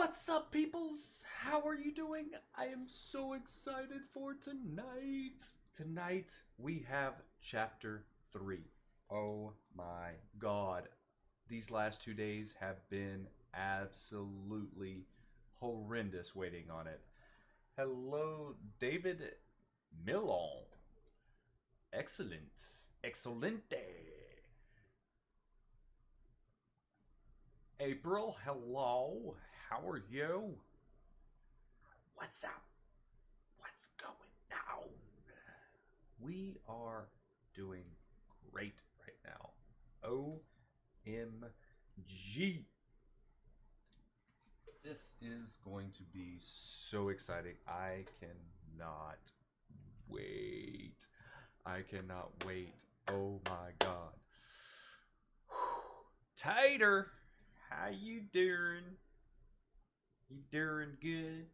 What's up, peoples? How are you doing? I am so excited for tonight. Tonight, we have chapter 3. Oh my god. These last 2 days have been absolutely horrendous waiting on it. Hello, David Milon. Excellent. Excelente. April, hello. How are you? What's up? What's going on? We are doing great right now. OMG. This is going to be so exciting. I cannot wait. I cannot wait. Oh my god. Tater, how you doing? You doing good?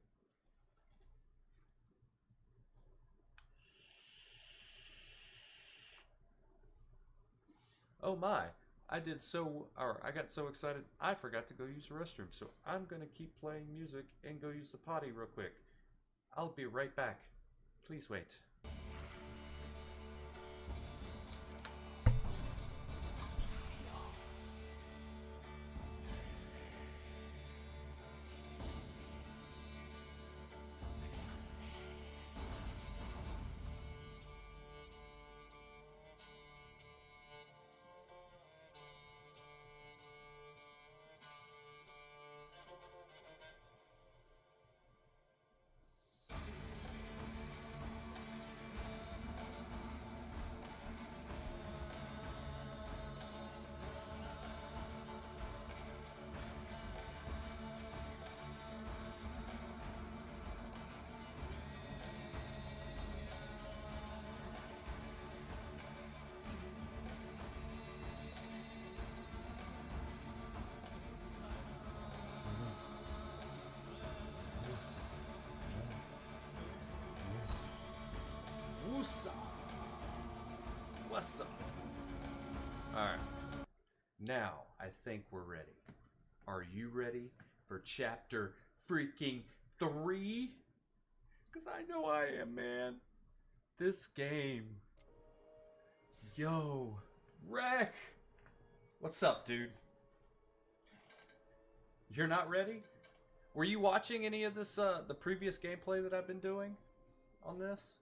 Oh my, I got so excited, I forgot to go use the restroom. So I'm gonna keep playing music and go use the potty real quick. I'll be right back. Please wait. Woosa! What's up? Alright. Now, I think we're ready. Are you ready for chapter freaking 3? Because I know I am, man. This game. Yo. Wreck! What's up, dude? You're not ready? Were you watching any of this, the previous gameplay that I've been doing on this?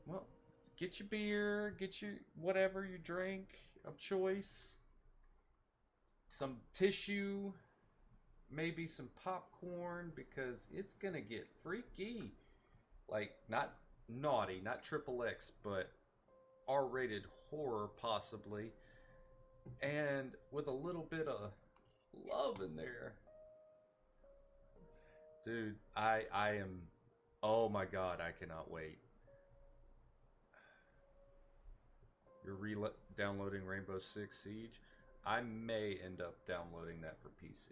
Well, get your beer, get your whatever you drink of choice, some tissue, maybe some popcorn, because it's gonna get freaky. Like, not naughty, not triple X, but R-rated horror possibly, and with a little bit of love in there. Dude, I am, oh my god, I cannot wait. You're downloading Rainbow Six Siege. I may end up downloading that for PC.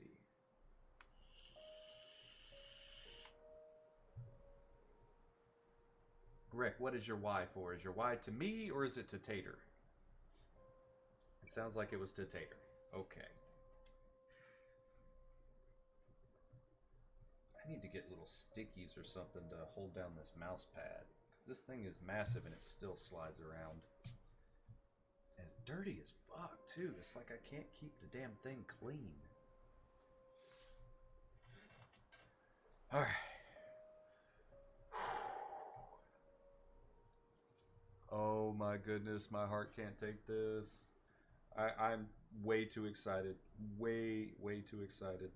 Rick, what is your Y for? Is your Y to me or is it to Tater? It sounds like it was to Tater. Okay. I need to get little stickies or something to hold down this mouse pad. Because this thing is massive and it still slides around. And it's dirty as fuck, too. It's like I can't keep the damn thing clean. Alright. Oh my goodness, my heart can't take this. I'm way too excited. Way too excited.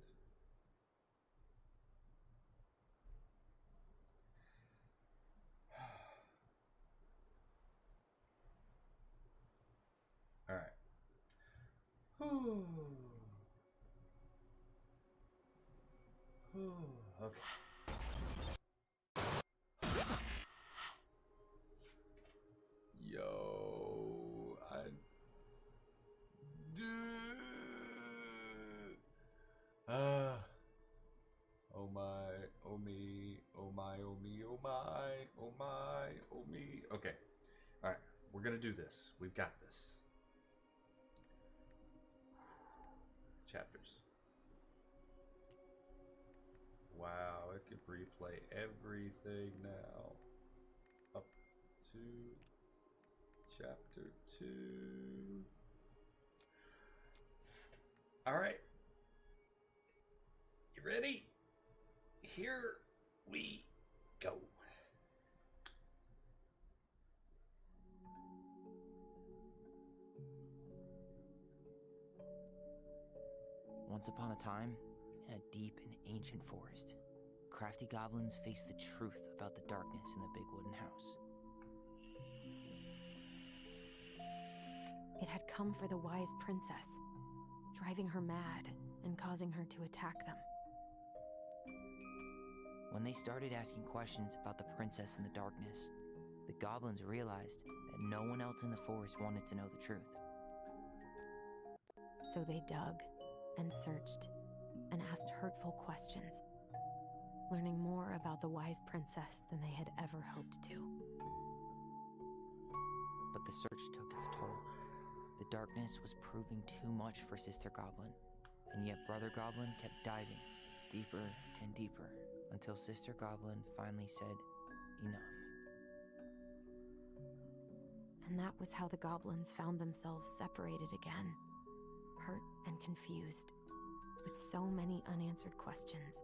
Alright. Okay. Yo, oh my, oh me, oh my, oh me, oh my, oh my, oh me. Okay, all right, we're gonna do this. We've got this. chapters. Wow, it could replay everything now. Up to chapter 2. All right. You ready? Here we go. Once upon a time, in a deep and ancient forest, crafty goblins faced the truth about the darkness in the big wooden house. It had come for the wise princess, driving her mad and causing her to attack them. When they started asking questions about the princess in the darkness, the goblins realized that no one else in the forest wanted to know the truth. So they dug and searched and asked hurtful questions, learning more about the wise princess than they had ever hoped to. But the search took its toll. The darkness was proving too much for Sister Goblin, and yet Brother Goblin kept diving deeper and deeper until Sister Goblin finally said, enough. And that was how the goblins found themselves separated again, hurt and confused, with so many unanswered questions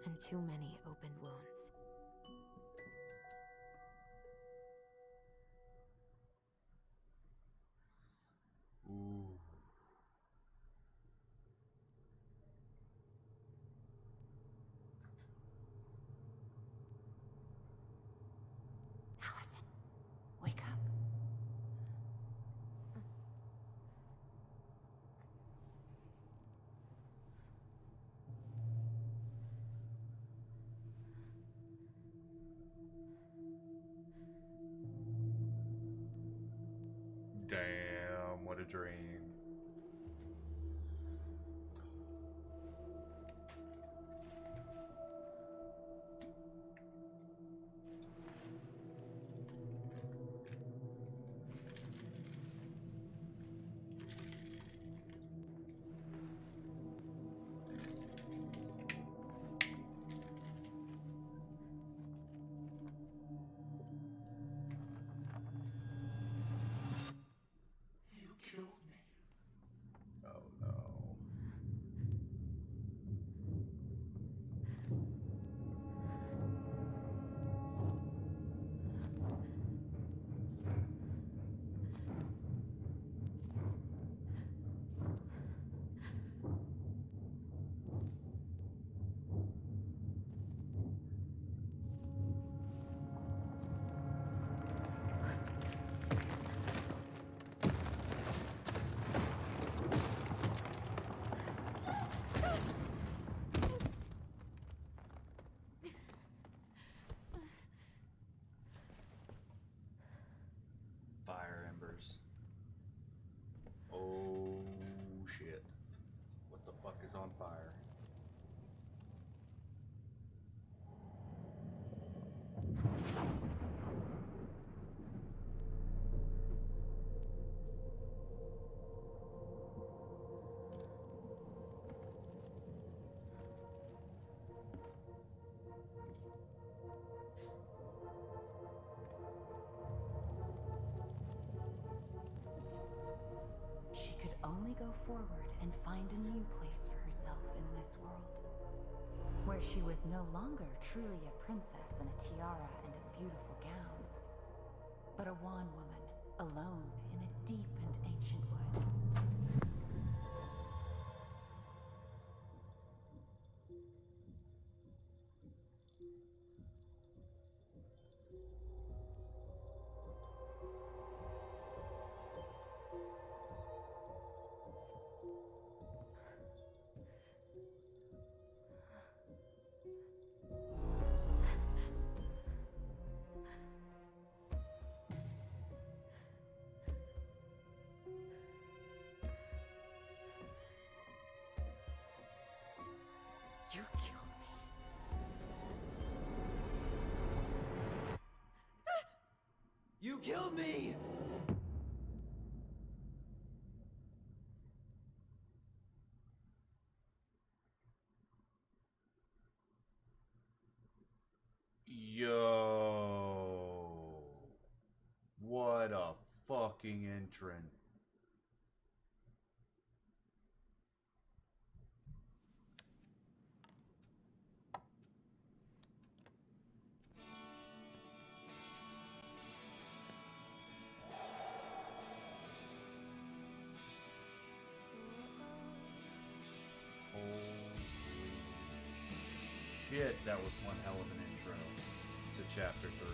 and too many opened wounds. Ooh. Allison, wake up. Damn, what a dream. You killed me. Oh no. Fire embers. Oh shit. What the fuck is on fire? She could only go forward and find a new place for herself in this world, where she was no longer truly a princess in a tiara and a beautiful gown, but a wan woman alone in a deep and ancient wood. You killed me. You killed me! fucking entrance. Shit, that was one hell of an intro to chapter 3.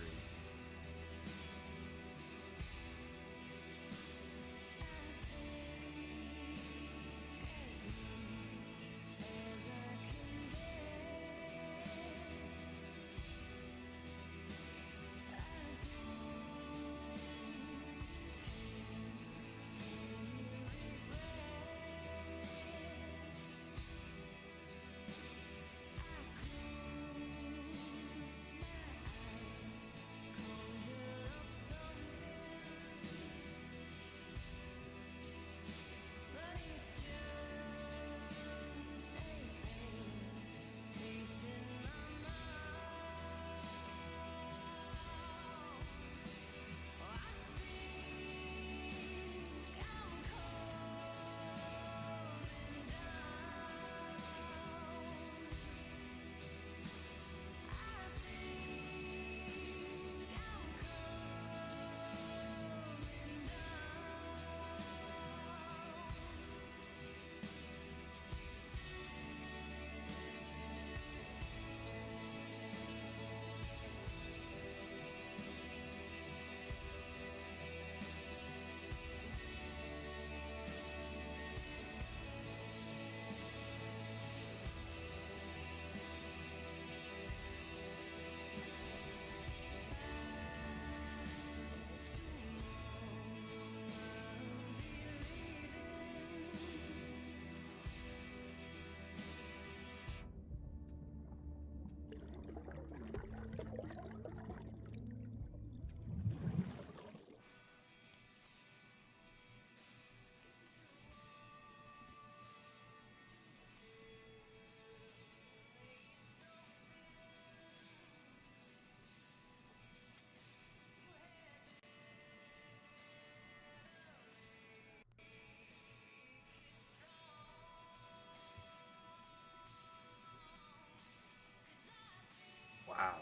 Wow.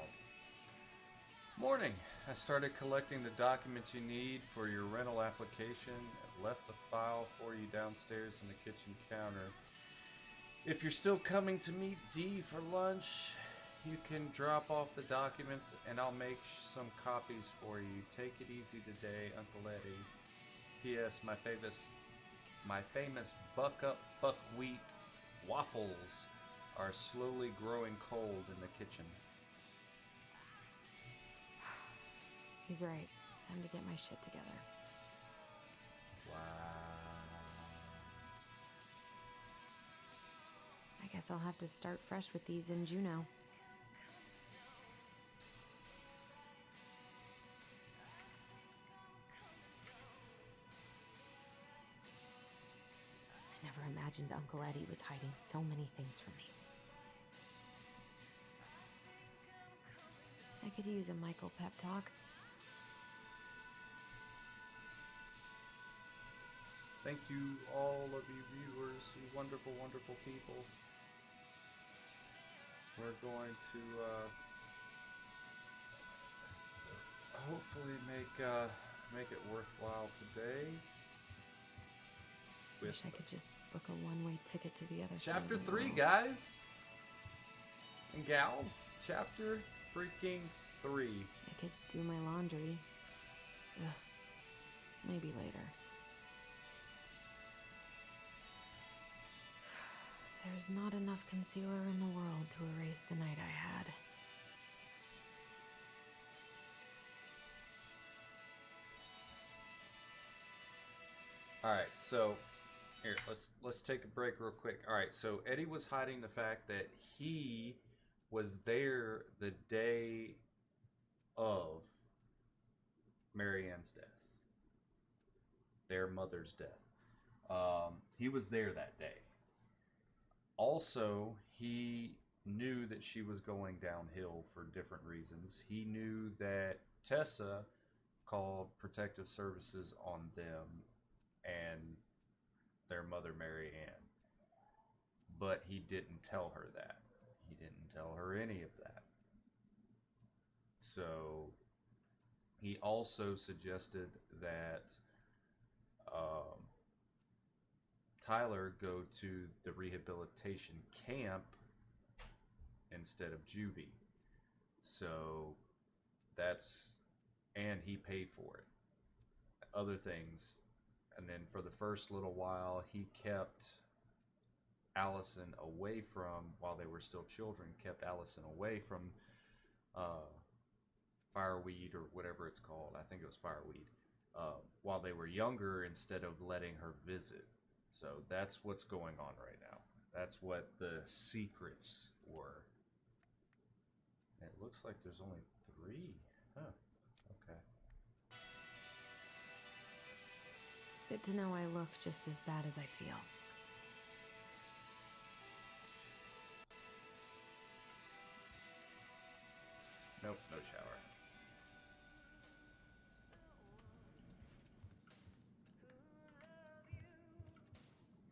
Morning. I started collecting the documents you need for your rental application and left the file for you downstairs in the kitchen counter. If you're still coming to meet Dee for lunch, you can drop off the documents and I'll make some copies for you. Take it easy today, Uncle Eddie. P.S. My famous buck-up buckwheat waffles are slowly growing cold in the kitchen. He's right. Time to get my shit together. Wow. I guess I'll have to start fresh with these in Juneau. I never imagined Uncle Eddie was hiding so many things from me. I could use a Michael pep talk. Thank you, all of you viewers, you wonderful, wonderful people. We're going to hopefully make it worthwhile today. Wish I could just book a one-way ticket to the other side. Chapter of the 3, world. guys and gals. Chapter freaking 3. I could do my laundry. Ugh. Maybe later. There's not enough concealer in the world to erase the night I had. All right, so here, let's take a break real quick. All right, so Eddie was hiding the fact that he was there the day of Marianne's death, their mother's death. He was there that day. Also, he knew that she was going downhill for different reasons. He knew that Tessa called protective services on them and their mother, Mary Ann. But he didn't tell her that. He didn't tell her any of that. So he also suggested that Tyler go to the rehabilitation camp instead of juvie. So that's, and he paid for it. Other things. And then for the first little while, he kept Allison away from, while they were still children, kept Allison away from fireweed or whatever it's called. I think it was fireweed. While they were younger, instead of letting her visit. So that's what's going on right now. That's what the secrets were. It looks like there's only 3. Huh. Okay. Good to know I look just as bad as I feel. Nope, no shower.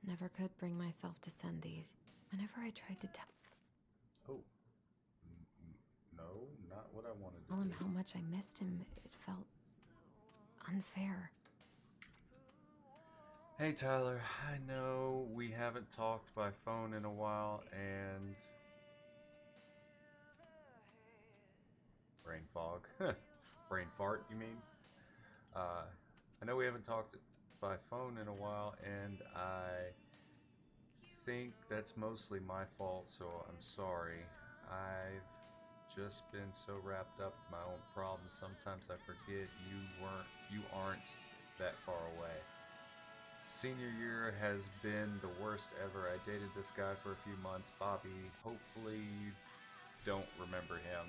Never could bring myself to send these. Whenever I tried to tell Oh. No, not what I wanted to him do. how much I missed him, it felt unfair. Hey Tyler, I know we haven't talked by phone in a while, and brain fog, brain fart, you mean? I know we haven't talked by phone in a while, and I think that's mostly my fault, so I'm sorry. I've just been so wrapped up in my own problems. Sometimes I forget you aren't that far away. Senior year has been the worst ever. I dated this guy for a few months, Bobby. Hopefully you don't remember him.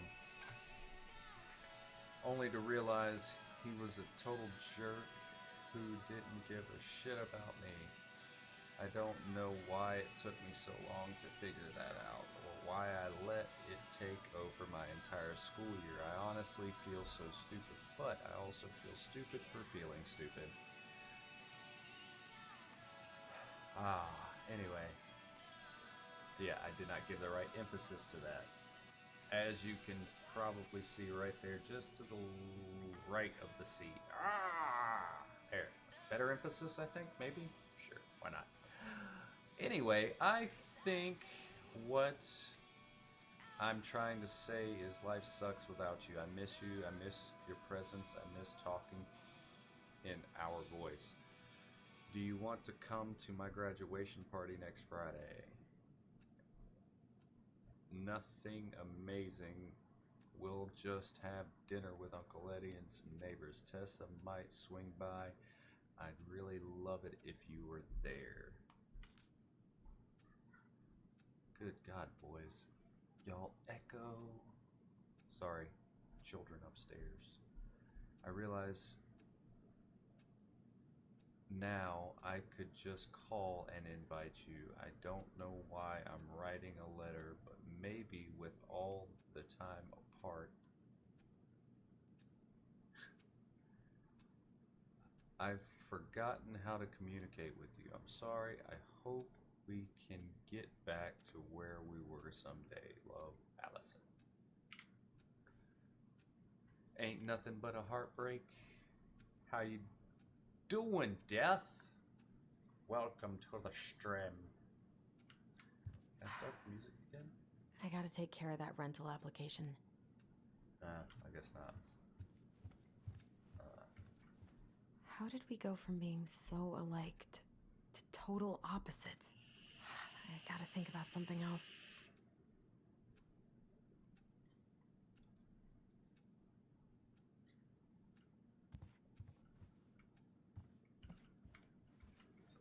Only to realize he was a total jerk who didn't give a shit about me. I don't know why it took me so long to figure that out, or why I let it take over my entire school year. I honestly feel so stupid, but I also feel stupid for feeling stupid. Anyway. Yeah, I did not give the right emphasis to that. As you can probably see right there, just to the right of the C. There. Better emphasis, I think, maybe? Sure, why not? Anyway, I think what I'm trying to say is life sucks without you. I miss you. I miss your presence. I miss talking in our voice. Do you want to come to my graduation party next Friday? Nothing amazing. We'll just have dinner with Uncle Eddie and some neighbors. Tessa might swing by. I'd really love it if you were there. Good God, boys. Y'all echo. Sorry, children upstairs. I realize now I could just call and invite you. I don't know why I'm writing a letter, but maybe with all the time apart, I've forgotten how to communicate with you. I'm sorry. I hope we can get back to where we were someday. Love, Allison. Ain't nothing but a heartbreak. How you doing, Death? Welcome to the stream. Can I start the music again? I gotta take care of that rental application. I guess not. How did we go from being so alike to total opposites? I gotta think about something else.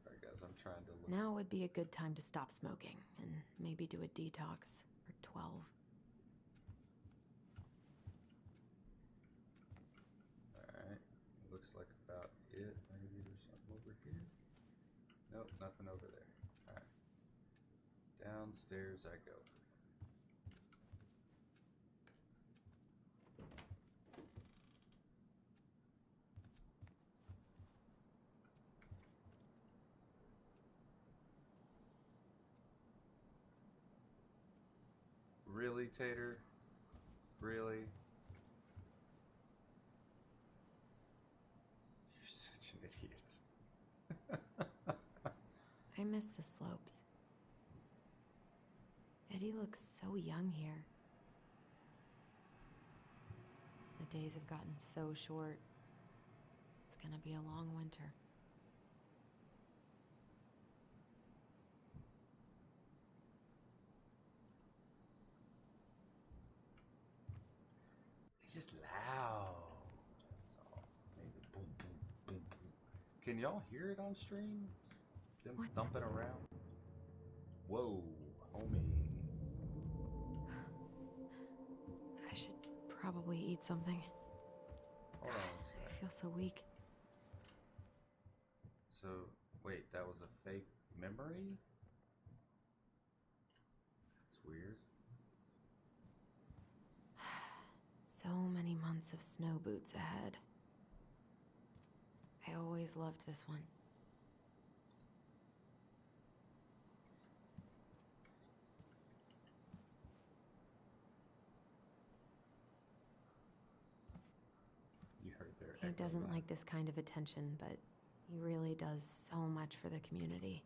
Sorry guys, I'm trying to look. Now would be a good time to stop smoking and maybe do a detox for 12. Alright, looks like about it. Maybe there's something over here. Nope, nothing over there. Alright. Downstairs I go. Really, Tater? Really? You're such an idiot. I miss the slopes. Eddie looks so young here. The days have gotten so short. It's gonna be a long winter. It's just loud. That's all. Maybe boom, boom, boom, boom. Can y'all hear it on stream? Them What? thumping around? Whoa, homie. I should probably eat something. Hold on a sec. I feel so weak. So, wait, that was a fake memory? That's weird. So many months of snow boots ahead. I always loved this one. You heard their He echo doesn't laugh. like this kind of attention, but he really does so much for the community.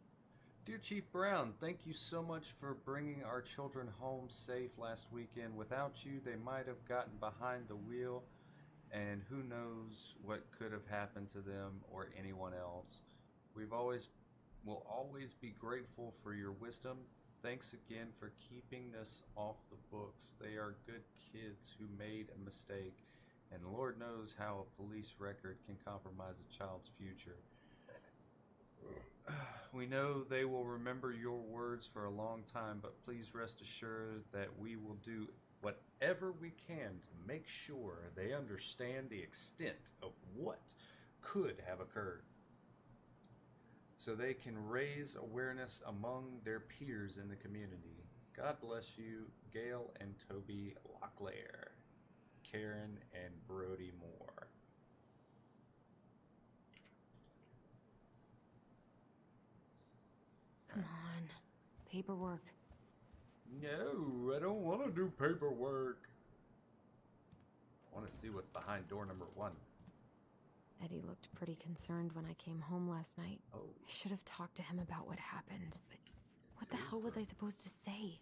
Dear Chief Brown, thank you so much for bringing our children home safe last weekend. Without you, they might have gotten behind the wheel, and who knows what could have happened to them or anyone else. Will always be grateful for your wisdom. Thanks again for keeping this off the books. They are good kids who made a mistake, and Lord knows how a police record can compromise a child's future. We know they will remember your words for a long time, but please rest assured that we will do whatever we can to make sure they understand the extent of what could have occurred, so they can raise awareness among their peers in the community. God bless you, Gail and Toby Locklear, Karen and Brody Moore. Come on. Paperwork. No, I don't want to do paperwork. I want to see what's behind door number 1. Eddie looked pretty concerned when I came home last night. Oh, I should have talked to him about what happened, but what it's the his hell was I room. supposed to say?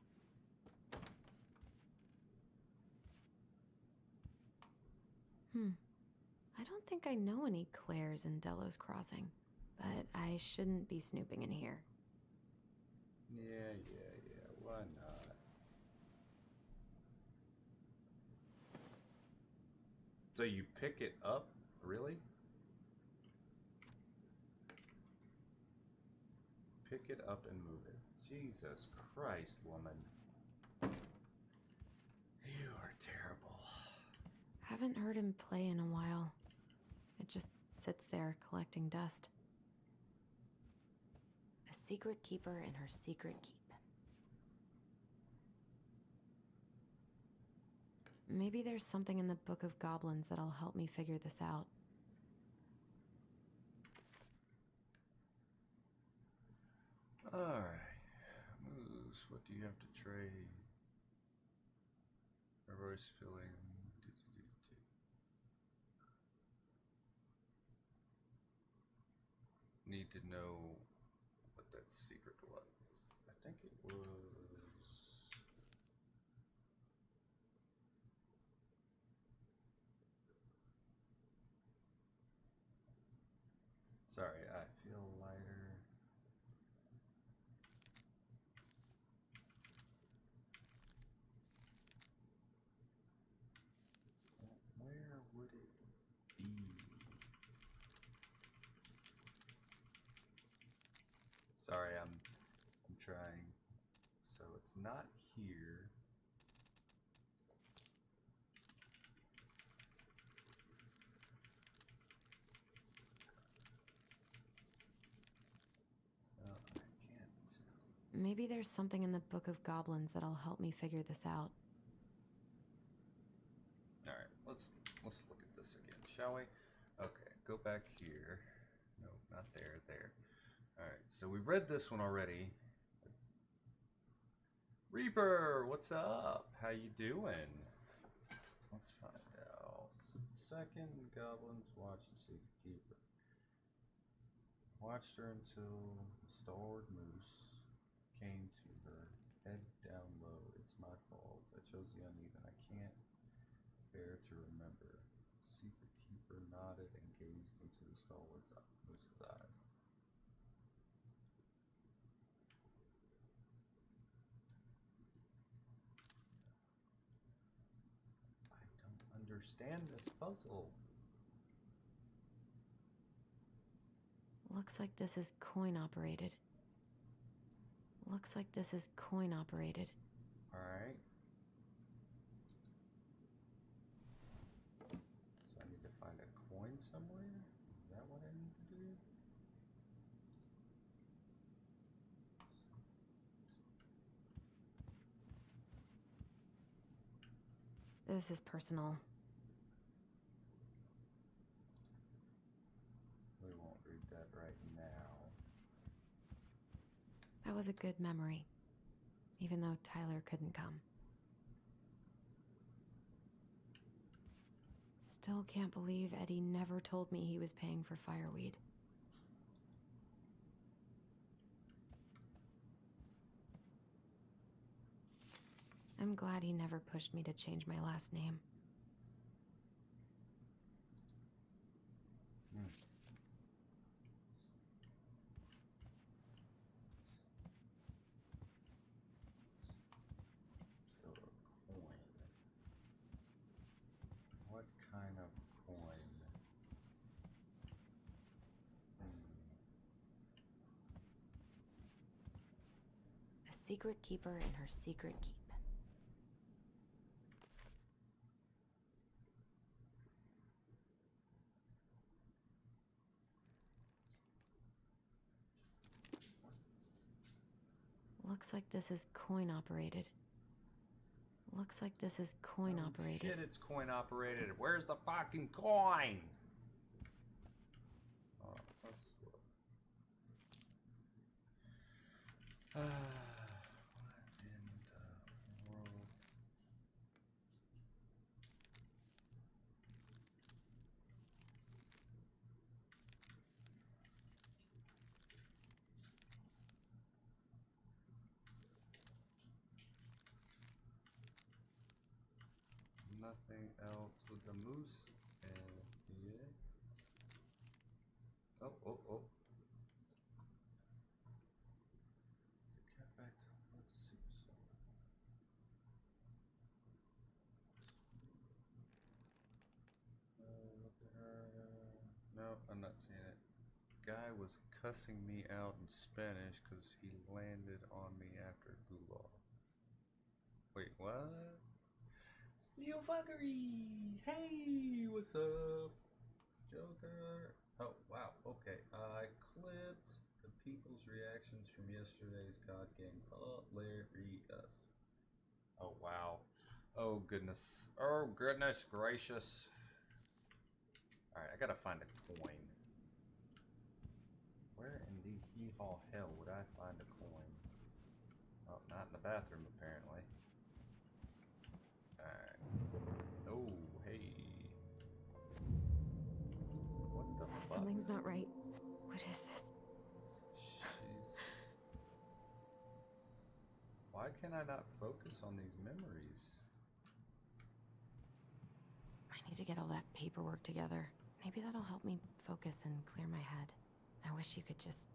I don't think I know any Claires in Delos Crossing, but I shouldn't be snooping in here. Yeah, why not? So you pick it up? Really? Pick it up and move it. Jesus Christ, woman. You are terrible. Haven't heard him play in a while. It just sits there collecting dust. A secret keeper in her secret keep. Maybe there's something in the Book of Goblins that'll help me figure this out. Alright. Moose, what do you have to trade? Everybody's feeling. Need to know what that secret was. I think it was. Sorry, I feel lighter. Where would it be? Sorry, I'm trying. So it's not here. I can't. Maybe there's something in the Book of Goblins that'll help me figure this out. All right, let's look at this again, shall we? Okay, go back here. No, not there. There. All right, so we read this one already. Reaper, what's up? How you doing? Let's find out. Second, goblins watch the Secret Keeper. Watched her until the stalwart moose came to her, head down low. It's my fault. I chose the uneven. I can't bear to remember. Secret Keeper nodded and gazed into the stalwart's moose's eyes. I don't understand this puzzle. Looks like this is coin operated. Looks like this is coin operated. Alright. So I need to find a coin somewhere? Is that what I need to do? This is personal. We won't read that right now. That was a good memory, even though Tyler couldn't come. Still can't believe Eddie never told me he was paying for fireweed. I'm glad he never pushed me to change my last name. So a coin. What kind of coin? A secret keeper in her secret keep. Looks like this is coin operated. Looks like this is coin operated. Shit, it's coin operated. Where's the fucking coin? Oh, let's look. What in the world? Nothing else with the moose and yeah. Oh. Get back to what's the superstar? Look at her. No, I'm not seeing it. Guy was cussing me out in Spanish because he landed on me after Gulag. Wait, what? You fuckeries! Hey, what's up? Joker. Oh, wow, okay. I clipped the people's reactions from yesterday's God Game. Hilarious. Oh, wow. Oh, goodness. Oh, goodness gracious. Alright, I gotta find a coin. Where in the hee-haw hell would I find a coin? Oh, not in the bathroom, apparently. Alright. Oh, hey. What the fuck? Something's not right. What is this? Jeez. Why can I not focus on these memories? I need to get all that paperwork together. Maybe that'll help me focus and clear my head. I wish you could just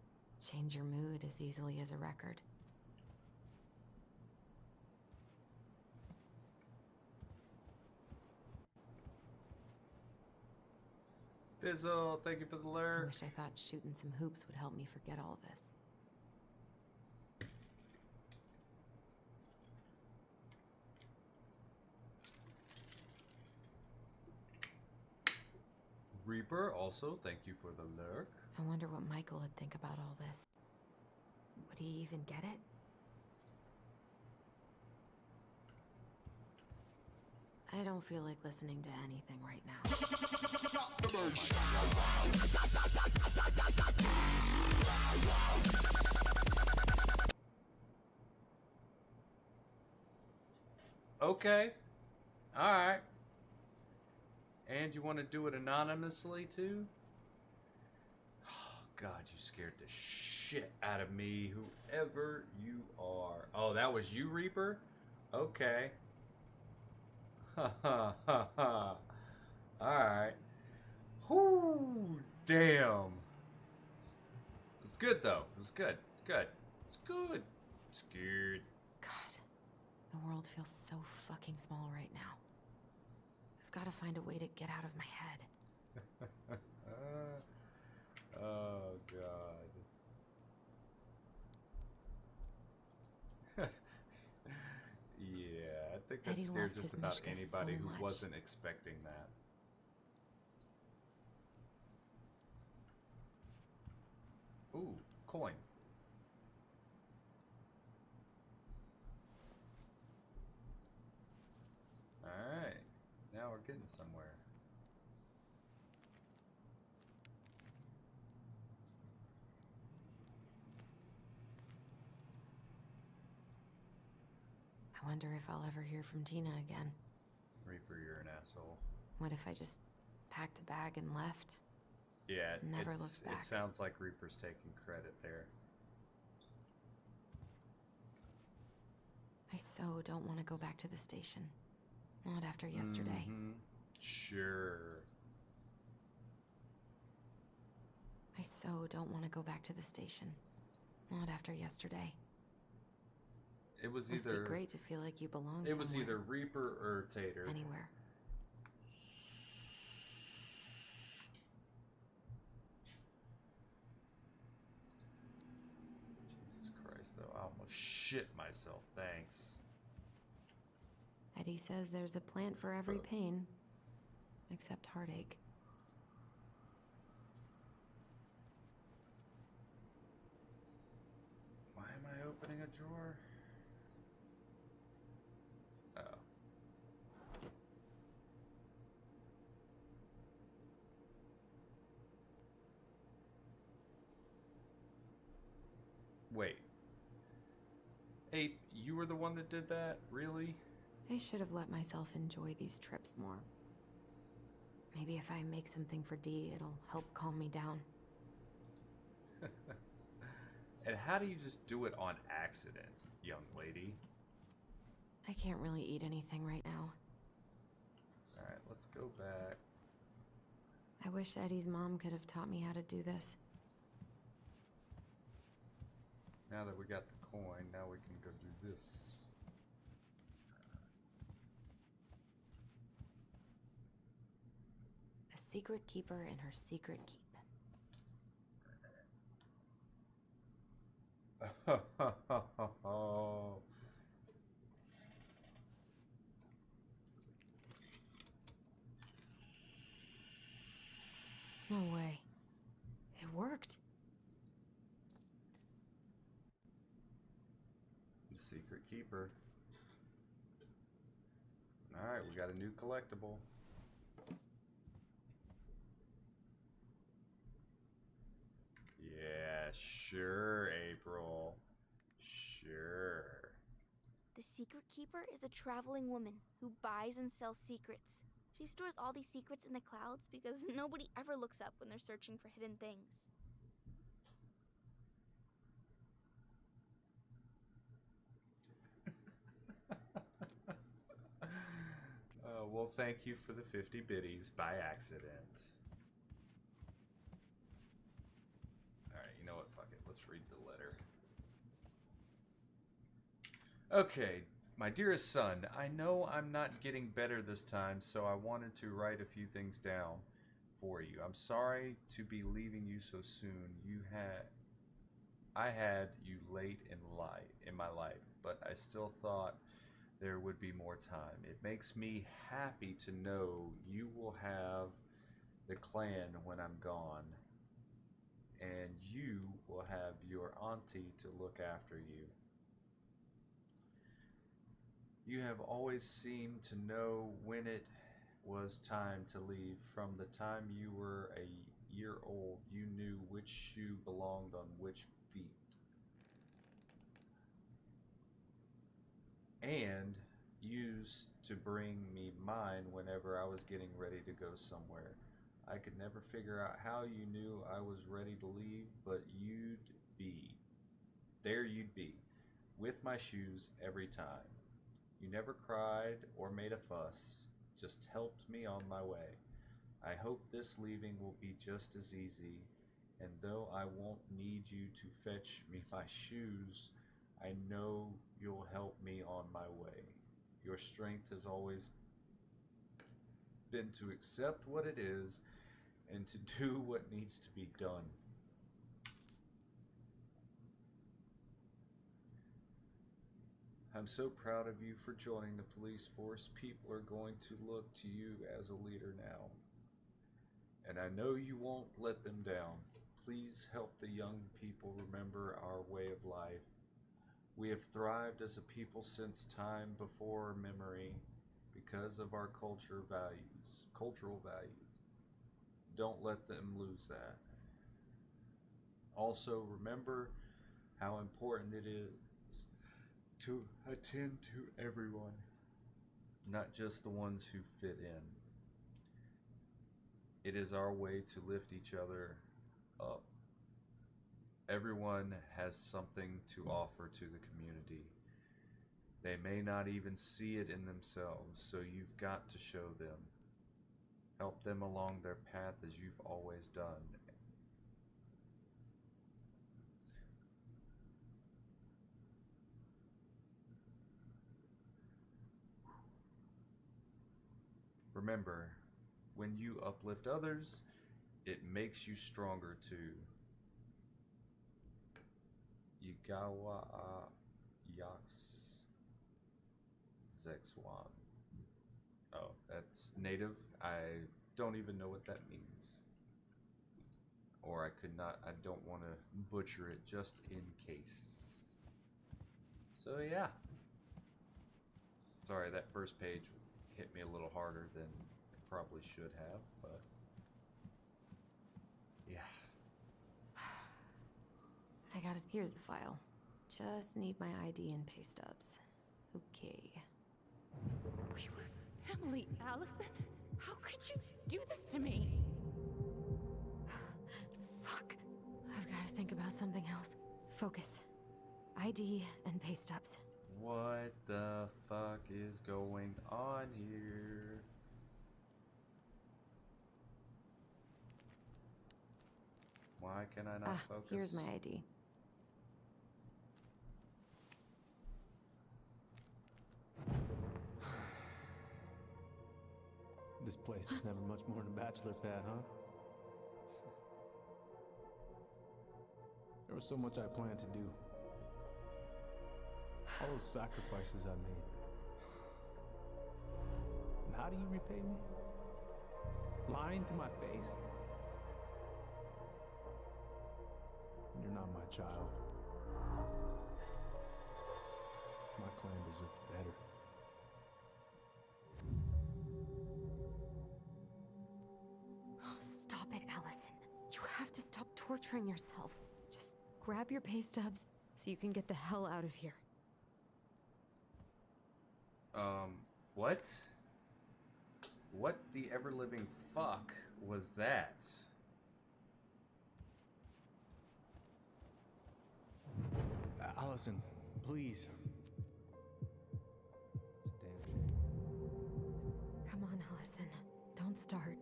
change your mood as easily as a record. Fizzle, thank you for the I lurk. wish I thought shooting some hoops would help me forget all this. Reaper, also, thank you for the lurk. I wonder what Michael would think about all this. Would he even get it? I don't feel like listening to anything right now. Okay. Alright. And you want to do it anonymously too? Oh, God, you scared the shit out of me, whoever you are. Oh, that was you, Reaper? Okay. Ha ha ha ha. Alright. Whoo! Damn. It's good, though. It was good. Good. It's good. It's good. God, the world feels so fucking small right now. I've got to find a way to get out of my head. Oh, God. Yeah, I think that Eddie scared loved just his about Mishka anybody so who much. wasn't expecting that. Ooh, coin. Alright, now we're getting somewhere. I wonder if I'll ever hear from Tina again. Reaper, you're an asshole. What if I just packed a bag and left? Yeah, Never it's- looked back. It sounds like Reaper's taking credit there. I so don't want to go back to the station. Not after yesterday. Mhm. Sure. I so don't want to go back to the station. Not after yesterday. It was Must either be great to feel like you belong it was somewhere. either Reaper or Tater. Anywhere. Jesus Christ, though, I almost shit myself. Thanks. Eddie says there's a plant for every pain. Except heartache. Why am I opening a drawer? Oh. Wait. Ape, you were the one that did that? Really? I should have let myself enjoy these trips more. Maybe if I make something for Dee, it'll help calm me down. And how do you just do it on accident, young lady? I can't really eat anything right now. Alright, let's go back. I wish Eddie's mom could have taught me how to do this. Now that we got the coin, now we can go do this. A secret keeper in her secret keep. No way. It worked. The secret keeper. Alright, we got a new collectible. Yeah, sure, April. Sure. The Secret Keeper is a traveling woman who buys and sells secrets. She stores all these secrets in the clouds because nobody ever looks up when they're searching for hidden things. Well, thank you for the 50 biddies by accident. Alright, you know what? Fuck it. Let's read the letter. Okay, my dearest son, I know I'm not getting better this time, so I wanted to write a few things down for you. I'm sorry to be leaving you so soon. I had you late in my life, but I still thought there would be more time. It makes me happy to know you will have the clan when I'm gone, and you will have your auntie to look after you. You have always seemed to know when it was time to leave. From the time you were a year old, you knew which shoe belonged on which feet. And used to bring me mine whenever I was getting ready to go somewhere. I could never figure out how you knew I was ready to leave, but you'd be, with my shoes every time. You never cried or made a fuss, just helped me on my way. I hope this leaving will be just as easy, and though I won't need you to fetch me my shoes, I know you'll help me on my way. Your strength has always been to accept what it is and to do what needs to be done. I'm so proud of you for joining the police force. People are going to look to you as a leader now. And I know you won't let them down. Please help the young people remember our way of life. We have thrived as a people since time before memory because of our cultural values. Don't let them lose that. Also, remember how important it is to attend to everyone, not just the ones who fit in. It is our way to lift each other up. Everyone has something to offer to the community. They may not even see it in themselves, so you've got to show them. Help them along their path as you've always done. Remember, when you uplift others, it makes you stronger too. Yugawa Yaks Zexwan. Oh, that's native. I don't even know what that means. Or I don't want to butcher it just in case. So yeah. Sorry, that first page hit me a little harder than it probably should have, but yeah. I got it. Here's the file. Just need my ID and pay stubs. Okay. We were family, Allison. How could you do this to me? Fuck. I've got to think about something else. Focus. ID and pay stubs. What the fuck is going on here? Why can I not focus? Here's my ID. This place was never much more than a bachelor pad, huh? There was so much I planned to do. All those sacrifices I made. And how do you repay me? Lying to my face? You're not my child. My clan deserves better. Oh, stop it, Allison. You have to stop torturing yourself. Just grab your pay stubs so you can get the hell out of here. What? What the ever-living fuck was that? Allison, please. It's a damn shame. Come on, Allison. Don't start.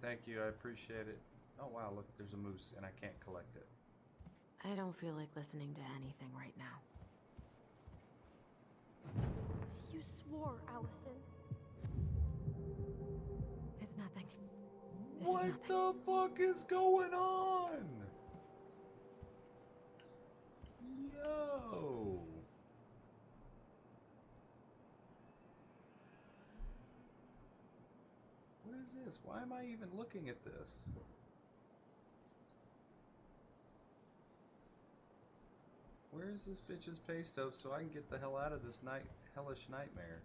Thank you, I appreciate it. Oh wow, look, there's a moose and I can't collect it. I don't feel like listening to anything right now. You swore, Allison. It's nothing. This What is nothing. the fuck is going on? Yo. What is this? Why am I even looking at this? Where's this bitch's pay stub so I can get the hell out of this hellish nightmare?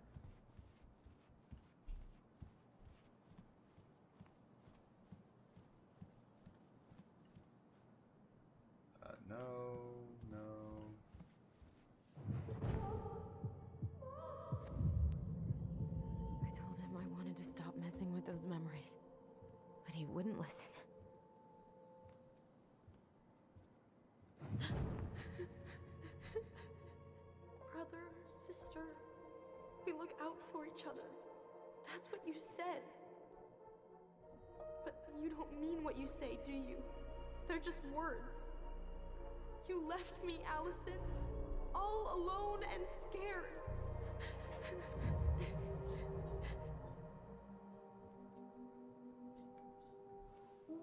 he wouldn't listen. Brother, sister, we look out for each other. That's what you said. But you don't mean what you say, do you? They're just words. You left me, Allison, all alone and scared.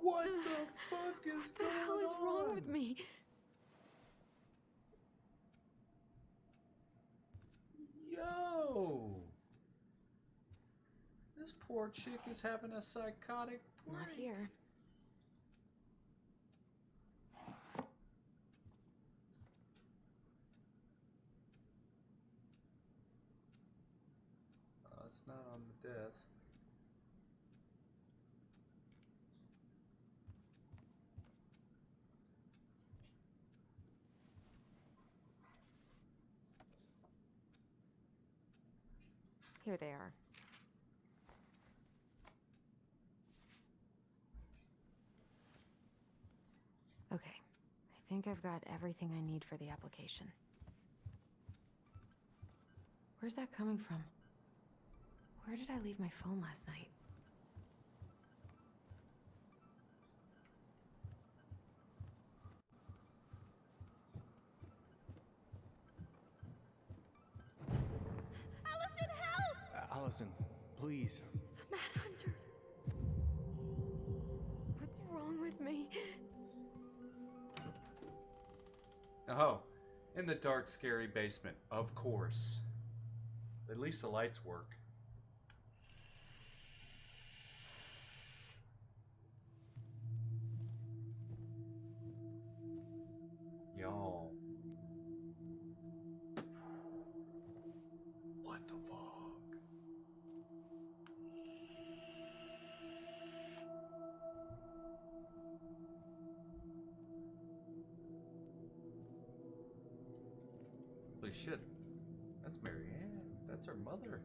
What the fuck is What the going hell is wrong with on? me? Yo! This poor chick is having a psychotic Not break. here. It's not on the desk. Here they are. Okay, I think I've got everything I need for the application. Where's that coming from? Where did I leave my phone last night? Allison, help! Allison, please. The Mad Hunter. What's wrong with me? Oh, in the dark, scary basement, of course. At least the lights work. Y'all. What the fuck? Holy shit. That's Marianne. That's her mother.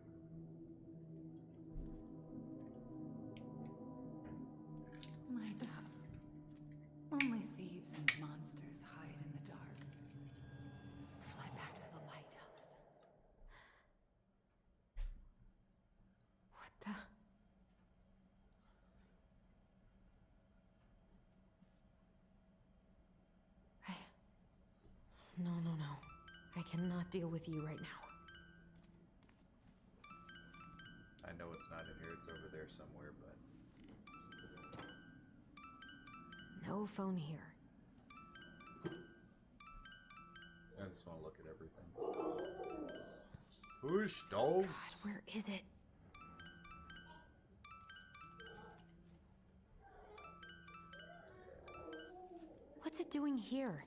My dove. Only thieves and monsters hide in the dark. Fly back to the light, Allison. What the? No, no, no. I cannot deal with you right now. I know it's not in here, it's over there somewhere, but. No phone here. I just want to look at everything. Push dogs. God, where is it? What's it doing here?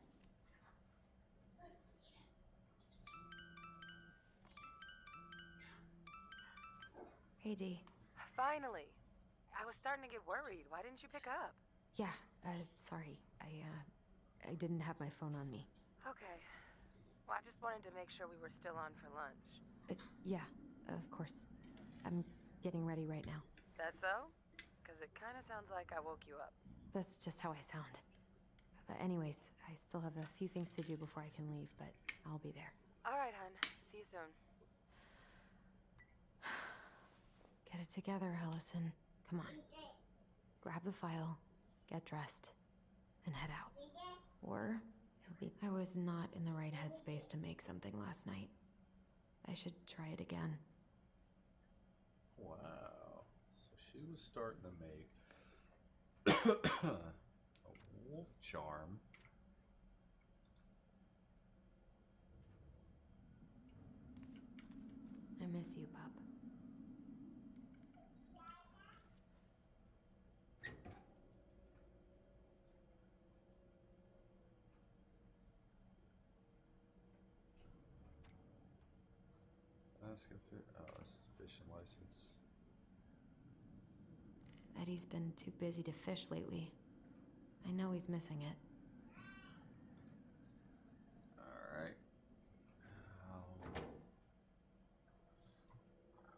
Hey, Dee. Finally. I was starting to get worried. Why didn't you pick up? Yeah, sorry. I didn't have my phone on me. Okay. Well, I just wanted to make sure we were still on for lunch. Yeah, of course. I'm getting ready right now. That so? Because it kind of sounds like I woke you up. That's just how I sound. But anyways, I still have a few things to do before I can leave, but I'll be there. All right, hun. See you soon. Get it together, Allison. Come on. Grab the file, get dressed, and head out. Or I was not in the right headspace to make something last night. I should try it again. Wow. So she was starting to make a wolf charm. I miss you, pup. Ask if it, oh, this is a fishing license. Eddie's been too busy to fish lately. I know he's missing it. Alright.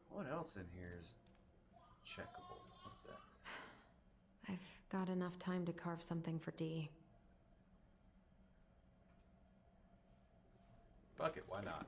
What else in here is checkable? What's that? I've Got enough time to carve something for Dee. Fuck it, why not?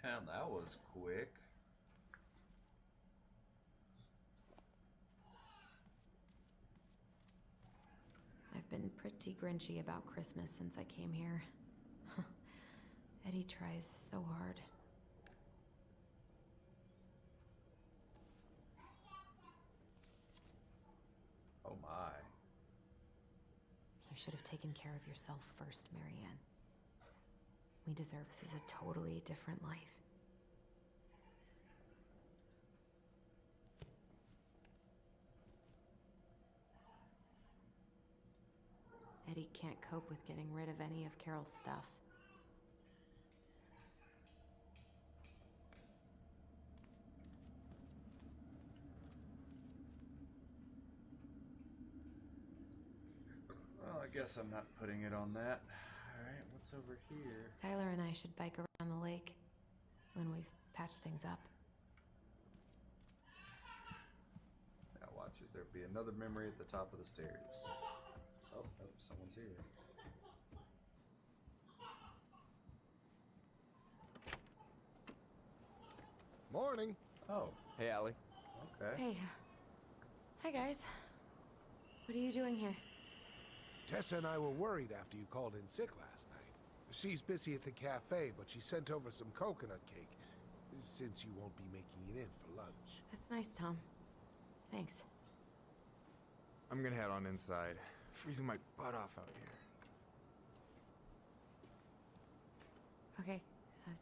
Damn, that was quick. I've been pretty grinchy about Christmas since I came here. Eddie tries so hard. Oh my. You should have taken care of yourself first, Marianne. We deserve this. Is a totally different life. Eddie can't cope with getting rid of any of Carol's stuff. Well, I guess I'm not putting it on that. Alright, what's over here? Tyler and I should bike around the lake when we've patched things up. Now watch it. There'll be another memory at the top of the stairs. Oh, someone's here. Morning. Oh, Hey, Allie. okay. Hey. Hi, guys. What are you doing here? Tessa and I were worried after you called in sick last night. She's busy at the cafe, but she sent over some coconut cake, since you won't be making it in for lunch. That's nice, Tom. Thanks. I'm gonna head on inside. Freezing my butt off out here. Okay,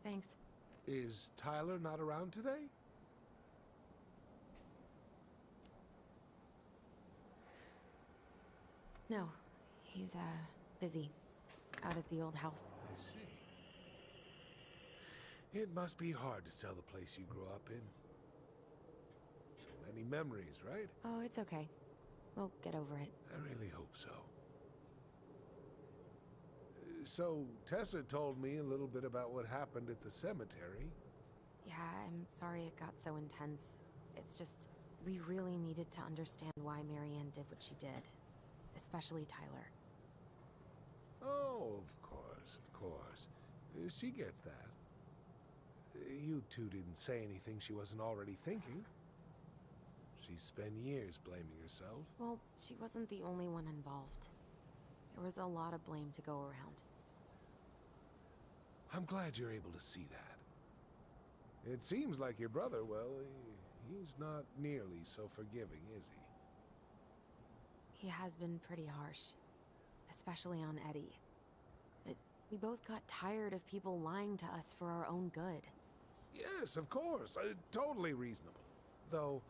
thanks. Is Tyler not around today? No, he's, busy. Out at the old house. I see. It must be hard to sell the place you grew up in. So many memories, right? Oh, it's okay. We'll get over it. I really hope so. So, Tessa told me a little bit about what happened at the cemetery. Yeah, I'm sorry it got so intense. It's just, we really needed to understand why Marianne did what she did. Especially Tyler. Oh, of course, of course. She gets that. You two didn't say anything she wasn't already thinking. She spent years blaming herself. Well, she wasn't the only one involved. There was a lot of blame to go around. I'm glad you're able to see that. It seems like your brother, well, he's not nearly so forgiving, is he? He has been pretty harsh. Especially on Eddie. But we both got tired of people lying to us for our own good. Yes, of course. Totally reasonable. Though,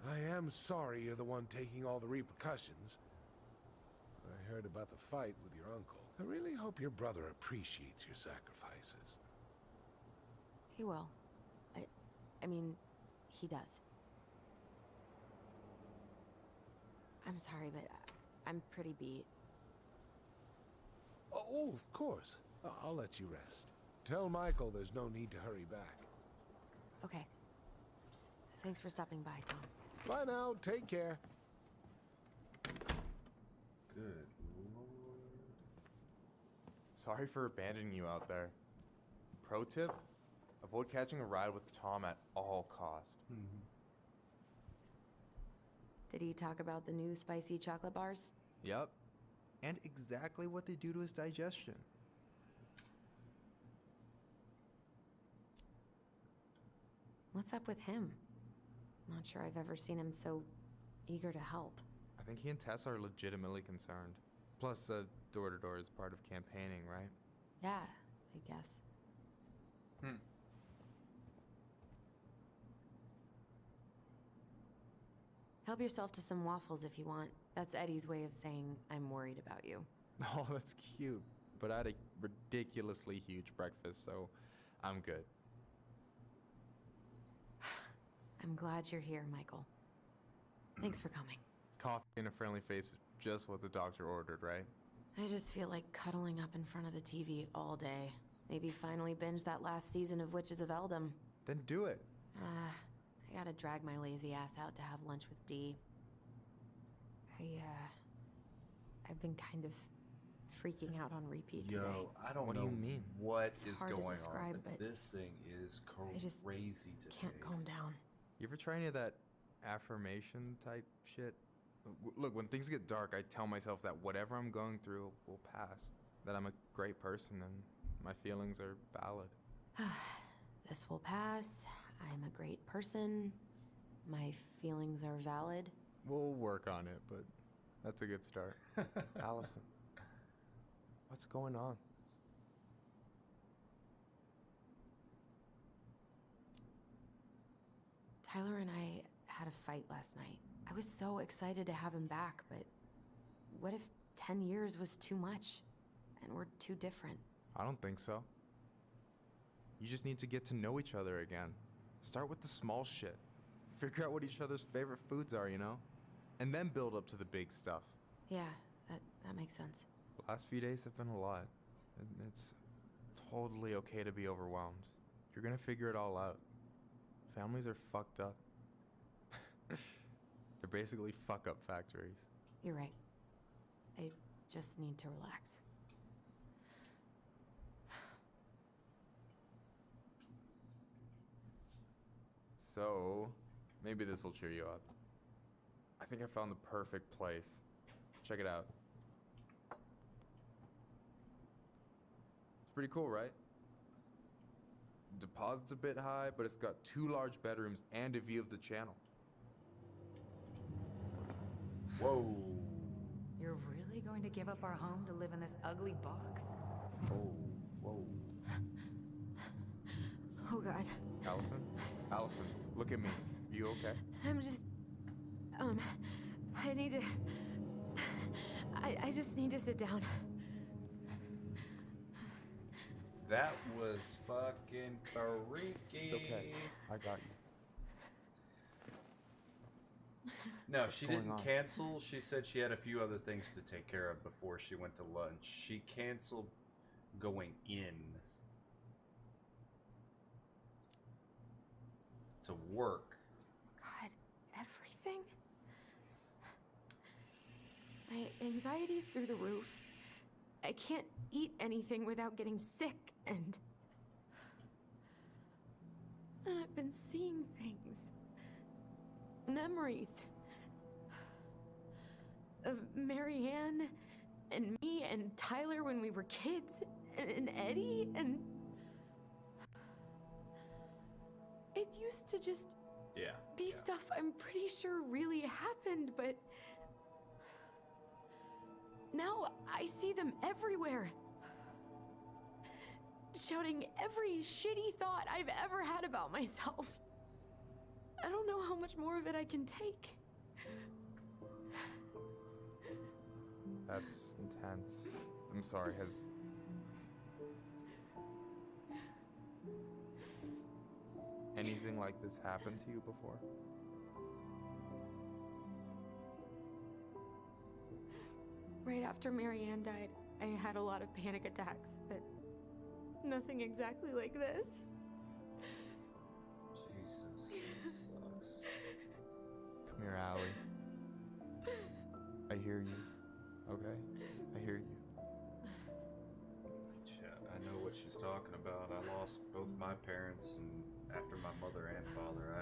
I am sorry you're the one taking all the repercussions. I heard about the fight with your uncle. I really hope your brother appreciates your sacrifices. He will. I mean, he does. I'm sorry, but I'm pretty beat. Oh, of course. I'll let you rest. Tell Michael there's no need to hurry back. Okay. Thanks for stopping by, Tom. Bye now. Take care. Good lord. Sorry for abandoning you out there. Pro tip? Avoid catching a ride with Tom at all costs. Did he talk about the new spicy chocolate bars? Yep. And exactly what they do to his digestion. What's up with him? Not sure I've ever seen him so eager to help. I think he and Tess are legitimately concerned. Plus, door-to-door is part of campaigning, right? Yeah, I guess. Help yourself to some waffles if you want. That's Eddie's way of saying I'm worried about you. Oh, that's cute. But I had a ridiculously huge breakfast, so I'm good. I'm glad you're here, Michael. Thanks for coming. Coffee and a friendly face is just what the doctor ordered, right? I just feel like cuddling up in front of the TV all day. Maybe finally binge that last season of Witches of Eldom. Then do it. I gotta drag my lazy ass out to have lunch with Dee. I've been kind of freaking out on repeat today. I don't What know do you mean? what It's is hard to going on, describe, but but this thing is I just crazy today. Can't calm down. You ever try any of that affirmation type shit? Look, when things get dark, I tell myself that whatever I'm going through will pass. That I'm a great person and my feelings are valid. This will pass. I'm a great person. My feelings are valid. We'll work on it, but that's a good start. Allison, what's going on? Tyler and I had a fight last night. I was so excited to have him back, but what if 10 years was too much? And we're too different? I don't think so. You just need to get to know each other again. Start with the small shit. Figure out what each other's favorite foods are, you know? And then build up to the big stuff. Yeah, that makes sense. The last few days have been a lot. It's totally okay to be overwhelmed. You're gonna figure it all out. Families are fucked up. They're basically fuck-up factories. You're right. I just need to relax. So, maybe this will cheer you up. I think I found the perfect place. Check it out. It's pretty cool, right? Deposit's a bit high, but it's got 2 large bedrooms and a view of the channel. Whoa. You're really going to give up our home to live in this ugly box? Whoa. Oh God. Allison, look at me. You okay? I'm just... I need to... I just need to sit down. That was fucking freaky. It's okay. I got you. No, she What's didn't going on? cancel. She said she had a few other things to take care of before she went to lunch. She canceled going in to work. God, everything? My anxiety's through the roof. I can't eat anything without getting sick, and I've been seeing things. Memories. Of Marianne, and me, and Tyler when we were kids, and Eddie, and... It used to just be stuff I'm pretty sure really happened, but... Now I see them everywhere. Shouting every shitty thought I've ever had about myself. I don't know how much more of it I can take. That's intense. I'm sorry, has... anything like this happened to you before? Right after Marianne died, I had a lot of panic attacks, but nothing exactly like this. Jesus, this sucks. Come here, Allie. I hear you. Okay? I hear you. I know what she's talking about. I lost both my parents, and after my mother and father,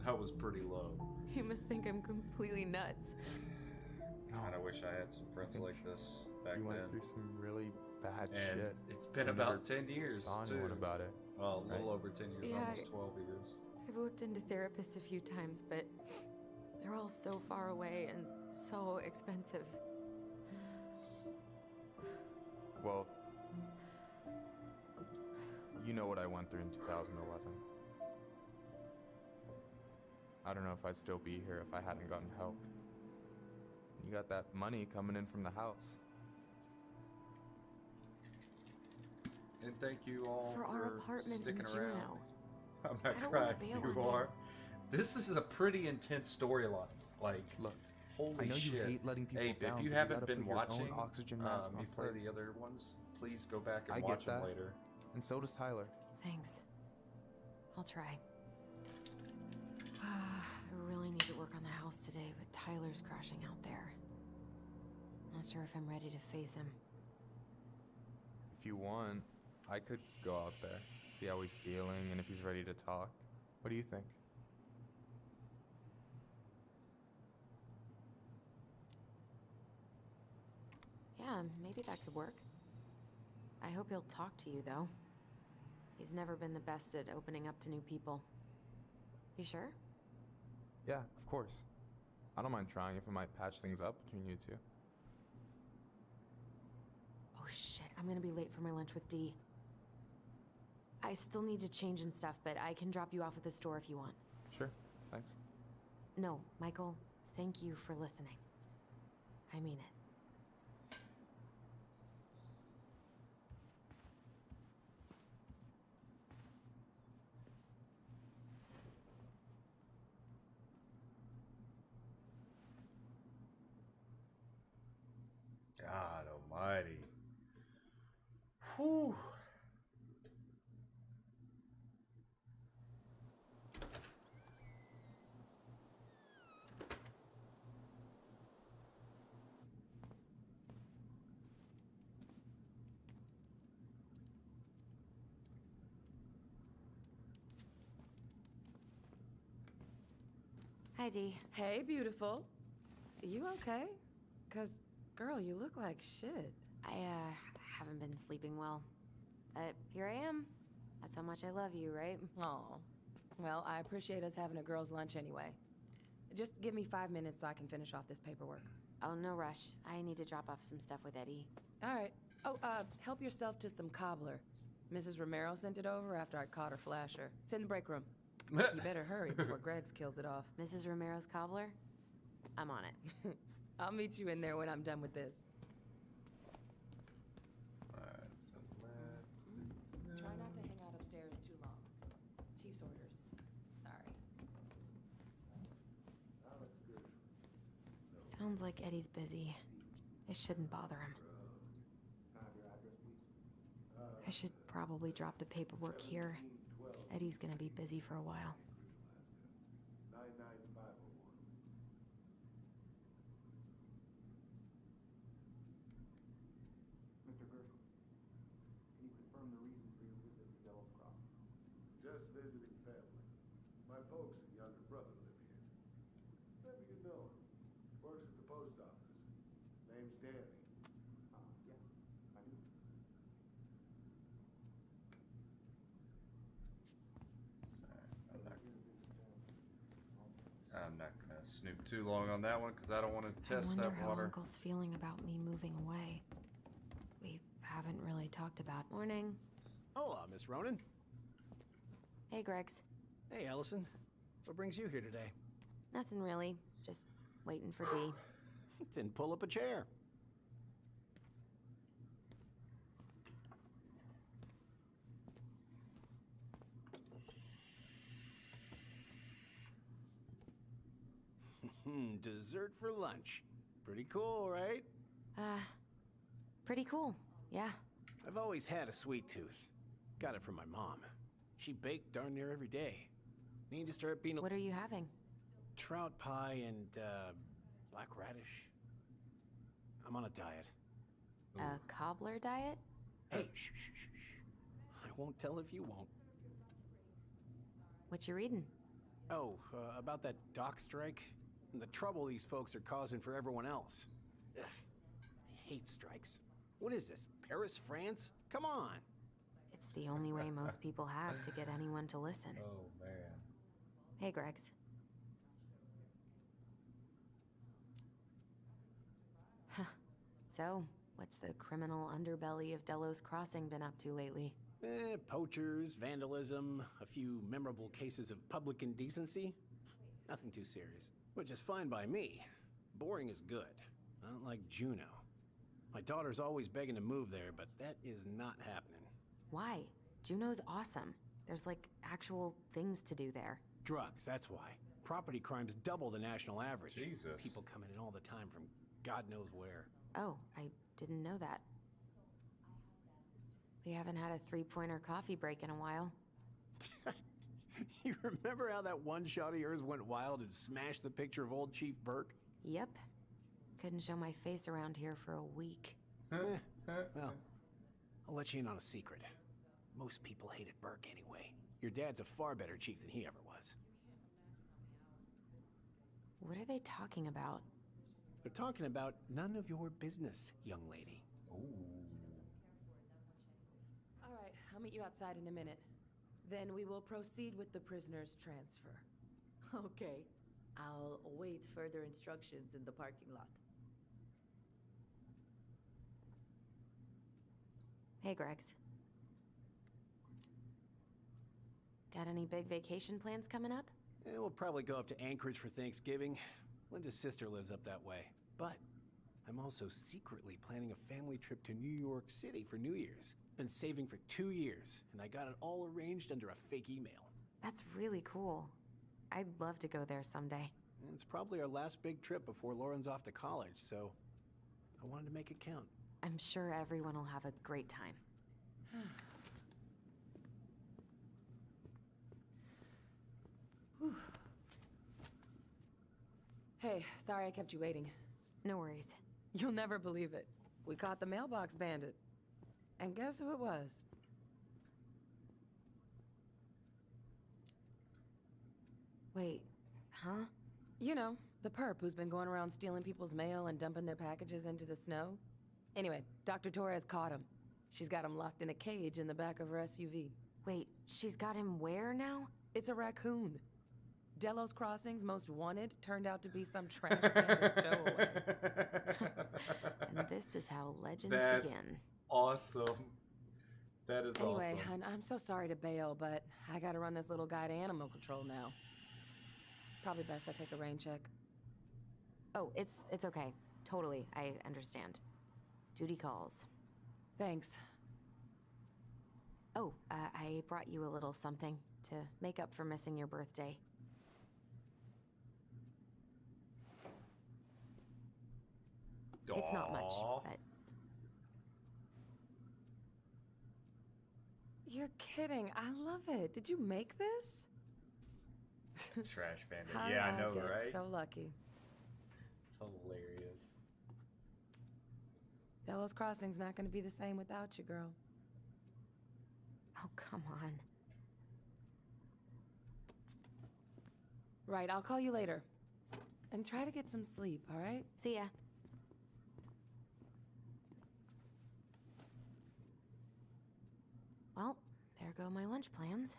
I was pretty low. You must think I'm completely nuts. God, I wish I had some friends like this back You then. went through some really bad And shit. it's been I about never 10 years, saw too. anyone about it. Well, a little right? over 10 years, Yeah, almost 12 years. I've looked into therapists a few times, but They're all so far away and so expensive. Well, you know what I went through in 2011. I don't know if I'd still be here if I hadn't gotten help. You got that money coming in from the house. And thank you all For our apartment sticking in around. Juneau. I'm I not don't crying. wanna bail You on you. are. This is a pretty intense storyline. Like, Look, holy I know shit. you hate letting people Hey, down, if you but haven't gotta been put your own watching oxygen mask me on play first. the other ones, please go back and I watch get them that. later. And so does Tyler. Thanks. I'll try. I really need to work on the house today, but Tyler's crashing out there. Not sure if I'm ready to face him. If you want, I could go out there, see how he's feeling, and if he's ready to talk. What do you think? Yeah, maybe that could work. I hope he'll talk to you, though. He's never been the best at opening up to new people. You sure? Yeah, of course. I don't mind trying if it might patch things up between you two. Oh shit, I'm gonna be late for my lunch with Dee. I still need to change and stuff, but I can drop you off at the store if you want. Sure, thanks. No, Michael, thank you for listening. I mean it. God almighty. Whew. Hi, Dee. Hey, beautiful. You okay? 'Cause, girl, you look like shit. I, haven't been sleeping well. But here I am. That's how much I love you, right? Aw. Well, I appreciate us having a girls' lunch anyway. Just give me 5 minutes so I can finish off this paperwork. Oh, no rush. I need to drop off some stuff with Eddie. All right. Oh, help yourself to some cobbler. Mrs. Romero sent it over after I caught her flasher. It's in the break room. You better hurry before Greggs kills it off. Mrs. Romero's cobbler? I'm on it. I'll meet you in there when I'm done with this. Alright, so let's... Try not to hang out upstairs too long. Chief's orders. Sorry. Sounds like Eddie's busy. I shouldn't bother him. I should probably drop the paperwork here. Eddie's gonna be busy for a while. 99501. Mr. Gershel, can you confirm the reason for your visit to Devil's Cross? Just visiting family. My folks and younger brother live here. Maybe you know him. Works at the post office. Name's Danny. Yeah, I do. I'm not gonna snoop too long on that one because I don't want to test I wonder that how water. Uncle's feeling about me moving away. We haven't really talked about. Morning. Hola, Miss Ronan. Hey, Greggs. Hey, Allison. What brings you here today? Nothing really. Just waiting for Dee. Then pull up a chair. Dessert for lunch. Pretty cool, right? Pretty cool. Yeah. I've always had a sweet tooth. Got it from my mom. She baked darn near every day. Need to start being. What are you having? Trout pie and black radish. I'm on a diet. A cobbler diet? Hey, shh, shh, shh, shh. I won't tell if you won't. What you reading? Oh, about that dock strike and the trouble these folks are causing for everyone else. Ugh, I hate strikes. What is this, Paris, France? Come on. It's the only way most people have to get anyone to listen. Oh, man. Hey, Greggs. So, what's the criminal underbelly of Delos Crossing been up to lately? Poachers, vandalism, a few memorable cases of public indecency. Nothing too serious. Which is fine by me. Boring is good. Not like Juneau. My daughter's always begging to move there, but that is not happening. Why? Juneau's awesome. There's like actual things to do there. Drugs, that's why. Property crimes double the national average. Jesus. People coming in all the time from God knows where. Oh, I didn't know that. We haven't had a three-pointer coffee break in a while. You remember how that one shot of yours went wild and smashed the picture of old Chief Burke? Yep. Couldn't show my face around here for a week. Well, I'll let you in on a secret. Most people hated Burke anyway. Your dad's a far better chief than he ever was. What are they talking about? They're talking about none of your business, young lady. Ooh. All right, I'll meet you outside in a minute. Then we will proceed with the prisoner's transfer. Okay. I'll await further instructions in the parking lot. Hey, Gregs. Got any big vacation plans coming up? We'll probably go up to Anchorage for Thanksgiving. Linda's sister lives up that way. But I'm also secretly planning a family trip to New York City for New Year's. Been saving for 2 years, and I got it all arranged under a fake email. That's really cool. I'd love to go there someday. It's probably our last big trip before Lauren's off to college, so I wanted to make it count. I'm sure everyone will have a great time. Hey, sorry I kept you waiting. No worries. You'll never believe it. We caught the mailbox bandit. And guess who it was? Wait, huh? You know, the perp who's been going around stealing people's mail and dumping their packages into the snow. Anyway, Dr. Torres caught him. She's got him locked in a cage in the back of her SUV. Wait, she's got him where now? It's a raccoon. Delos Crossing's most wanted turned out to be some trash can stowaway. And this is how legends That's begin. Awesome. That is anyway, awesome. I'm so sorry to bail, but I gotta run this little guy to animal control now. Probably best I take a rain check. Oh, it's okay. Totally, I understand. Duty calls. Thanks. Oh, I brought you a little something to make up for missing your birthday. It's not much, but... You're kidding. I love it. Did you make this? Trash bandit. How Yeah, I did know, get right? So lucky. It's hilarious. Delos Crossing's not gonna be the same without you, girl. Oh, come on. Right, I'll call you later. And try to get some sleep, all right? See ya. Well, there go my lunch plans.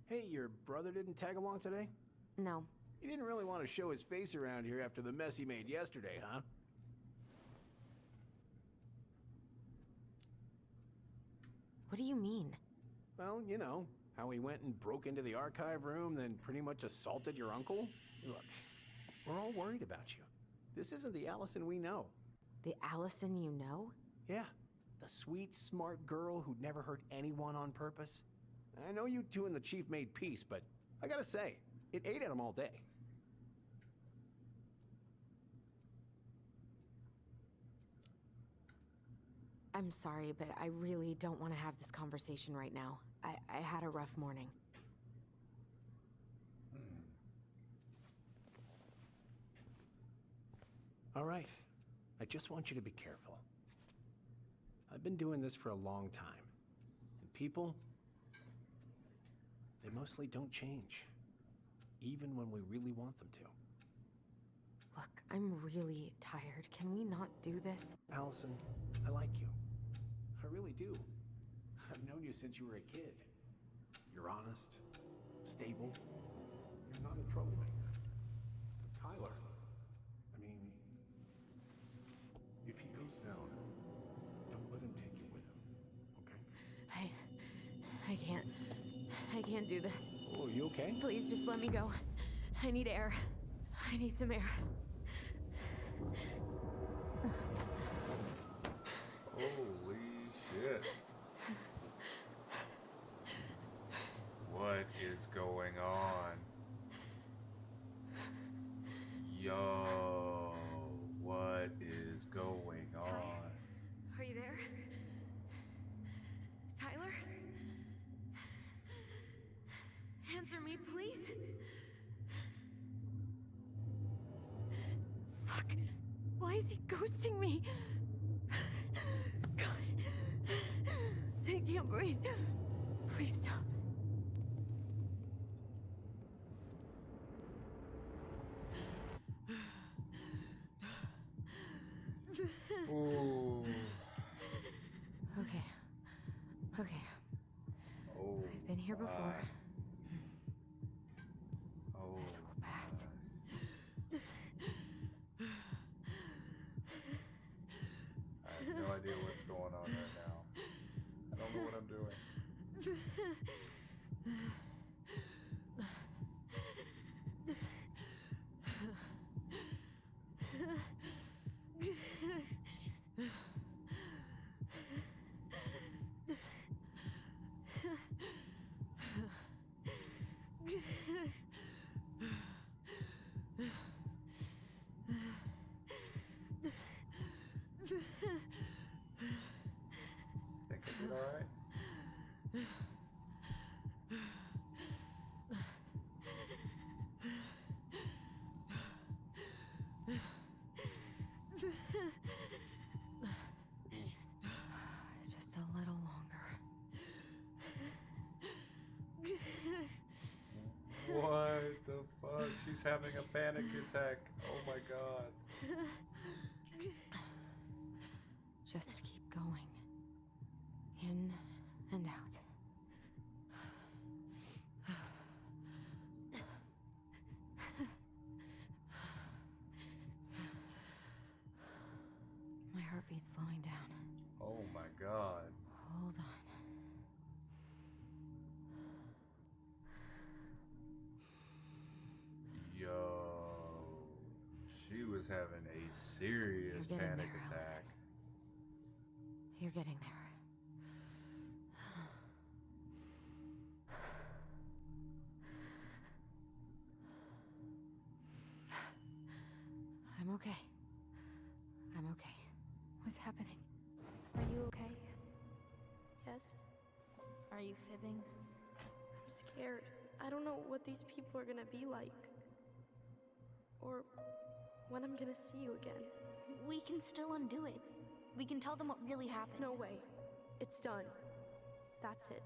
Hey, your brother didn't tag along today? No. He didn't really want to show his face around here after the mess he made yesterday, huh? What do you mean? Well, you know, how he went and broke into the archive room, then pretty much assaulted your uncle. Look, we're all worried about you. This isn't the Allison we know. The Allison you know? Yeah, the sweet, smart girl who'd never hurt anyone on purpose. I know you two and the chief made peace, but I gotta say, it ate at him all day. I'm sorry, but I really don't want to have this conversation right now. I had a rough morning. All right. I just want you to be careful. I've been doing this for a long time. And people, they mostly don't change. Even when we really want them to. Look, I'm really tired. Can we not do this? Allison, I like you. I really do. I've known you since you were a kid. You're honest, stable. You're not a troublemaker. Tyler, I mean, if he goes down do this. Oh, you okay? Please just let me go. I need air. I need some air. Holy shit. What is going on? Yo, what is going on? Are you there? Tyler? Answer me, please. Fuck. Why is he ghosting me? God. I can't breathe. Please stop. Ooh. Okay. Okay. Oh. I've been here before. Oh. This will pass. I have no idea what's going on right now. I don't know what I'm doing. Think I did all right? Just a little longer. What the fuck? She's having a panic attack. Oh my god. Just keep going. In and out. My heartbeat's slowing down. Oh my god. Hold on. Yo. She was having a serious You're getting panic there, attack. You're getting there. I'm okay. I'm okay. What's happening? Are you okay? Yes? Are you fibbing? I'm scared. I don't know what these people are gonna be like. Or when I'm gonna see you again. We can still undo it. We can tell them what really happened. No way. It's done. That's it.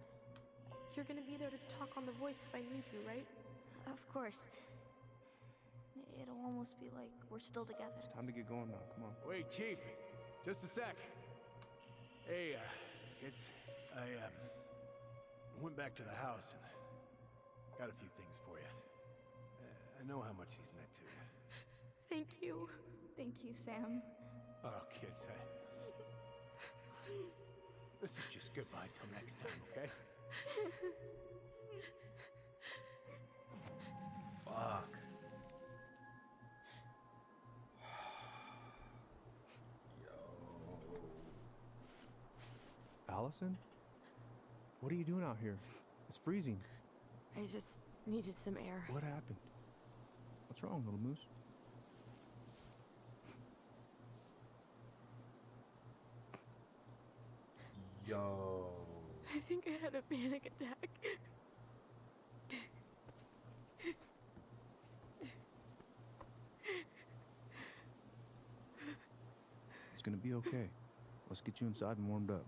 You're gonna be there to talk on the voice if I need you, right? Of course. It'll almost be like we're still together. It's time to get going now. Come on. Wait, Chief. Just a sec. Hey, I went back to the house and got a few things for you. I know how much he's meant to you. Thank you. Thank you, Sam. Oh, kids, this is just goodbye till next time, okay? Fuck. Allison? What are you doing out here? It's freezing. I just needed some air. What happened? What's wrong, little moose? Yo. I think I had a panic attack. It's gonna be okay. Let's get you inside and warmed up.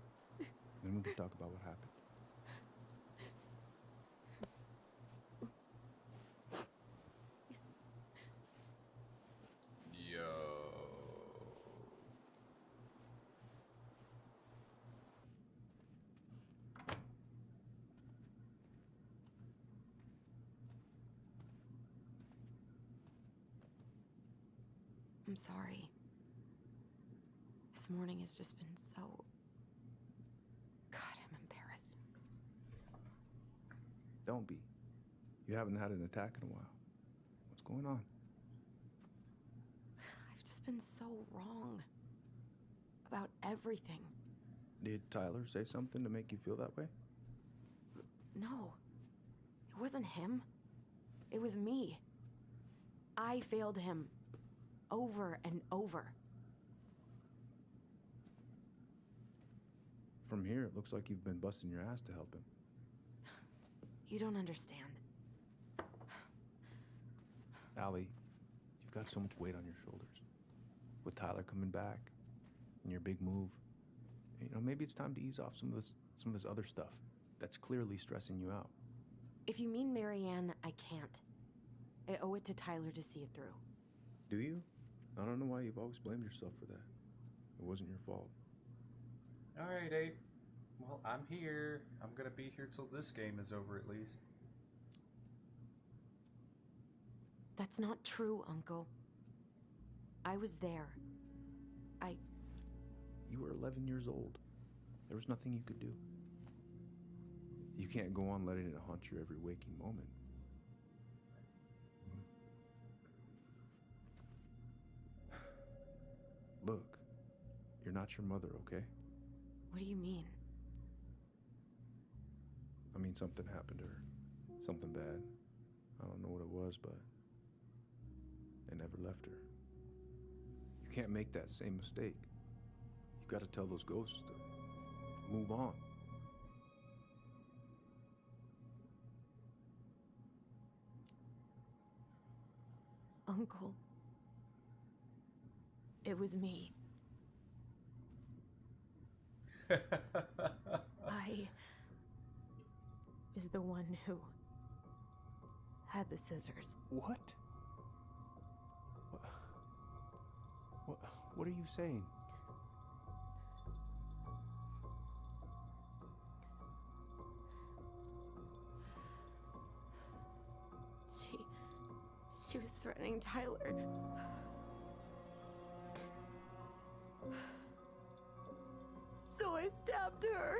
Then we can talk about what happened. Yo. I'm sorry. This morning has just been so... God, I'm embarrassed. Don't be. You haven't had an attack in a while. What's going on? I've just been so wrong. About everything. Did Tyler say something to make you feel that way? No. It wasn't him. It was me. I failed him. Over and over. From here, it looks like you've been busting your ass to help him. You don't understand. Allie, you've got so much weight on your shoulders. With Tyler coming back, and your big move, you know, maybe it's time to ease off some of this other stuff that's clearly stressing you out. If you mean Marianne, I can't. I owe it to Tyler to see it through. Do you? I don't know why you've always blamed yourself for that. It wasn't your fault. All right, Abe. Well, I'm here. I'm gonna be here till this game is over, at least. That's not true, Uncle. I was there. You were 11 years old. There was nothing you could do. You can't go on letting it haunt your every waking moment. Look, you're not your mother, okay? What do you mean? I mean, something happened to her. Something bad. I don't know what it was, but it never left her. You can't make that same mistake. You gotta tell those ghosts to move on. Uncle. It was me. I was the one who had the scissors. What? What are you saying? She was threatening Tyler. So I stabbed her.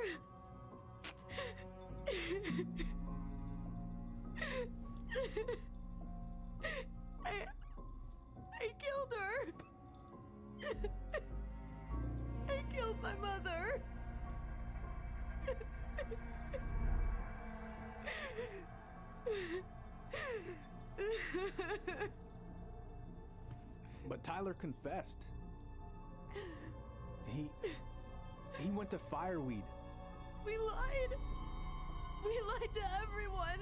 I killed her. I killed my mother. But Tyler confessed. He went to Fireweed. We lied. We lied to everyone.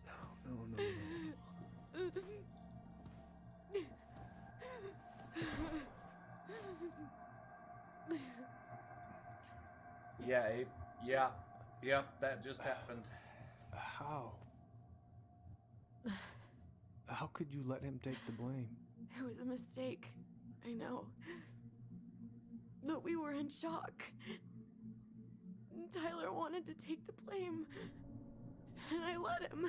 No. Yeah, Abe. Yeah. Yep, that just happened. How? How could you let him take the blame? It was a mistake. I know. But we were in shock. Tyler wanted to take the blame. And I let him.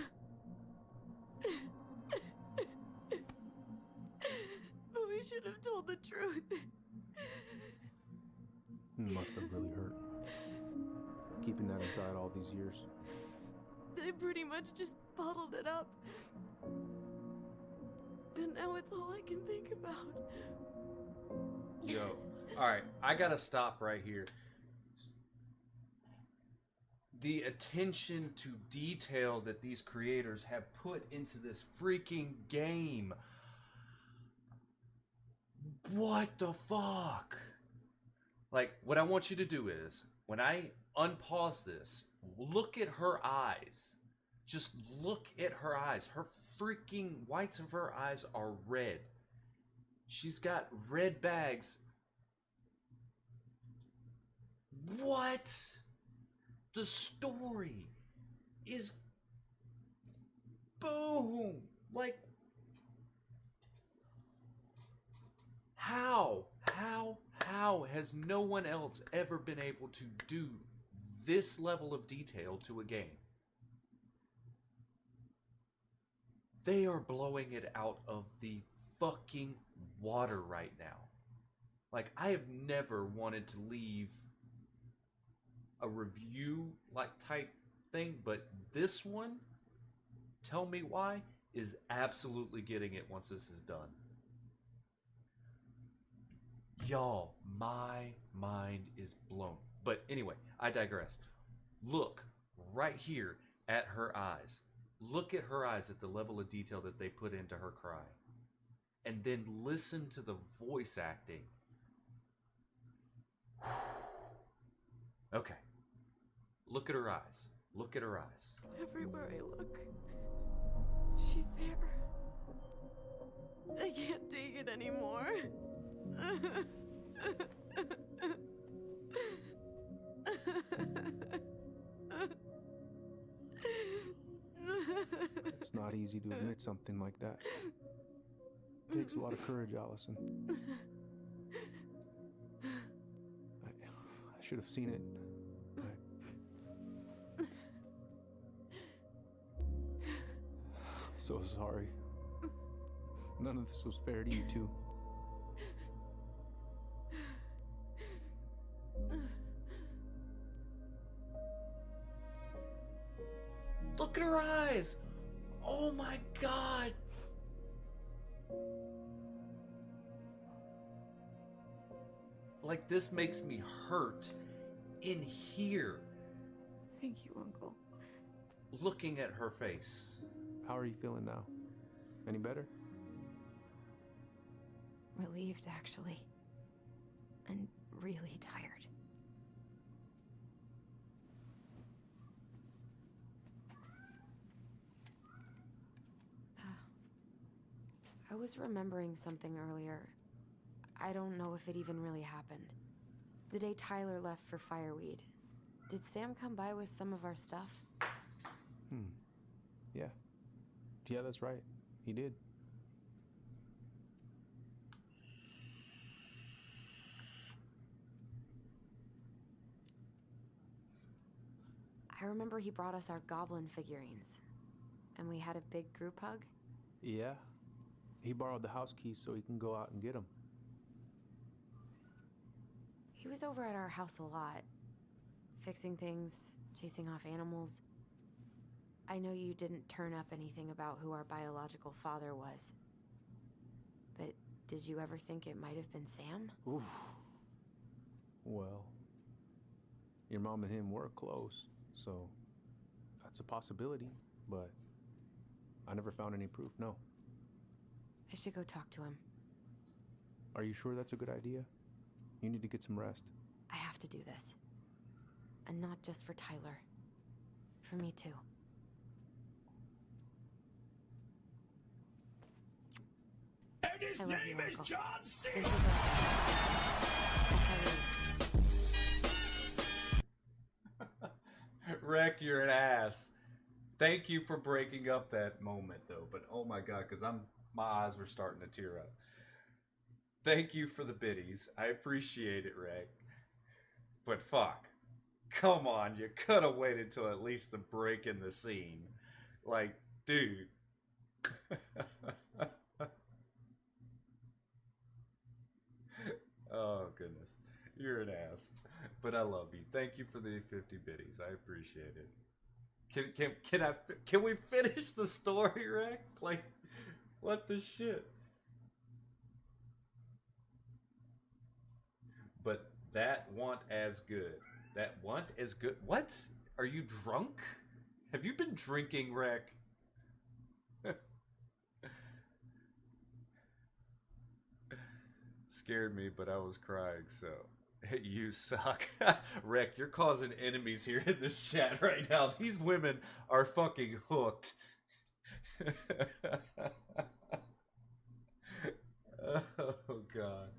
But we should have told the truth. It must have really hurt. Keeping that inside all these years. They pretty much just bottled it up. And now it's all I can think about. Yo. Alright, I gotta stop right here. The attention to detail that these creators have put into this freaking game. What the fuck? Like, what I want you to do is, when I unpause this, look at her eyes. Just look at her eyes. Her freaking whites of her eyes are red. She's got red bags. What? The story is boom. Like, how has no one else ever been able to do this level of detail to a game? They are blowing it out of the fucking water right now. Like, I have never wanted to leave a review like type thing, but this one, tell me why, is absolutely getting it once this is done. Y'all, my mind is blown. But anyway, I digress. Look right here at her eyes. Look at her eyes, at the level of detail that they put into her cry. And then listen to the voice acting. Okay. Look at her eyes. Look at her eyes. Everywhere I look, she's there. I can't take it anymore. It's not easy to admit something like that. It takes a lot of courage, Allison. I should have seen it. I'm so sorry. None of this was fair to you two. Look at her eyes! Oh my god! Like, this makes me hurt in here. Thank you, Uncle. Looking at her face. How are you feeling now? Any better? Relieved, actually. And really tired. I was remembering something earlier. I don't know if it even really happened. The day Tyler left for Fireweed, did Sam come by with some of our stuff? Yeah. Yeah, that's right. He did. I remember he brought us our goblin figurines. And we had a big group hug. Yeah. He borrowed the house keys so he can go out and get them. He was over at our house a lot. Fixing things, chasing off animals. I know you didn't turn up anything about who our biological father was. But did you ever think it might have been Sam? Oof. Well, your mom and him were close, so that's a possibility, but I never found any proof, no. I should go talk to him. Are you sure that's a good idea? You need to get some rest. I have to do this. And not just for Tyler. For me too. And his I love name you, is Uncle. John C. Wreck, you're an ass. Thank you for breaking up that moment, though. But oh my god, because my eyes were starting to tear up. Thank you for the biddies. I appreciate it, Wreck. But fuck, come on, you could have waited till at least the break in the scene. Like, dude. Oh goodness, you're an ass. But I love you. Thank you for the 50 biddies. I appreciate it. Can we finish the story, Rick? Like, what the shit? But that want as good. That want as good. What? Are you drunk? Have you been drinking, Rick? Scared me, but I was crying, so. You suck. Rick, you're causing enemies here in this chat right now. These women are fucking hooked. Oh, God.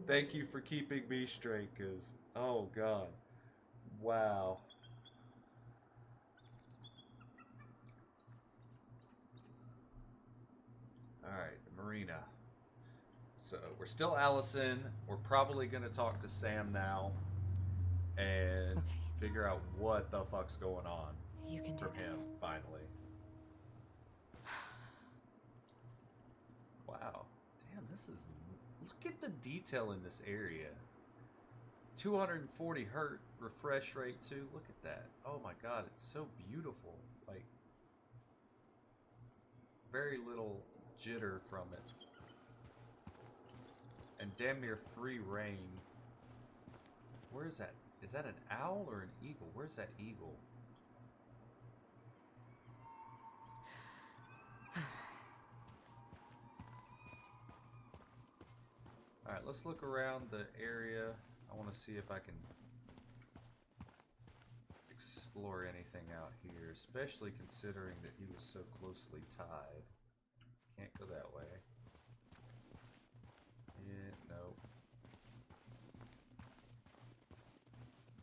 Thank you for keeping me straight, cause oh god, wow. All right, the marina. So we're still Allison. We're probably gonna talk to Sam now and figure out what the fuck's going on. You can do from this. him finally. Wow, damn, this is. Look at the detail in this area. 240 hertz refresh rate too. Look at that. Oh my god, it's so beautiful. Like very little jitter from it. And damn near free reign. Where is that? Is that an owl or an eagle? Where's that eagle? Alright, let's look around the area. I want to see if I can explore anything out here, especially considering that he was so closely tied. Can't go that way. Yeah, no.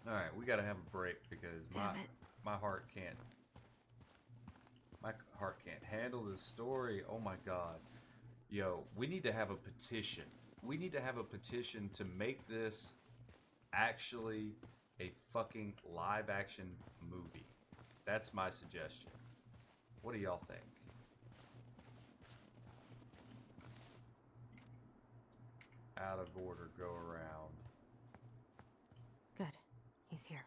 Alright, we gotta have a break because my heart can't handle this story. Oh my god. Yo, we need to have a petition. We need to have a petition to make this actually a fucking live action movie. That's my suggestion. What do y'all think? Out of order, go around. Good. He's here.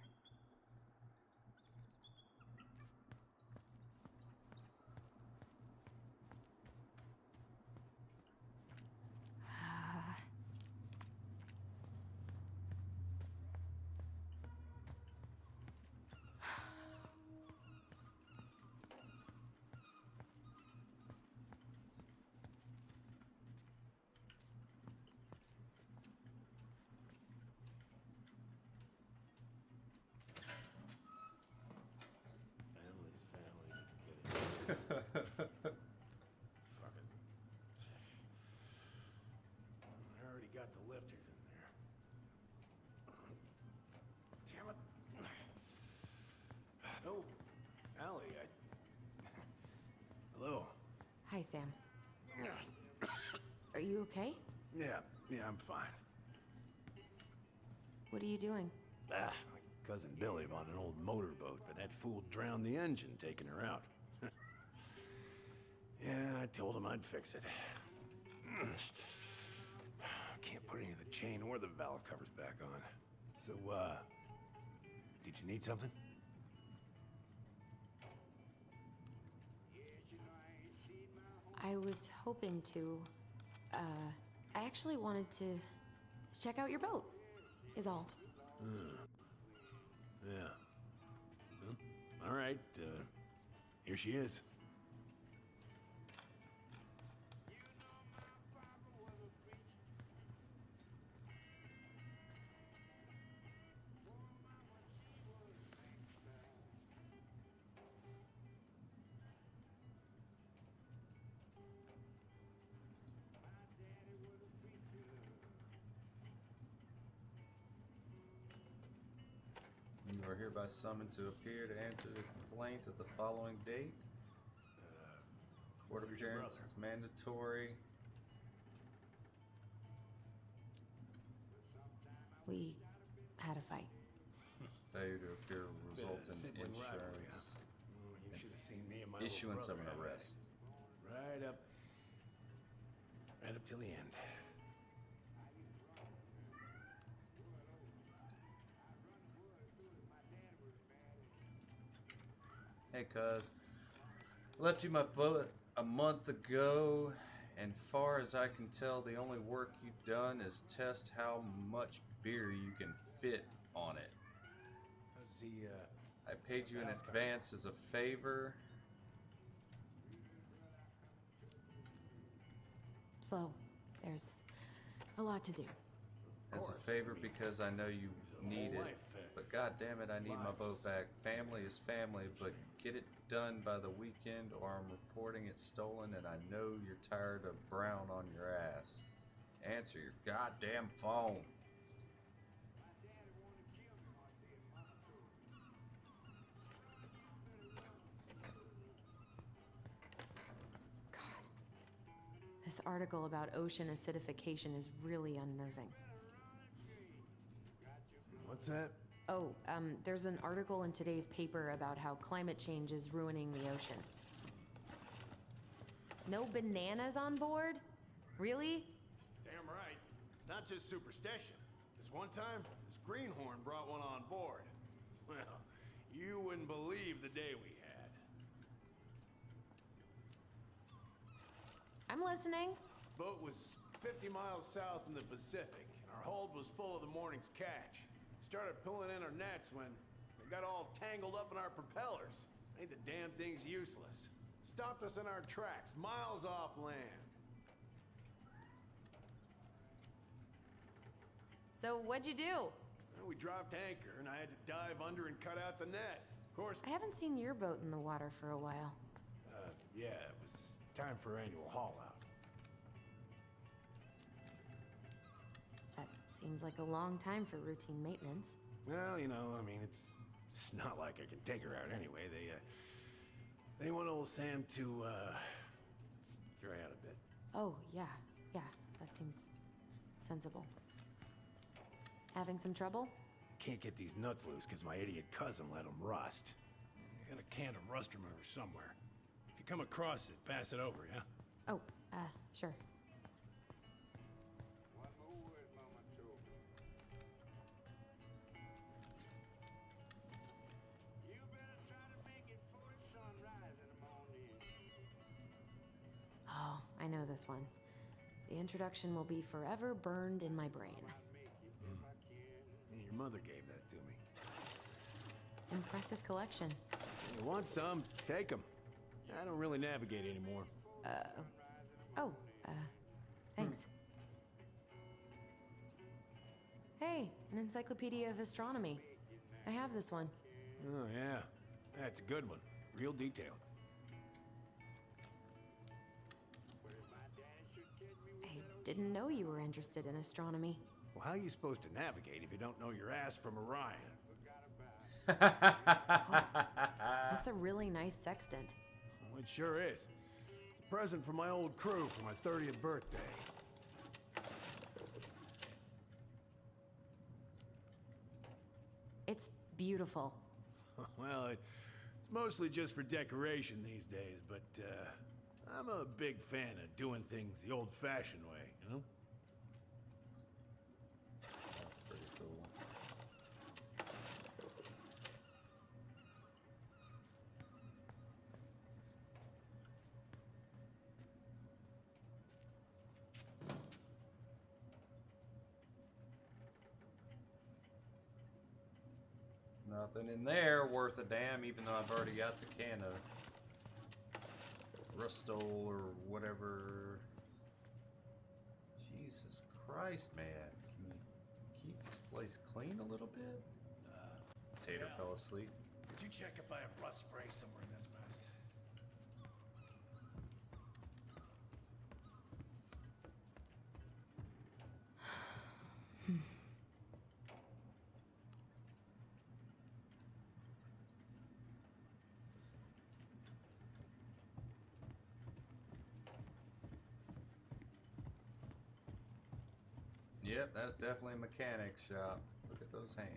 I already got the lifters in there. Damn it. Oh, Allie, Hello. Hi, Sam. Are you okay? Yeah, I'm fine. What are you doing? My cousin Billy bought an old motorboat, but that fool drowned the engine taking her out. Yeah, I told him I'd fix it. Can't put any of the chain or the valve covers back on. So, did you need something? I was hoping to. I actually wanted to check out your boat, is all. Yeah. Well, all right, here she is. You are hereby summoned to appear to answer the complaint at the following date. Court appearance is mandatory. We had a fight. Failure to appear will result in Sibling rivalry, huh? insurance. You should have seen me and my Issuance little of an brother. arrest. Right up till the end. Hey, cuz. Left you my boat a month ago, and far as I can tell, the only work you've done is test how much beer you can fit on it. How's the, I paid you in advance as a favor. Slow. There's a lot to do. As a favor because I know you need it. But god damn it, I need my boat back. Family is family, but get it done by the weekend or I'm reporting it stolen and I know you're tired of brown on your ass. Answer your goddamn phone. This This article about ocean acidification is really unnerving. What's that? Oh, there's an article in today's paper about how climate change is ruining the ocean. No bananas on board? Really? Damn right. It's not just superstition. This one time, this greenhorn brought one on board. Well, you wouldn't believe the day we had. I'm listening. Boat was 50 miles south in the Pacific, and our hold was full of the morning's catch. Started pulling in our nets when they got all tangled up in our propellers. Made the damn things useless. Stopped us in our tracks, miles off land. So what'd you do? Well, we dropped anchor, and I had to dive under and cut out the net. Of course, I haven't seen your boat in the water for a while. yeah, it was time for annual haul out. That seems like a long time for routine maintenance. Well, you know, I mean, it's not like I can take her out anyway. They want old Sam to, dry out a bit. Oh, yeah, that seems sensible. Having some trouble? Can't get these nuts loose because my idiot cousin let them rust. I got a can of rust remover somewhere. If you come across it, pass it over, yeah? Oh, sure. Oh, I know this one. The introduction will be forever burned in my brain. Yeah, your mother gave that to me. Impressive collection. You want some? Take them. I don't really navigate anymore. Thanks. Hey, an encyclopedia of astronomy. I have this one. Oh, yeah. That's a good one. Real detailed. I didn't know you were interested in astronomy. Well, how are you supposed to navigate if you don't know your ass from Orion? That's a really nice sextant. Well, it sure is. It's a present from my old crew for my 30th birthday. It's beautiful. Well, it's mostly just for decoration these days, but I'm a big fan of doing things the old-fashioned way, you know? That's pretty cool. Nothing in there worth a damn, even though I've already got the can of Rustol or whatever. Jesus Christ, man. Can you keep this place clean a little bit? Tater yeah. fell asleep. Could you check if I have rust spray somewhere in this mess? Yep, that's definitely a mechanic's shop. Look at those hands.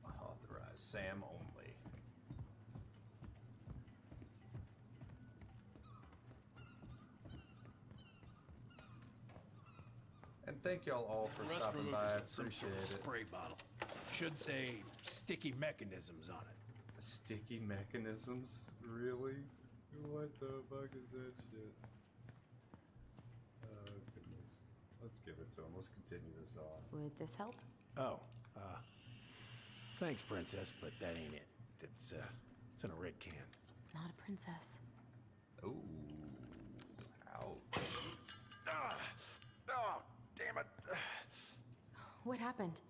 Authorized Sam only. And thank y'all all for Rust stopping remover's by. I in some sort appreciate of it. spray bottle. Should say sticky mechanisms on it. Sticky mechanisms? Really? What the fuck is that shit? Oh, goodness. Let's give it to him. Let's continue this on. Would this help? Oh, thanks, Princess, but that ain't it. It's in a red can. Not a princess. Ooh. Ouch. Oh, damn it. What happened?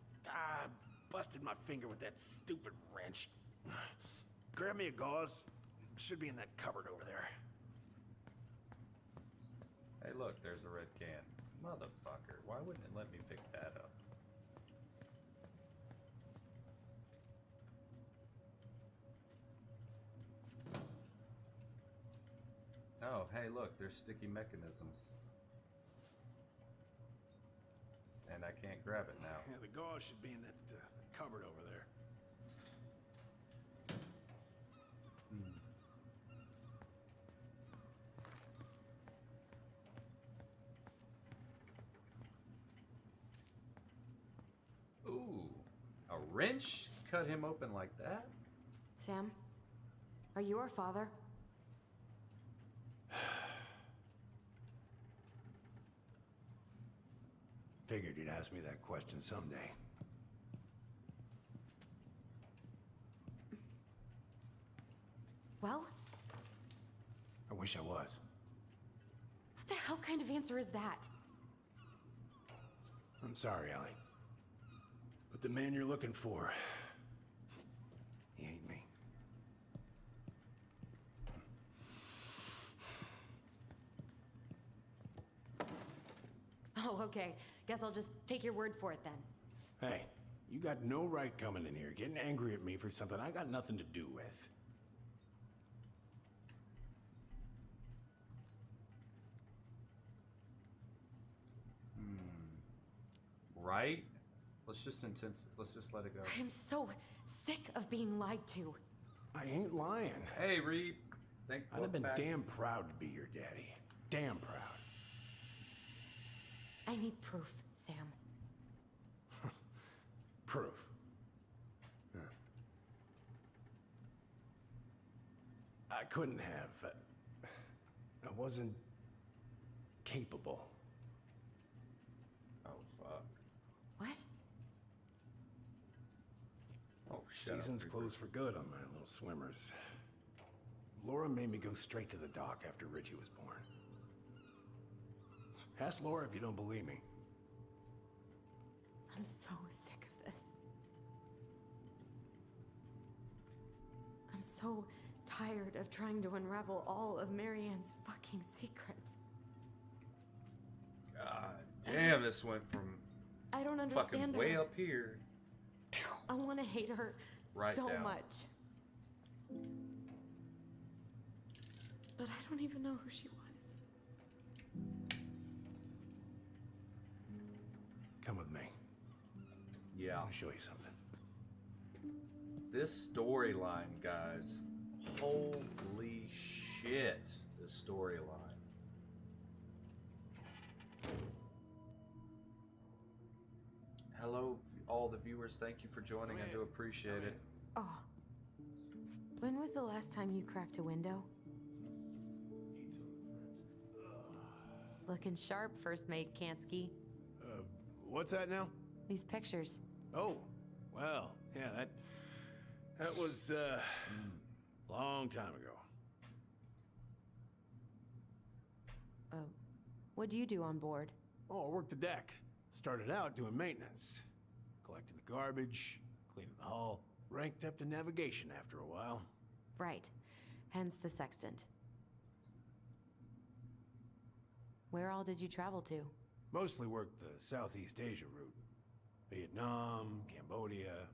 Busted my finger with that stupid wrench. Grab me a gauze. Should be in that cupboard over there. Hey, look, there's a red can. Motherfucker. Why wouldn't it let me pick that up? hey, look, there's sticky mechanisms. And I can't grab it now. Yeah, the gauze should be in that cupboard over there. Ooh, a wrench cut him open like that? Sam, are you our father? Figured you'd ask me that question someday. Well, I wish I was. what the hell kind of answer is that? I'm sorry, Ellie. But the man you're looking for, he ain't me. Oh, okay. Guess I'll just take your word for it then. Hey, you got no right coming in here getting angry at me for something I got nothing to do with. Right? Let's just let it go. I'm so sick of being lied to. I ain't lying. Hey, Reed. I'd have been damn proud to be your daddy. Damn proud. I need proof, Sam. Proof. Huh. I couldn't have. I wasn't capable. Oh, fuck. What? Oh, shut Season's up, closed for good on my little swimmers. Laura made me go straight to the dock after Richie was born. Ask Laura if you don't believe me. I'm so sick of this. I'm so tired of trying to unravel all of Marianne's fucking secrets. God damn, this went from I don't fucking understand way her. up here. I want to hate her Right so down. much. But I don't even know who she was. Come with me. Yeah. I'll show you something. This storyline, guys. Holy shit. This storyline. Hello, all the viewers. Thank you for joining. I do appreciate it. Oh. When was the last time you cracked a window? Looking sharp, First Mate Kansky. What's that now? These pictures. Oh, well, yeah, that was long time ago. What do you do on board? Oh, I worked the deck. Started out doing maintenance, collecting the garbage, cleaning the hull. Ranked up to navigation after a while. Right. Hence the sextant. Where all did you travel to? Mostly worked the Southeast Asia route. Vietnam, Cambodia,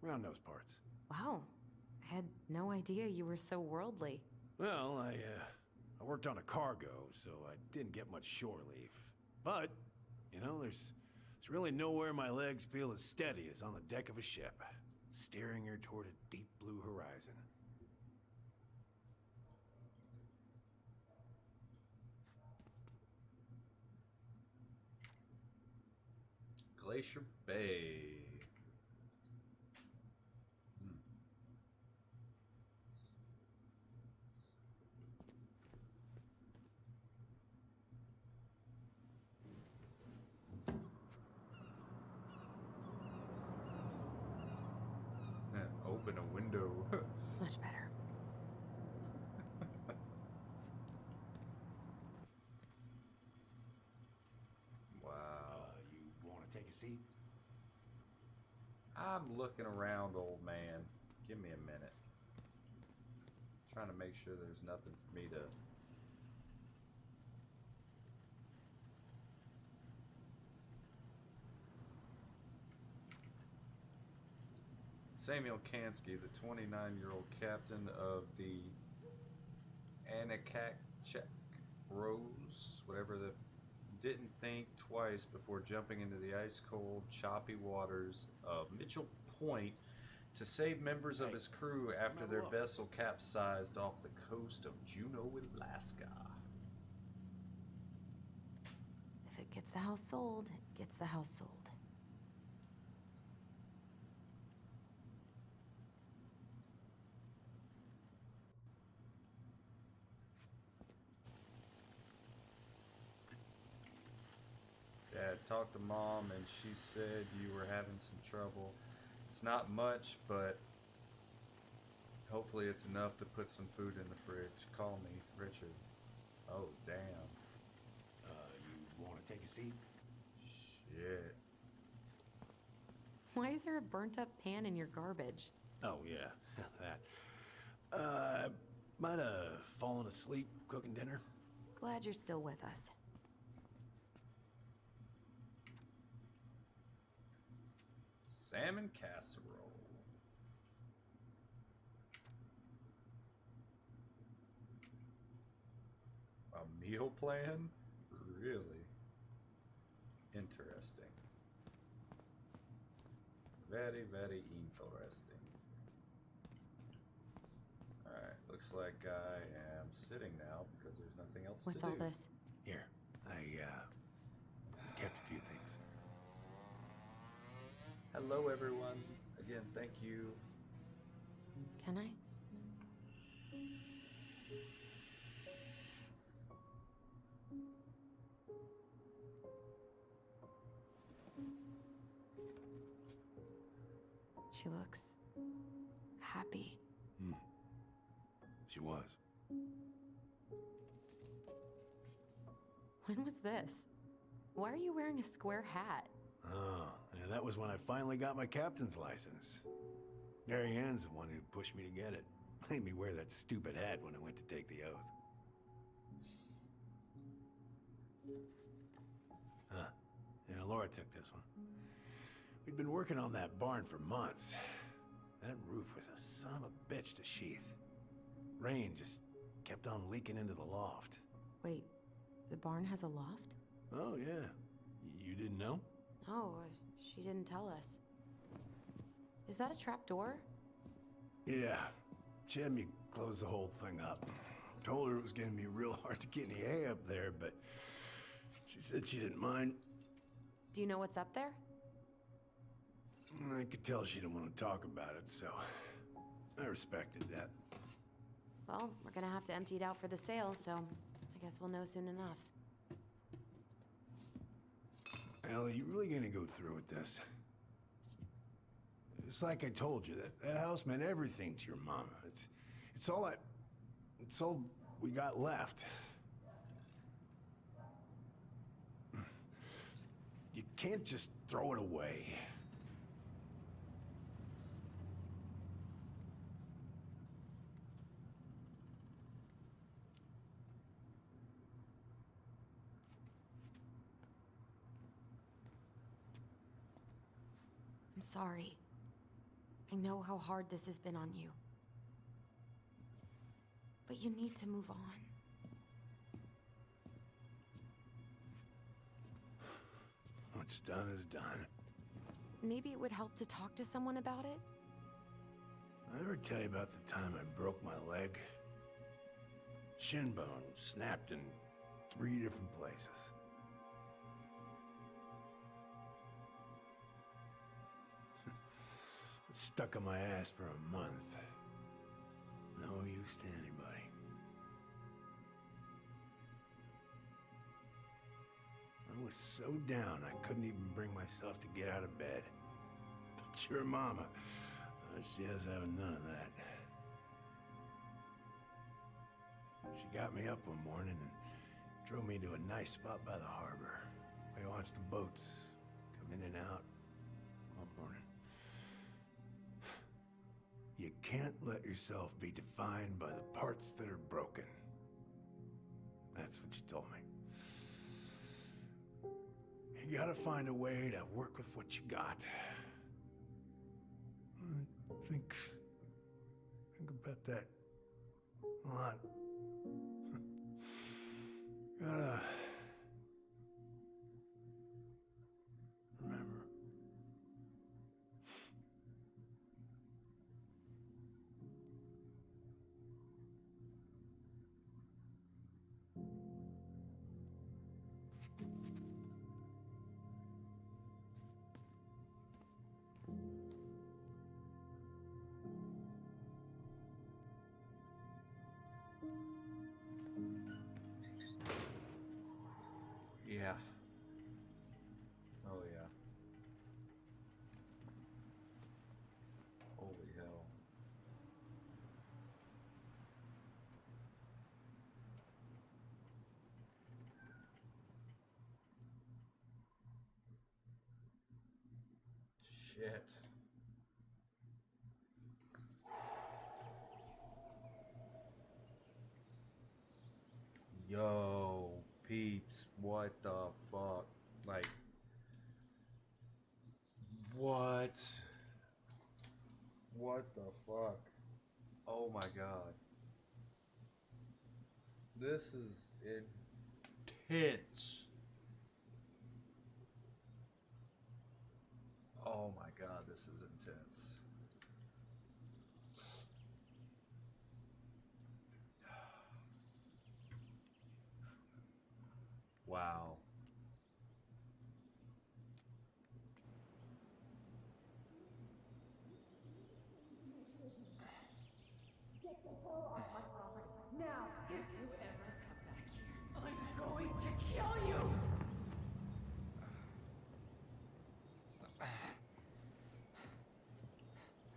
around those parts. Wow. I had no idea you were so worldly. Well, I worked on a cargo, so I didn't get much shore leave. But, you know, there's really nowhere my legs feel as steady as on the deck of a ship, steering her toward a deep blue horizon. Glacier Bay. Open a window. Much better. Wow. You want to take a seat? I'm looking around, old man. Give me a minute. Trying to make sure there's nothing for me to... Samuel Kansky, the 29-year-old captain of the Anakak bros, whatever the, didn't think twice before jumping into the ice-cold, choppy waters of Mitchell Point to save members of his crew after their vessel capsized off the coast of Juneau, Alaska. If it gets the house sold, it gets the house sold. Dad talked to Mom and she said you were having some trouble. It's not much, but hopefully it's enough to put some food in the fridge. Call me, Richard. Oh, damn. You want to take a seat? Shit. Why is there a burnt up pan in your garbage? Oh, yeah, that. Might have fallen asleep cooking dinner. Glad you're still with us. Salmon casserole. A meal plan? Really? Interesting. Very, very interesting. Alright, looks like I am sitting now because there's nothing else What's to do. all this? Here, I kept a few things. Hello, everyone. Again, thank you. Can I? She looks happy. She was. When was this? Why are you wearing a square hat? Oh, yeah, that was when I finally got my captain's license. Mary Ann's the one who pushed me to get it. Made me wear that stupid hat when I went to take the oath. Huh. Yeah, Laura took this one. We'd been working on that barn for months. That roof was a son of a bitch to sheath. Rain just kept on leaking into the loft. Wait, the barn has a loft? Oh, yeah. You didn't know? Oh, she didn't tell us. Is that a trap door? Yeah. She had me close the whole thing up. Told her it was gonna be real hard to get any hay up there, but she said she didn't mind. Do you know what's up there? I could tell she didn't want to talk about it, so I respected that. Well, we're gonna have to empty it out for the sale, so I guess we'll know soon enough. Ellie, you really gonna go through with this? It's like I told you, that house meant everything to your mama. It's all we got left. You can't just throw it away. I'm sorry. I know how hard this has been on you. But you need to move on. What's done is done. Maybe it would help to talk to someone about it? I ever tell you about the time I broke my leg? Shin bone snapped in 3 different places. It stuck on my ass for a month. No use to anybody. I was so down I couldn't even bring myself to get out of bed. But your mama, she has having none of that. She got me up one morning and drove me to a nice spot by the harbor. We watched the boats come in and out all morning. You can't let yourself be defined by the parts that are broken. That's what you told me. You gotta find a way to work with what you got. Think about that a lot. Gotta remember. Yeah. Oh, yeah. Holy hell. Shit. Yo, peeps, what the fuck? Like, what? What the fuck? Oh my god. This is intense. Oh my god, this is intense. Wow. Now, if you ever come back here, I'm going to kill you!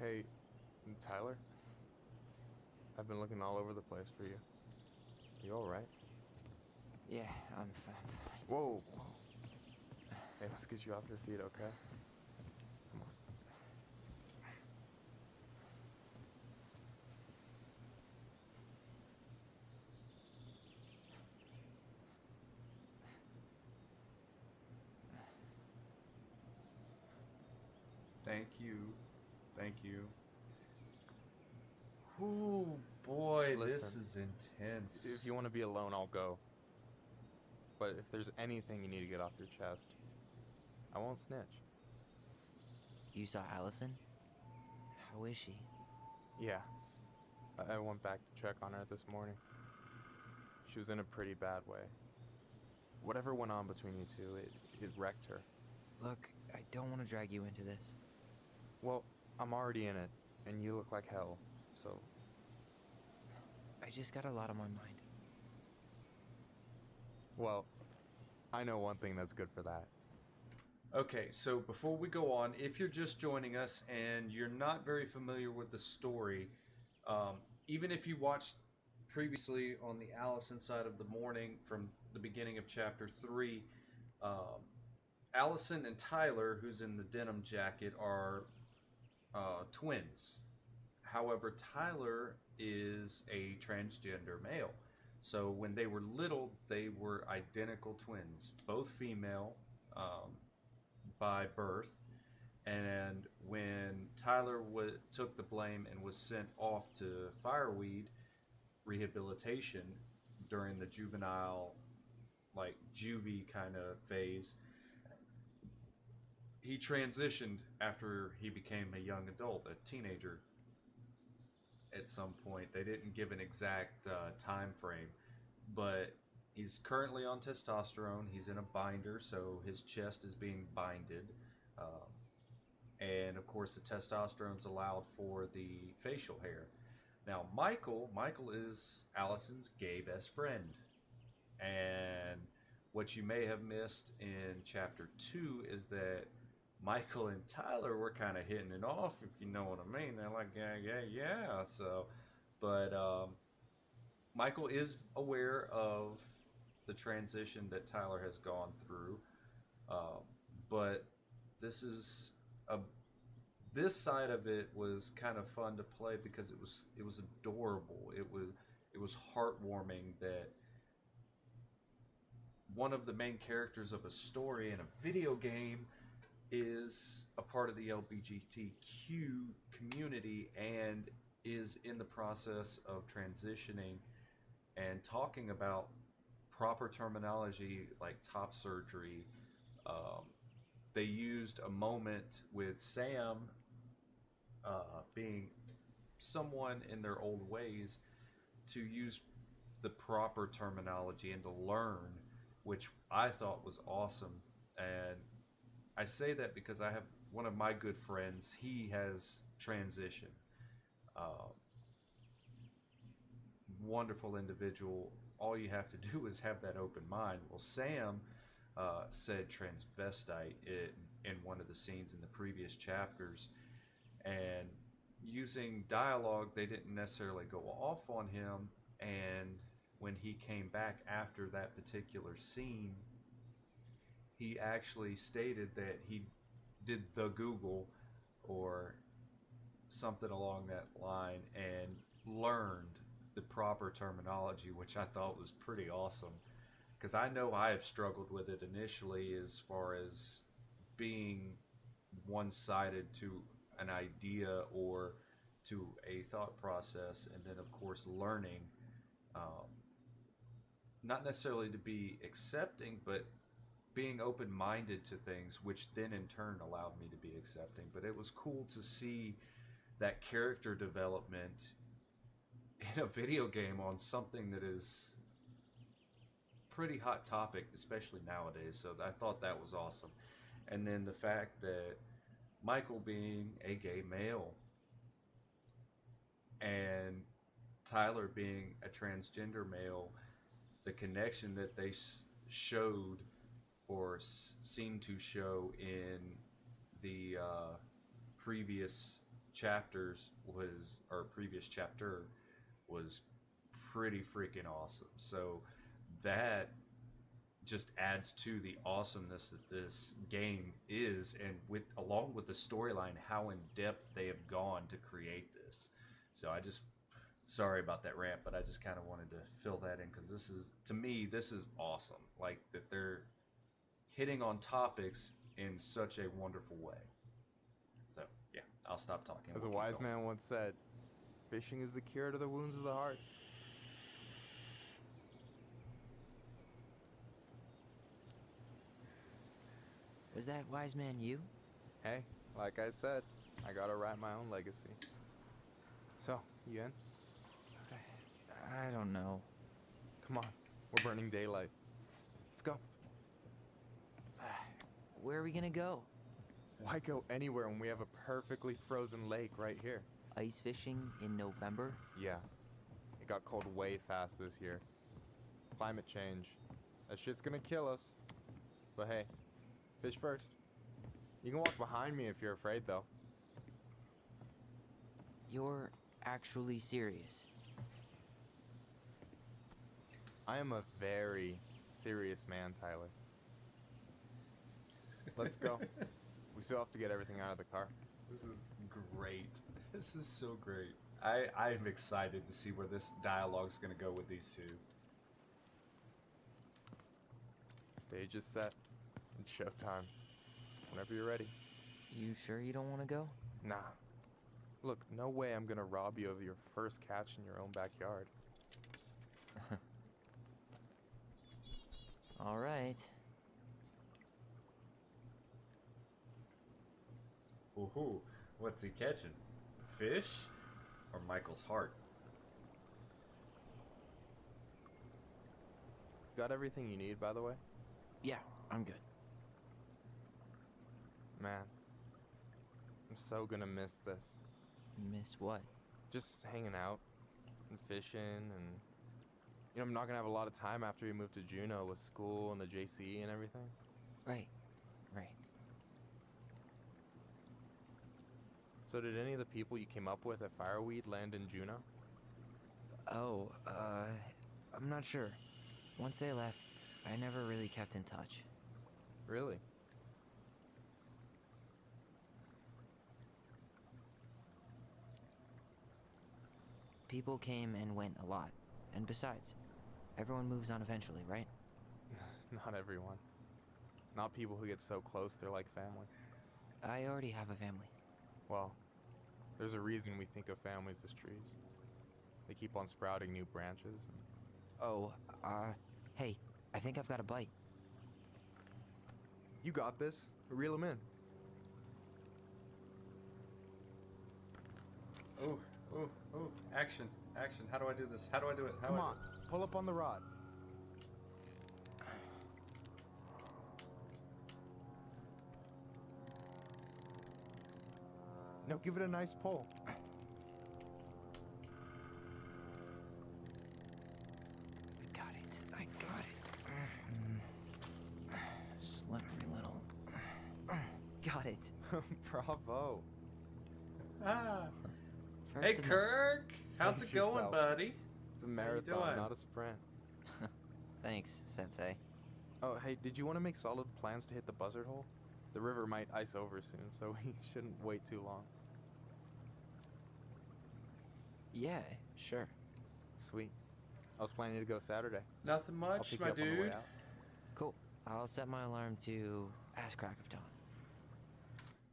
Hey, Tyler? I've been looking all over the place for you. You alright? Yeah, I'm fine. Whoa, whoa. Hey, let's get you off your feet, okay? Come on. Thank you. Thank you. Ooh, boy, this Listen, is intense. If you want to be alone, I'll go. But if there's anything you need to get off your chest, I won't snitch. You saw Allison? How is she? Yeah. I went back to check on her this morning. She was in a pretty bad way. Whatever went on between you two, it wrecked her. Look, I don't want to drag you into this. Well, I'm already in it, and you look like hell, so... I just got a lot on my mind. Well, I know one thing that's good for that. Okay, so before we go on, if you're just joining us and you're not very familiar with the story, even if you watched previously on the Allison side of the morning from the beginning of chapter 3, Allison and Tyler, who's in the denim jacket, are twins. However, Tyler is a transgender male. So when they were little, they were identical twins, both female by birth. And when Tyler took the blame and was sent off to Fireweed rehabilitation during the juvenile, like juvie kind of phase, he transitioned after he became a young adult, a teenager. At some point, they didn't give an exact time frame, but he's currently on testosterone. He's in a binder, so his chest is being binded, and of course the testosterone's allowed for the facial hair. Now Michael is Allison's gay best friend, and what you may have missed in chapter 2 is that Michael and Tyler were kind of hitting it off, if you know what I mean. They're like, yeah. So, but Michael is aware of the transition that Tyler has gone through. But this side of it was kind of fun to play because it was adorable. It was heartwarming that one of the main characters of a story in a video game is a part of the LGBTQ community and is in the process of transitioning and talking about proper terminology like top surgery. They used a moment with Sam being someone in their old ways to use the proper terminology and to learn, which I thought was awesome. And I say that because I have one of my good friends, he has transitioned. Wonderful individual. All you have to do is have that open mind. Well, Sam said transvestite in one of the scenes in the previous chapters, and using dialogue, they didn't necessarily go off on him. And when he came back after that particular scene, he actually stated that he did the Google or something along that line and learned the proper terminology, which I thought was pretty awesome. Because I know I have struggled with it initially as far as being one-sided to an idea or to a thought process, and then of course learning, not necessarily to be accepting, but being open-minded to things, which then in turn allowed me to be accepting. But it was cool to see that character development in a video game on something that is pretty hot topic, especially nowadays. So I thought that was awesome. And then the fact that Michael being a gay male and Tyler being a transgender male, the connection that they showed or seemed to show in the previous chapters was, or previous chapter was pretty freaking awesome. So that just adds to the awesomeness that this game is, and with along with the storyline, how in depth they have gone to create this. So I just, sorry about that rant, but I just kind of wanted to fill that in, because this is, to me, this is awesome. Like, that they're hitting on topics in such a wonderful way. So yeah, I'll stop talking. As a wise man once said, fishing is the cure to the wounds of the heart. Was that wise man you? Hey, like I said, I gotta write my own legacy. So, you in? I don't know. Come on, we're burning daylight. Let's go. Where are we gonna go? Why go anywhere when we have a perfectly frozen lake right here? Ice fishing in November? Yeah. It got cold way fast this year. Climate change. That shit's gonna kill us. But hey, fish first. You can walk behind me if you're afraid, though. You're actually serious? I am a very serious man, Tyler. Let's go. We still have to get everything out of the car. This is great. This is so great. I'm excited to see where this dialogue's going to go with these two. Stage is set. It's showtime. Whenever you're ready. You sure you don't want to go? Nah. Look, no way I'm gonna rob you of your first catch in your own backyard. All right. Ooh, what's he catching? Fish or Michael's heart? Got everything you need, by the way? Yeah, I'm good. Man, I'm so gonna miss this. Miss what? Just hanging out and fishing, and you know, I'm not gonna have a lot of time after we move to Juneau with school and the JC and everything. Right. So did any of the people you came up with at Fireweed land in Juneau? Oh, I'm not sure. Once they left, I never really kept in touch. Really? People came and went a lot. And besides, everyone moves on eventually, right? Not everyone. Not people who get so close they're like family. I already have a family. Well, there's a reason we think of families as trees. They keep on sprouting new branches. Oh, hey, I think I've got a bite. You got this. Reel him in. Oh, oh, oh. Action, action. How do I do this? How do I do it? How Come do I on, pull up on the rod. No, give it a nice pull. I got it. Slippery little. Got it. Bravo. Ah. First Hey, of all- Kirk. How's Pace it going, yourself. buddy? It's a How you marathon, doing? not a sprint. Thanks, Sensei. Oh, hey, did you want to make solid plans to hit the buzzard hole? The river might ice over soon, so we shouldn't wait too long. Yeah, sure. Sweet. I was planning to go Saturday. Nothing I'll much, pick my you up on the way dude. out. Cool. I'll set my alarm to ass crack of dawn.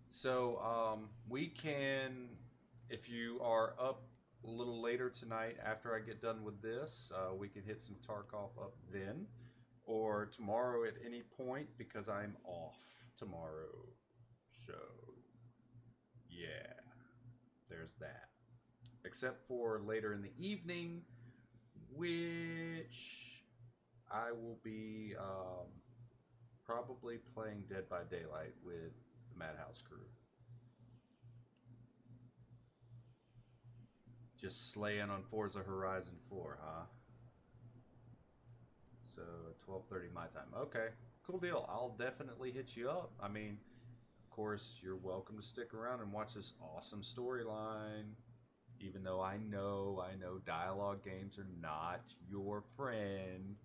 So, we can, if you are up a little later tonight after I get done with this, we can hit some Tarkov up then, or tomorrow at any point because I'm off tomorrow. So, yeah, there's that. Except for later in the evening, which I will be probably playing Dead by Daylight with the Madhouse crew. Just slaying on Forza Horizon 4, huh? So 12:30 my time. Okay, cool deal. I'll definitely hit you up. I mean, of course, you're welcome to stick around and watch this awesome storyline. Even though I know dialogue games are not your friend,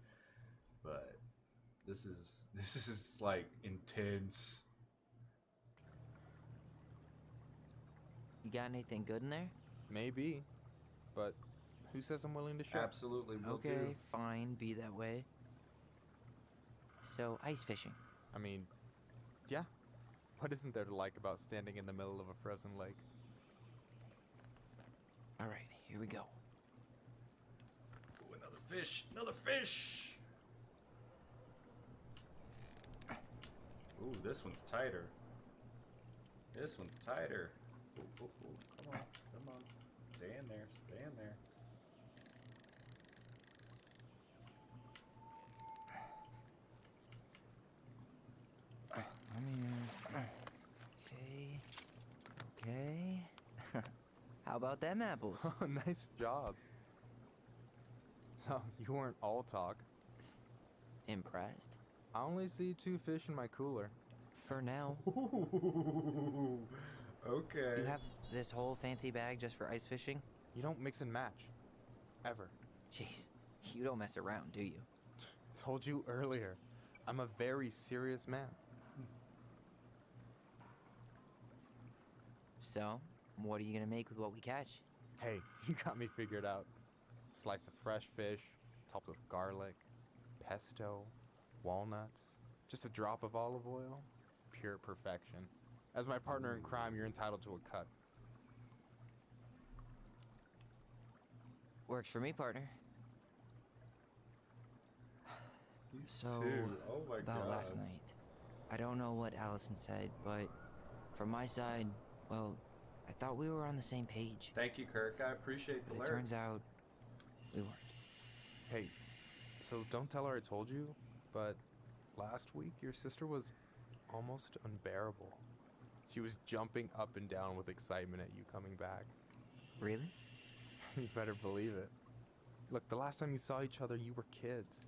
but this is like intense. You got anything good in there? Maybe, but who says I'm willing to share? Absolutely, will Okay, do. fine, be that way. So, ice fishing. I mean, yeah. What isn't there to like about standing in the middle of a frozen lake? All right, here we go. Ooh, another fish, another fish. Ooh, this one's tighter. This one's tighter. Ooh, ooh, ooh. Come on, stay in there, stay in there. Okay. How about them apples? Oh, nice job. So, you weren't all talk. Impressed? I only see 2 fish in my cooler. For now. Ooh, okay. You have this whole fancy bag just for ice fishing? You don't mix and match. Ever. Jeez, you don't mess around, do you? Told you earlier. I'm a very serious man. So, what are you gonna make with what we catch? Hey, you got me figured out. Slice of fresh fish, topped with garlic, pesto, walnuts, just a drop of olive oil. Pure perfection. As my partner in crime, you're entitled to a cut. Works for me, partner. These So, two. Oh my about god. last night. I don't know what Allison said, but from my side, well, I thought we were on the same page. Thank you, Kirk. I appreciate the But it alert. turns out we weren't. Hey, so don't tell her I told you, but last week your sister was almost unbearable. She was jumping up and down with excitement at you coming back. Really? You better believe it. Look, the last time you saw each other, you were kids.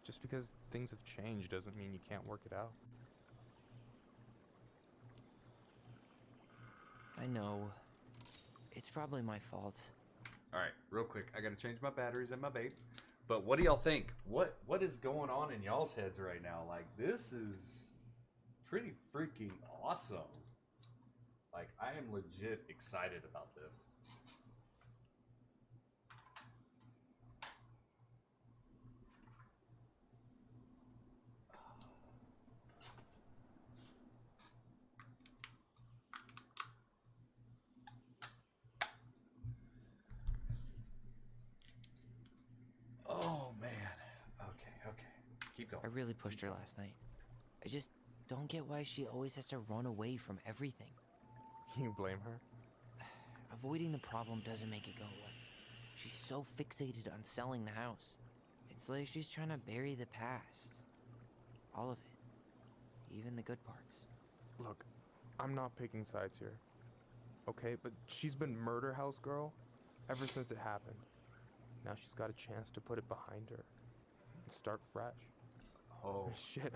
Just because things have changed doesn't mean you can't work it out. I know. It's probably my fault. All right, real quick. I gotta change my batteries in my vape. But what do y'all think? What is going on in y'all's heads right now? Like, this is pretty freaking awesome. Like, I am legit excited about this. Oh man. Okay. Keep going. I really pushed her last night. I just don't get why she always has to run away from everything. You blame her? Avoiding the problem doesn't make it go away. She's so fixated on selling the house. It's like she's trying to bury the past. All of it. Even the good parts. Look, I'm not picking sides here. Okay, but she's been Murder House Girl ever since it happened. Now she's got a chance to put it behind her and start fresh. Oh. Shit,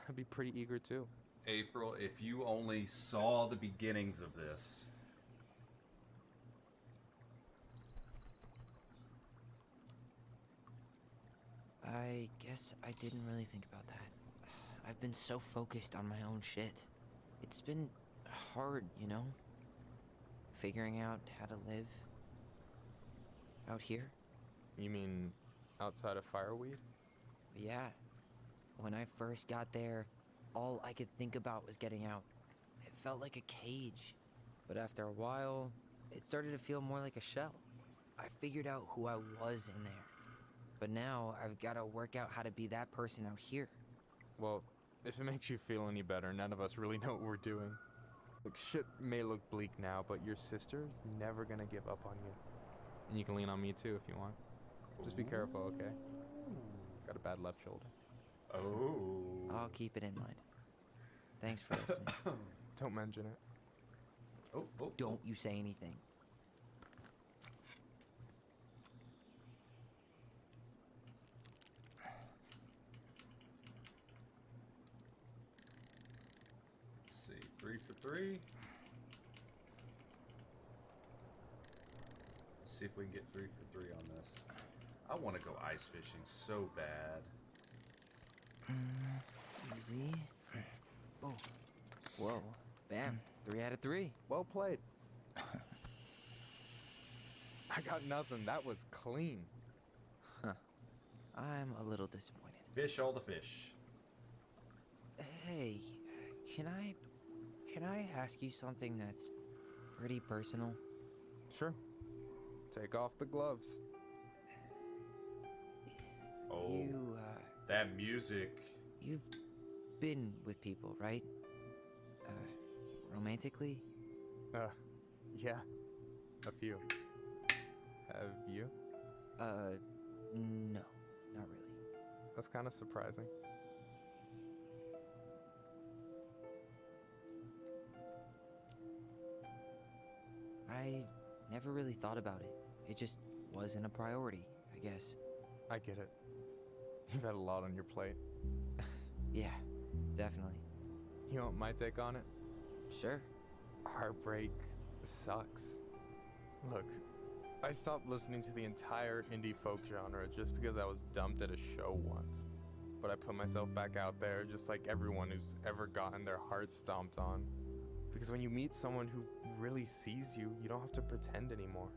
I'd be pretty eager too. April, if you only saw the beginnings of this. I guess I didn't really think about that. I've been so focused on my own shit. It's been hard, you know? Figuring out how to live out here. You mean outside of Fireweed? Yeah. When I first got there, all I could think about was getting out. It felt like a cage. But after a while, it started to feel more like a shell. I figured out who I was in there. But now I've got to work out how to be that person out here. Well, if it makes you feel any better, none of us really know what we're doing. Look, shit may look bleak now, but your sister's never gonna give up on you. And you can lean on me too if you want. Just be careful, okay? Got a bad left shoulder. Oh. I'll keep it in mind. Thanks for listening. Don't mention it. Don't you say anything. Let's see, 3 for 3. Let's see if we can get 3 for 3 on this. I want to go ice fishing so bad. Easy. Oh. Whoa. Bam. 3 out of 3. Well played. I got nothing. That was clean. Huh. I'm a little disappointed. Fish all the fish. Hey, can I ask you something that's pretty personal? Sure. Take off the gloves. Oh, that music. You've been with people, right? Romantically? Yeah. A few. Have you? No, not really. That's kind of surprising. I never really thought about it. It just wasn't a priority, I guess. I get it. You've had a lot on your plate. Yeah, definitely. You want my take on it? Sure. Heartbreak sucks. Look, I stopped listening to the entire indie folk genre just because I was dumped at a show once. But I put myself back out there just like everyone who's ever gotten their heart stomped on. Because when you meet someone who really sees you, you don't have to pretend anymore.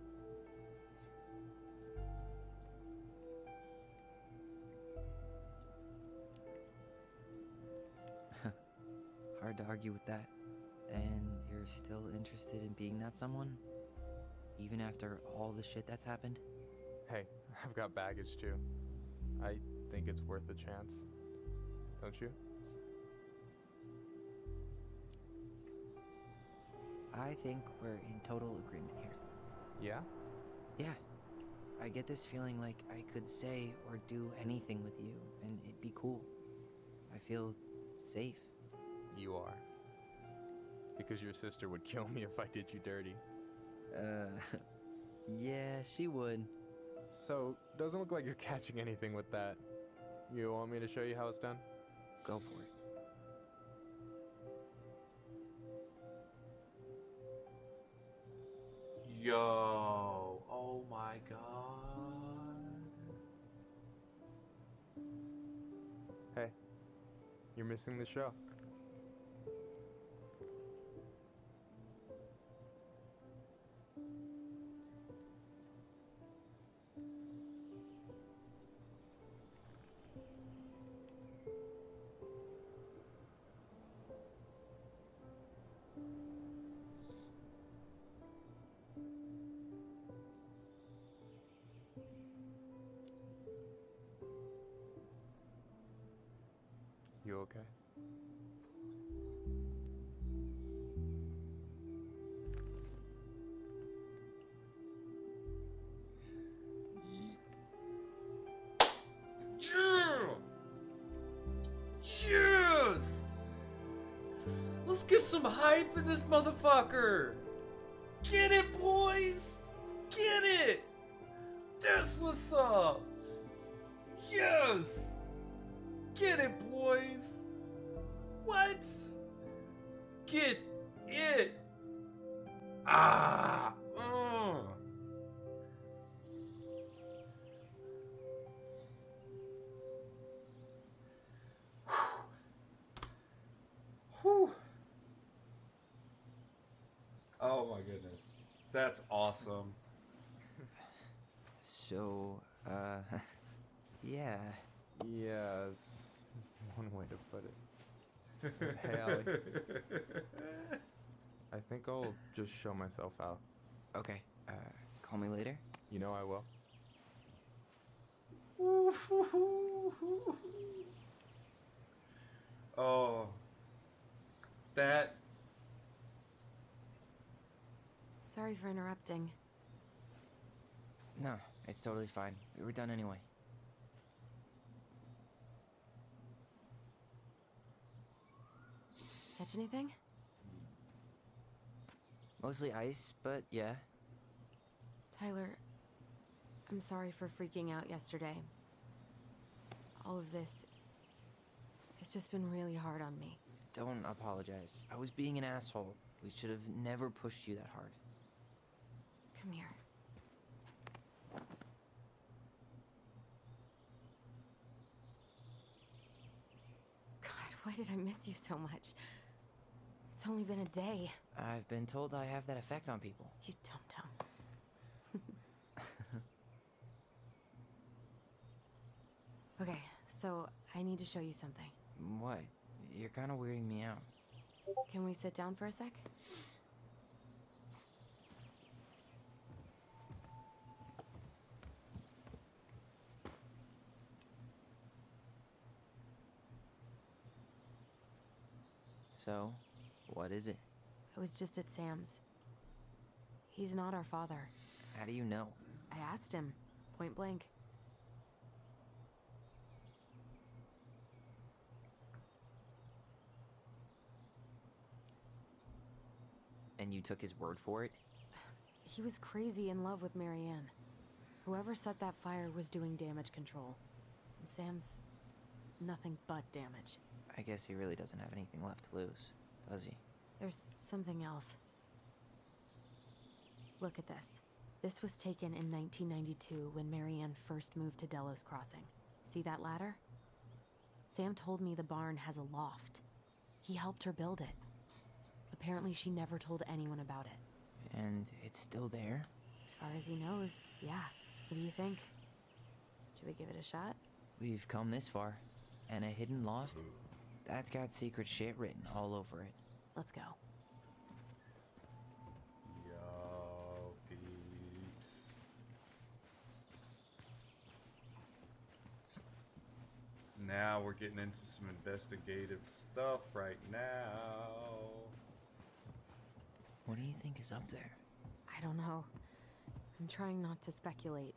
Hard to argue with that. And you're still interested in being that someone? Even after all the shit that's happened? Hey, I've got baggage too. I think it's worth a chance. Don't you? I think we're in total agreement here. Yeah? Yeah. I get this feeling like I could say or do anything with you, and it'd be cool. I feel safe. You are. Because your sister would kill me if I did you dirty. Yeah, she would. So, doesn't look like you're catching anything with that. You want me to show you how it's done? Go for it. Yo, oh my god. Hey, you're missing the show. Let's get some hype in this motherfucker. Get it, boys. Get it. That's what's up. Yes. Get it, boys. What? Get it. Ah. Whew. Oh my goodness. That's awesome. So, yeah. Yes, one way to put it. Hey, Allie. I think I'll just show myself out. Okay, call me later? You know I will. Oh. That. Sorry for interrupting. No, it's totally fine. We were done anyway. Catch anything? Mostly ice, but yeah. Tyler, I'm sorry for freaking out yesterday. All of this, it's just been really hard on me. Don't apologize. I was being an asshole. We should have never pushed you that hard. Come here. God, why did I miss you so much? It's only been a day. I've been told I have that effect on people. You dum-dum. Okay, so I need to show you something. What? You're kind of weirding me out. Can we sit down for a sec? So, what is it? I was just at Sam's. He's not our father. How do you know? I asked him, point blank. And you took his word for it? He was crazy in love with Marianne. Whoever set that fire was doing damage control. And Sam's nothing but damage. I guess he really doesn't have anything left to lose, does he? There's something else. Look at this. This was taken in 1992 when Marianne first moved to Delos Crossing. See that ladder? Sam told me the barn has a loft. He helped her build it. Apparently she never told anyone about it. And it's still there? As far as he knows, yeah. What do you think? Should we give it a shot? We've come this far. And a hidden loft? That's got secret shit written all over it. Let's go. Yo, peeps. Now we're getting into some investigative stuff right now. What do you think is up there? I don't know. I'm trying not to speculate.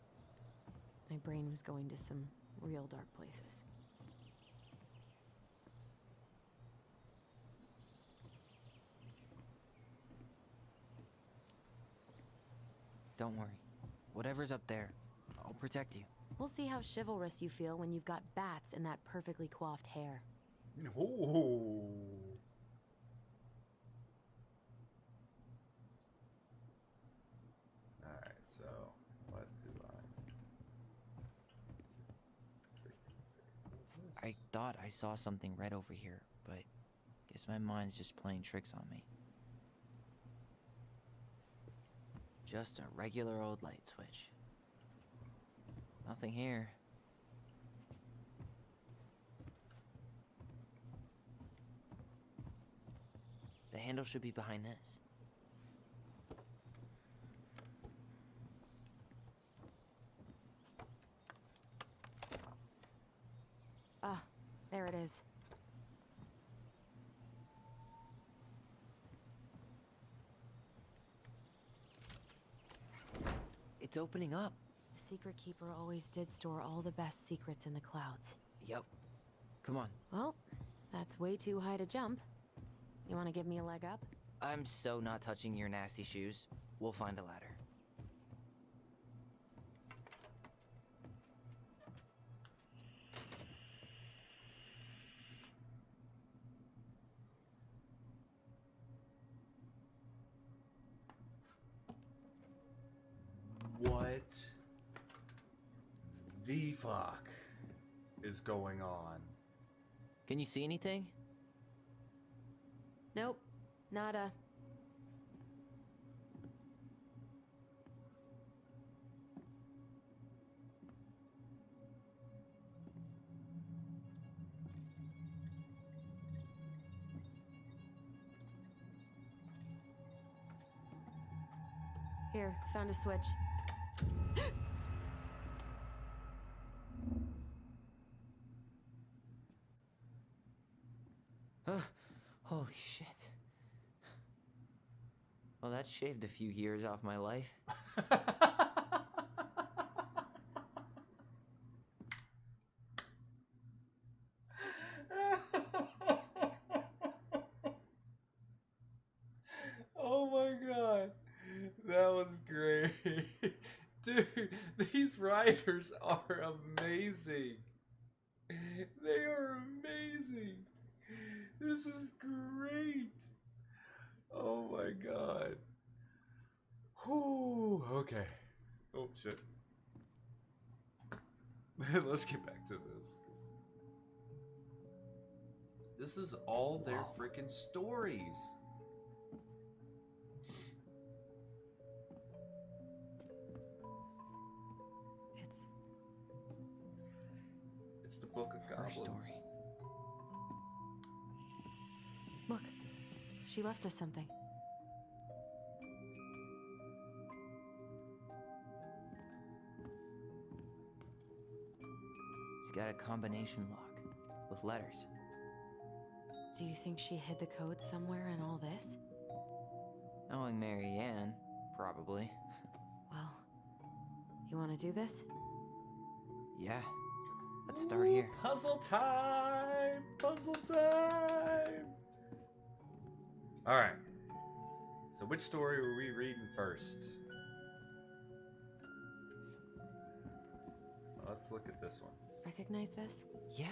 My brain was going to some real dark places. Don't worry. Whatever's up there, I'll protect you. We'll see how chivalrous you feel when you've got bats in that perfectly coiffed hair. Ooh. Alright, so what do I thought I saw something red over here, but guess my mind's just playing tricks on me. Just a regular old light switch. Nothing here. The handle should be behind this. Ah, there it is. It's opening up. The Secret Keeper always did store all the best secrets in the clouds. Yep. Come on. Well, that's way too high to jump. You want to give me a leg up? I'm so not touching your nasty shoes. We'll find a ladder. What the fuck is going on? Can you see anything? Nope. Nada. Here, found a switch. Holy shit. Well, that shaved a few years off my life. Oh my god. That was great. Dude, these writers are amazing. They are amazing. This is great. Oh my god. Whew, okay. Oh shit. Let's get back to this. This is all their freaking stories. It's the Book of Goblins. Story. Look, she left us something. It's got a combination lock with letters. Do you think she hid the code somewhere in all this? Knowing Mary Ann, probably. Well, you want to do this? Yeah. Let's start here. Puzzle time! Puzzle time! Alright. So which story were we reading first? Let's look at this one. Recognize this? Yeah.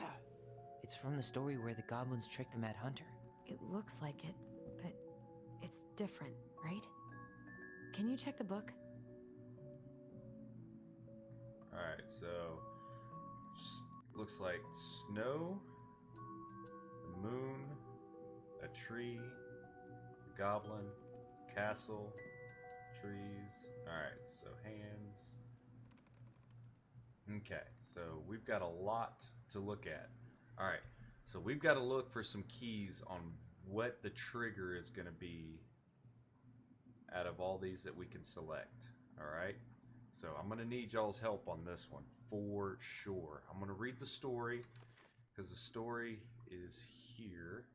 It's from the story where the goblins tricked the Mad Hunter. It looks like it, but it's different, right? Can you check the book? Alright, so looks like snow, the moon, a tree, a goblin, castle, trees. Alright, so hands. Okay, so we've got a lot to look at. Alright, so we've got to look for some keys on what the trigger is going to be out of all these that we can select. Alright, so I'm going to need y'all's help on this one for sure. I'm going to read the story because the story is here.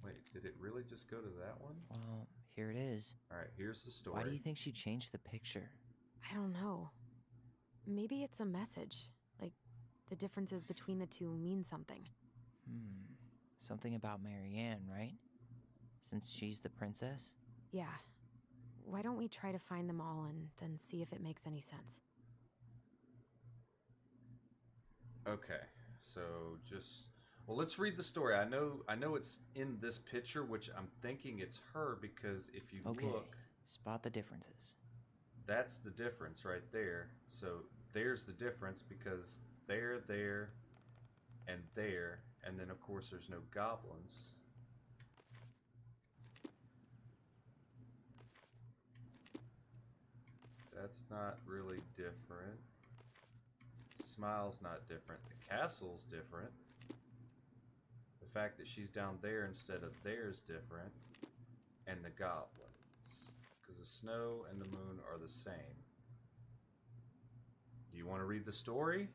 Wait, did it really just go to that one? Well, here it is. Alright, here's the story. Why do you think she changed the picture? I don't know. Maybe it's a message. Like, the differences between the two mean something. Something about Mary Ann, right? Since she's the princess? Yeah. Why don't we try to find them all and then see if it makes any sense? Okay, so just... Well, let's read the story. I know it's in this picture, which I'm thinking it's her because if you look... Spot the differences. That's the difference right there. So there's the difference because they're there, and then of course there's no goblins. That's not really different. Smile's not different. The castle's different. The fact that she's down there instead of there is different. And the goblins. Because the snow and the moon are the same. Do you want to read the story?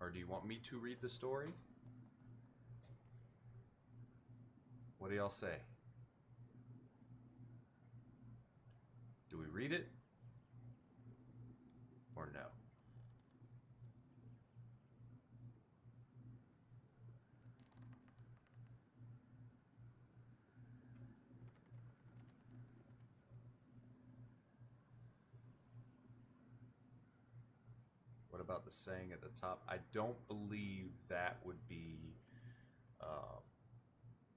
Or do you want me to read the story? What do y'all say? Do we read it? Or no? about the saying at the top. I don't believe that would be,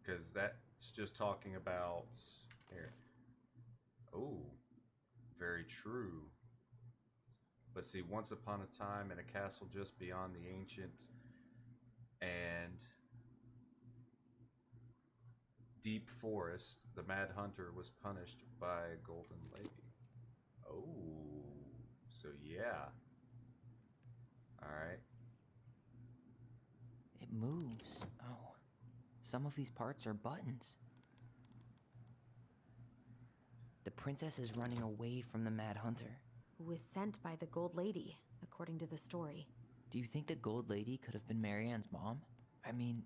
because that's just talking about here. Oh, very true. But see, once upon a time in a castle just beyond the ancient and deep forest, the Mad Hunter was punished by a golden lady. Oh, so yeah. Alright. It moves. Oh, some of these parts are buttons. The princess is running away from the Mad Hunter. Who was sent by the Gold Lady, according to the story. Do you think the Gold Lady could have been Marianne's mom? I mean,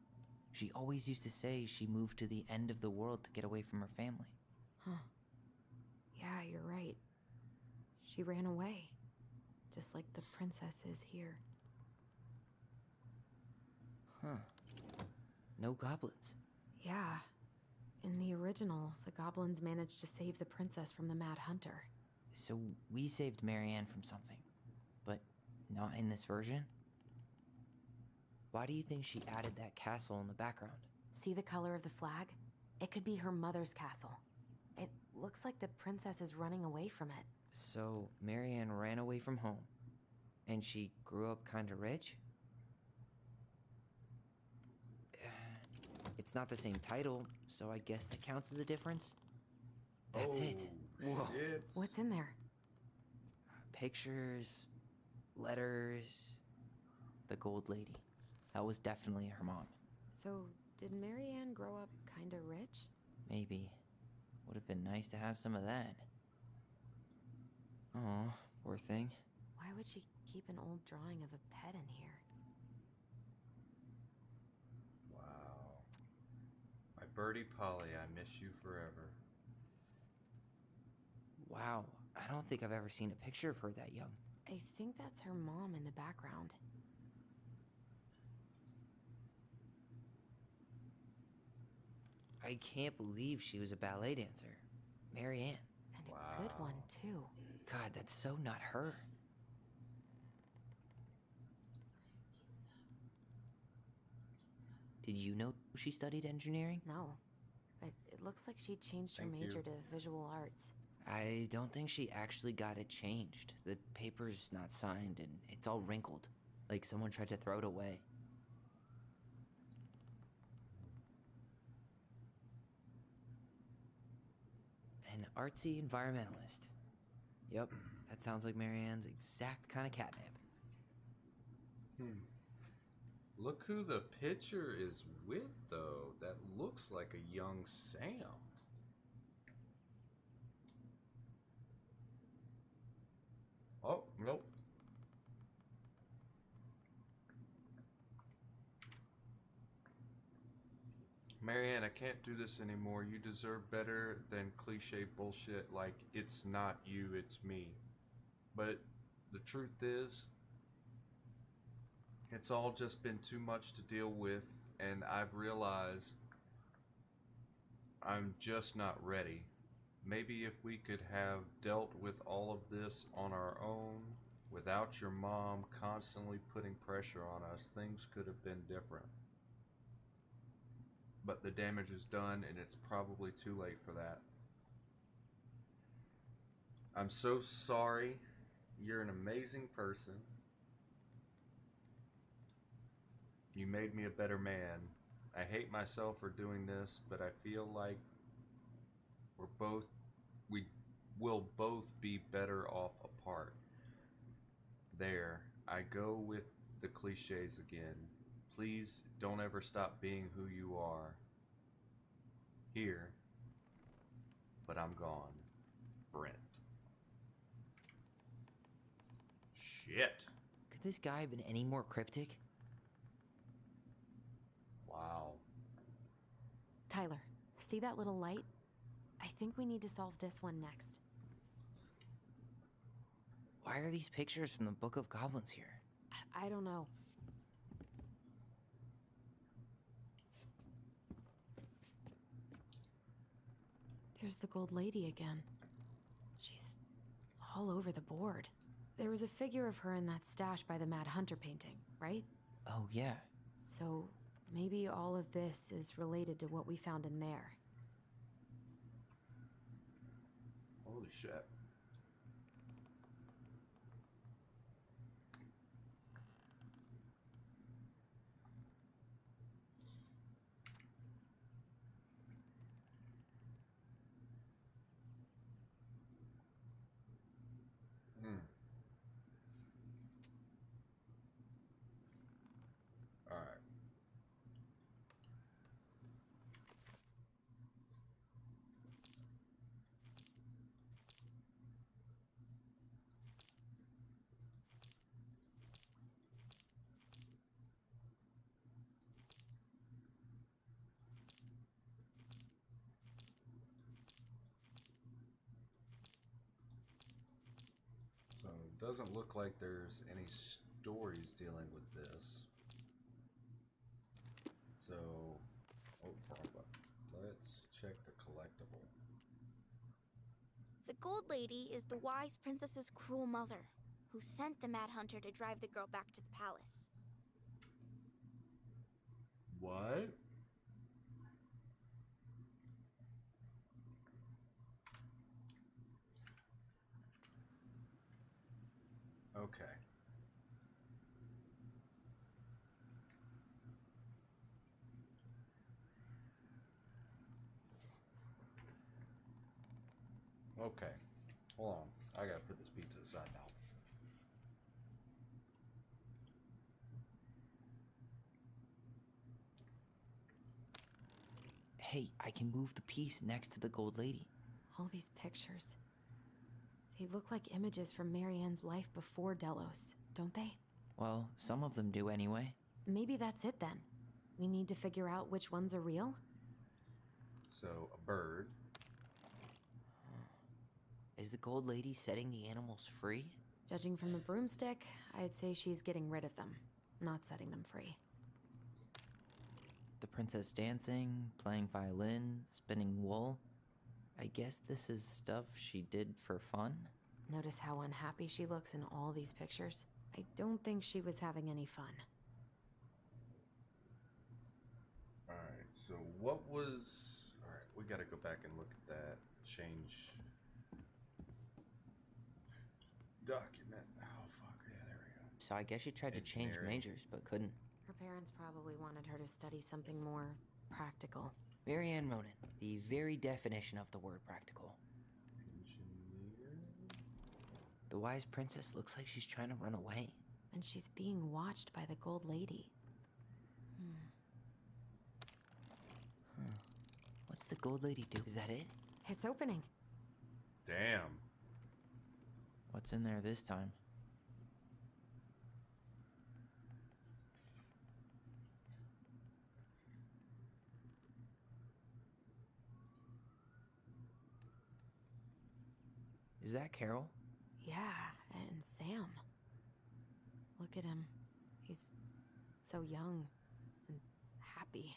she always used to say she moved to the end of the world to get away from her family. Huh. Yeah, you're right. She ran away. Just like the princess is here. Huh. No goblins. Yeah. In the original, the goblins managed to save the princess from the Mad Hunter. So we saved Marianne from something, but not in this version? Why do you think she added that castle in the background? See the color of the flag? It could be her mother's castle. It looks like the princess is running away from it. So Marianne ran away from home, and she grew up kinda rich? It's not the same title, so I guess that counts as a difference? That's it. Whoa. What's in there? Pictures, letters, the Gold Lady. That was definitely her mom. So, did Marianne grow up kinda rich? Maybe. Would have been nice to have some of that. Oh, poor thing. Why would she keep an old drawing of a pet in here? Wow. My birdie Polly, I miss you forever. Wow, I don't think I've ever seen a picture of her that young. I think that's her mom in the background. I can't believe she was a ballet dancer. Marianne. And a good one, too. God, that's so not her. Did you know she studied engineering? No, but it looks like she changed her major to visual arts. I don't think she actually got it changed. The paper's not signed and it's all wrinkled, like someone tried to throw it away. An artsy environmentalist. Yep, that sounds like Marianne's exact kind of catnip. Look who the picture is with, though. That looks like a young Sam. Oh, nope. Marianne, I can't do this anymore. You deserve better than cliche bullshit like, it's not you, it's me. But the truth is, it's all just been too much to deal with, and I've realized I'm just not ready. Maybe if we could have dealt with all of this on our own, without your mom constantly putting pressure on us, things could have been different. But the damage is done, and it's probably too late for that. I'm so sorry. You're an amazing person. You made me a better man. I hate myself for doing this, but I feel like we will both be better off apart. There, I go with the cliches again. Please don't ever stop being who you are. Here, but I'm gone. Brent. Shit. Could this guy have been any more cryptic? Wow. Tyler, see that little light? I think we need to solve this one next. Why are these pictures from the Book of Goblins here? I don't know. There's the Gold Lady again. She's all over the board. There was a figure of her in that stash by the Mad Hunter painting, right? Oh, yeah. So maybe all of this is related to what we found in there. Holy shit. All right. So it doesn't look like there's any stories dealing with this. So, oh, wrong button. Let's check the collectible. The Gold Lady is the wise princess's cruel mother, who sent the Mad Hunter to drive the girl back to the palace. What? Okay. Okay. Hold on. I gotta put this pizza aside now. Hey, I can move the piece next to the Gold Lady. All these pictures. They look like images from Marianne's life before Delos, don't they? Well, some of them do anyway. Maybe that's it then. We need to figure out which ones are real? So, a bird. Is the Gold Lady setting the animals free? Judging from the broomstick, I'd say she's getting rid of them, not setting them free. The princess dancing, playing violin, spinning wool. I guess this is stuff she did for fun? Notice how unhappy she looks in all these pictures? I don't think she was having any fun. Alright, so what was... Alright, we gotta go back and look at that. Change... document. Oh, fuck. Yeah, there we go. So I guess she tried to change majors, but couldn't. Her parents probably wanted her to study something more practical. Marianne Ronan, the very definition of the word practical. Engineer? The wise princess looks like she's trying to run away. And she's being watched by the Gold Lady. What's the Gold Lady do? Is that it? It's opening. Damn. What's in there this time? Is that Carol? Yeah, and Sam. Look at him. He's so young and happy.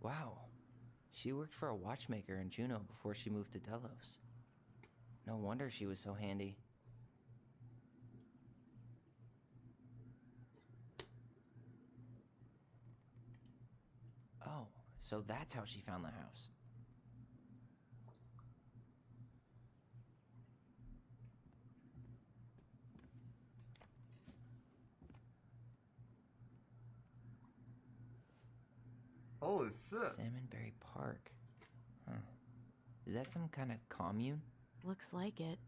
Wow. She worked for a watchmaker in Juneau before she moved to Delos. No wonder she was so handy. Oh, so that's how she found the house. Holy shit. Salmonberry Park. Huh. Is that some kind of commune? Looks like it.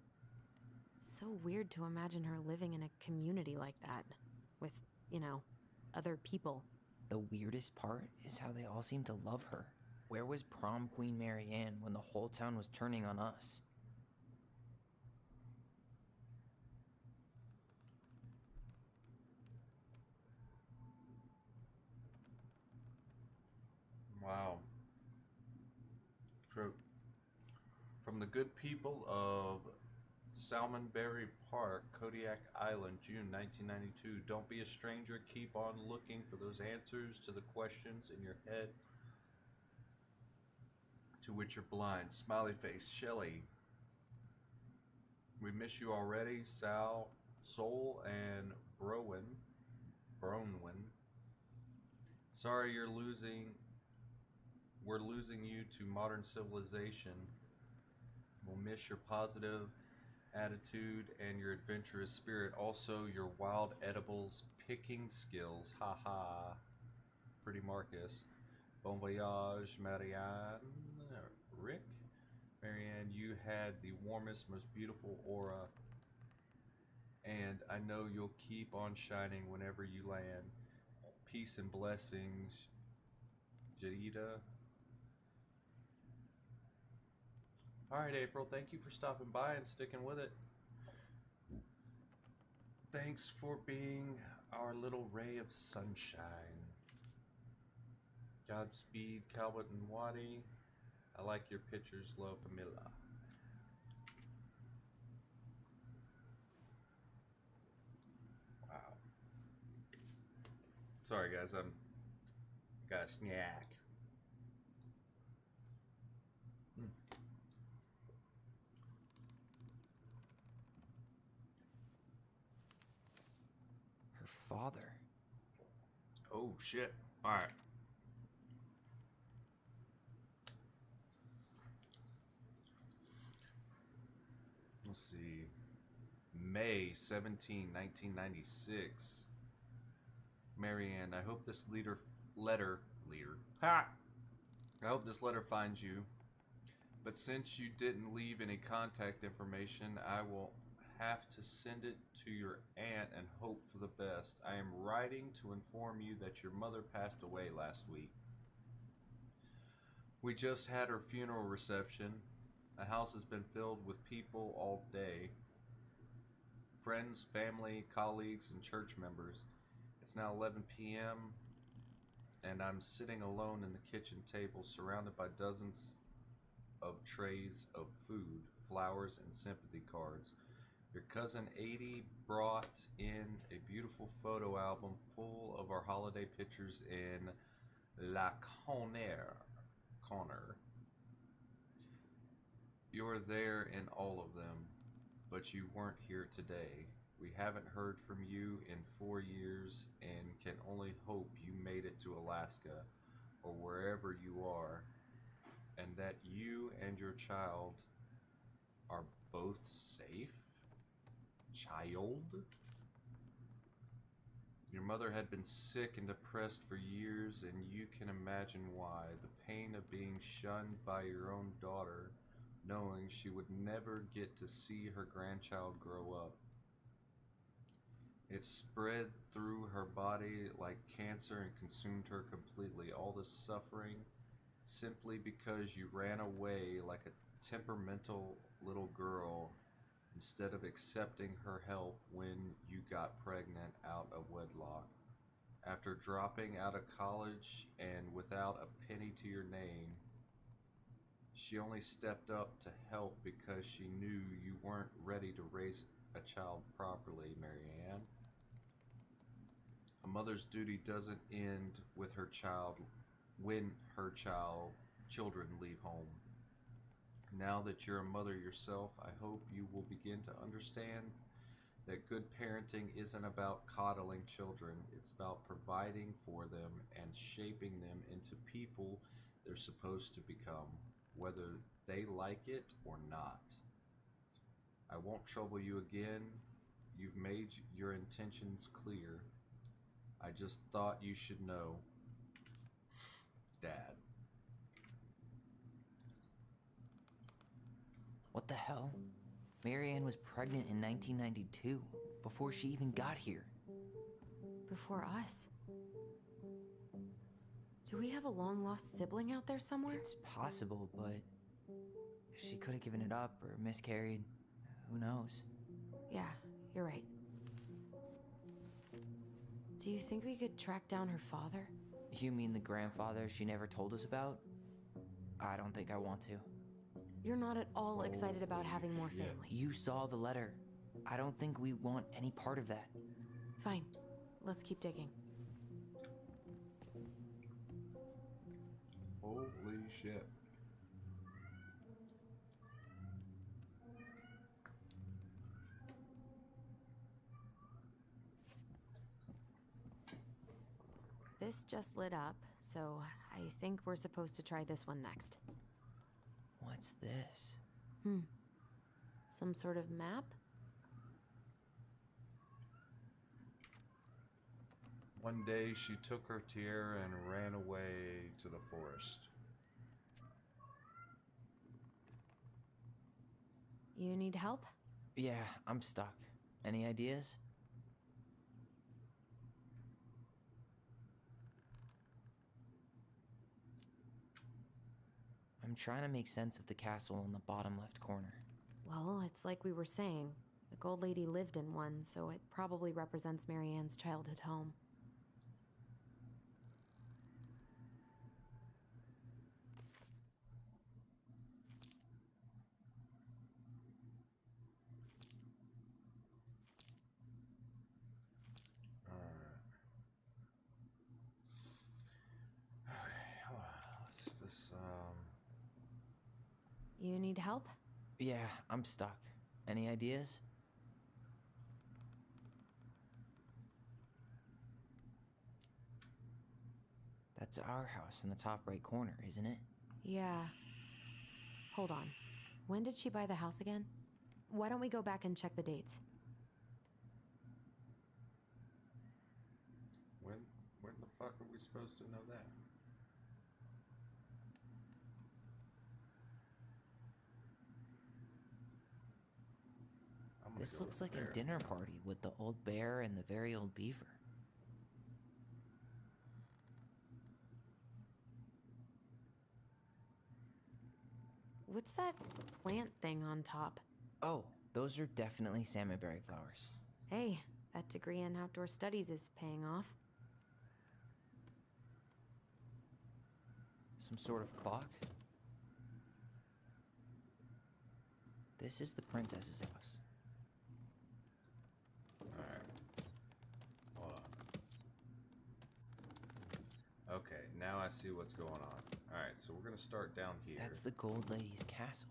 So weird to imagine her living in a community like that. With, you know, other people. The weirdest part is how they all seem to love her. Where was prom queen Marianne when the whole town was turning on us? Wow. True. From the good people of Salmonberry Park, Kodiak Island, June 1992. Don't be a stranger. Keep on looking for those answers to the questions in your head to which you're blind. Smiley face, Shelley. We miss you already, Sal, Soul, and Bronwyn. Sorry we're losing you to modern civilization. We'll miss your positive attitude and your adventurous spirit. Also, your wild edibles picking skills. Haha. Pretty Marcus. Bon voyage, Marianne. Rick? Marianne, you had the warmest, most beautiful aura. And I know you'll keep on shining whenever you land. Peace and blessings, Jadida. Alright, April, thank you for stopping by and sticking with it. Thanks for being our little ray of sunshine. Godspeed, Calvert and Wadi. I like your pictures, love, Camilla. Wow. Sorry guys, I'm got a snack. Her father. Oh shit. Alright. Let's see. May 17, 1996. Marianne, I hope this letter. Ha! I hope this letter finds you. But since you didn't leave any contact information, I will have to send it to your aunt and hope for the best. I am writing to inform you that your mother passed away last week. We just had her funeral reception. The house has been filled with people all day. Friends, family, colleagues, and church members. It's now 11 p.m. and I'm sitting alone in the kitchen table surrounded by dozens of trays of food, flowers, and sympathy cards. Your cousin 80 brought in a beautiful photo album full of our holiday pictures in La Conner. You're there in all of them, but you weren't here today. We haven't heard from you in 4 years and can only hope you made it to Alaska or wherever you are, and that you and your child are both safe. Child? Your mother had been sick and depressed for years, and you can imagine why. The pain of being shunned by your own daughter, knowing she would never get to see her grandchild grow up. It spread through her body like cancer and consumed her completely. All this suffering simply because you ran away like a temperamental little girl instead of accepting her help when you got pregnant out of wedlock. After dropping out of college and without a penny to your name, she only stepped up to help because she knew you weren't ready to raise a child properly, Marianne. A mother's duty doesn't end with her child when her children leave home. Now that you're a mother yourself, I hope you will begin to understand that good parenting isn't about coddling children. It's about providing for them and shaping them into people they're supposed to become, whether they like it or not. I won't trouble you again. You've made your intentions clear. I just thought you should know. Dad. What the hell? Marianne was pregnant in 1992, before she even got here. Before us? Do we have a long-lost sibling out there somewhere? It's possible, but she could have given it up or miscarried. Who knows? Yeah, you're right. Do you think we could track down her father? You mean the grandfather she never told us about? I don't think I want to. You're not at all excited about having more family. You saw the letter. I don't think we want any part of that. Fine. Let's keep digging. Holy shit. just lit up, so I think we're supposed to try this one next. What's this? Some sort of map? One day she took her tiara and ran away to the forest. You need help? Yeah, I'm stuck. Any ideas? I'm trying to make sense of the castle in the bottom left corner. Well, it's like we were saying. The Gold Lady lived in one, so it probably represents Marianne's childhood home. You need help? Yeah, I'm stuck. Any ideas? That's our house in the top right corner, isn't it? Yeah. Hold on. When did she buy the house again? Why don't we go back and check the dates? When the fuck are we supposed to know that? This looks like a dinner party with the old bear and the very old beaver. What's that plant thing on top? Oh, those are definitely salmonberry flowers. Hey, that degree in outdoor studies is paying off. Some sort of clock? This is the princess's house. Okay, now I see what's going on. Alright, so we're gonna start down here. That's the Gold Lady's castle.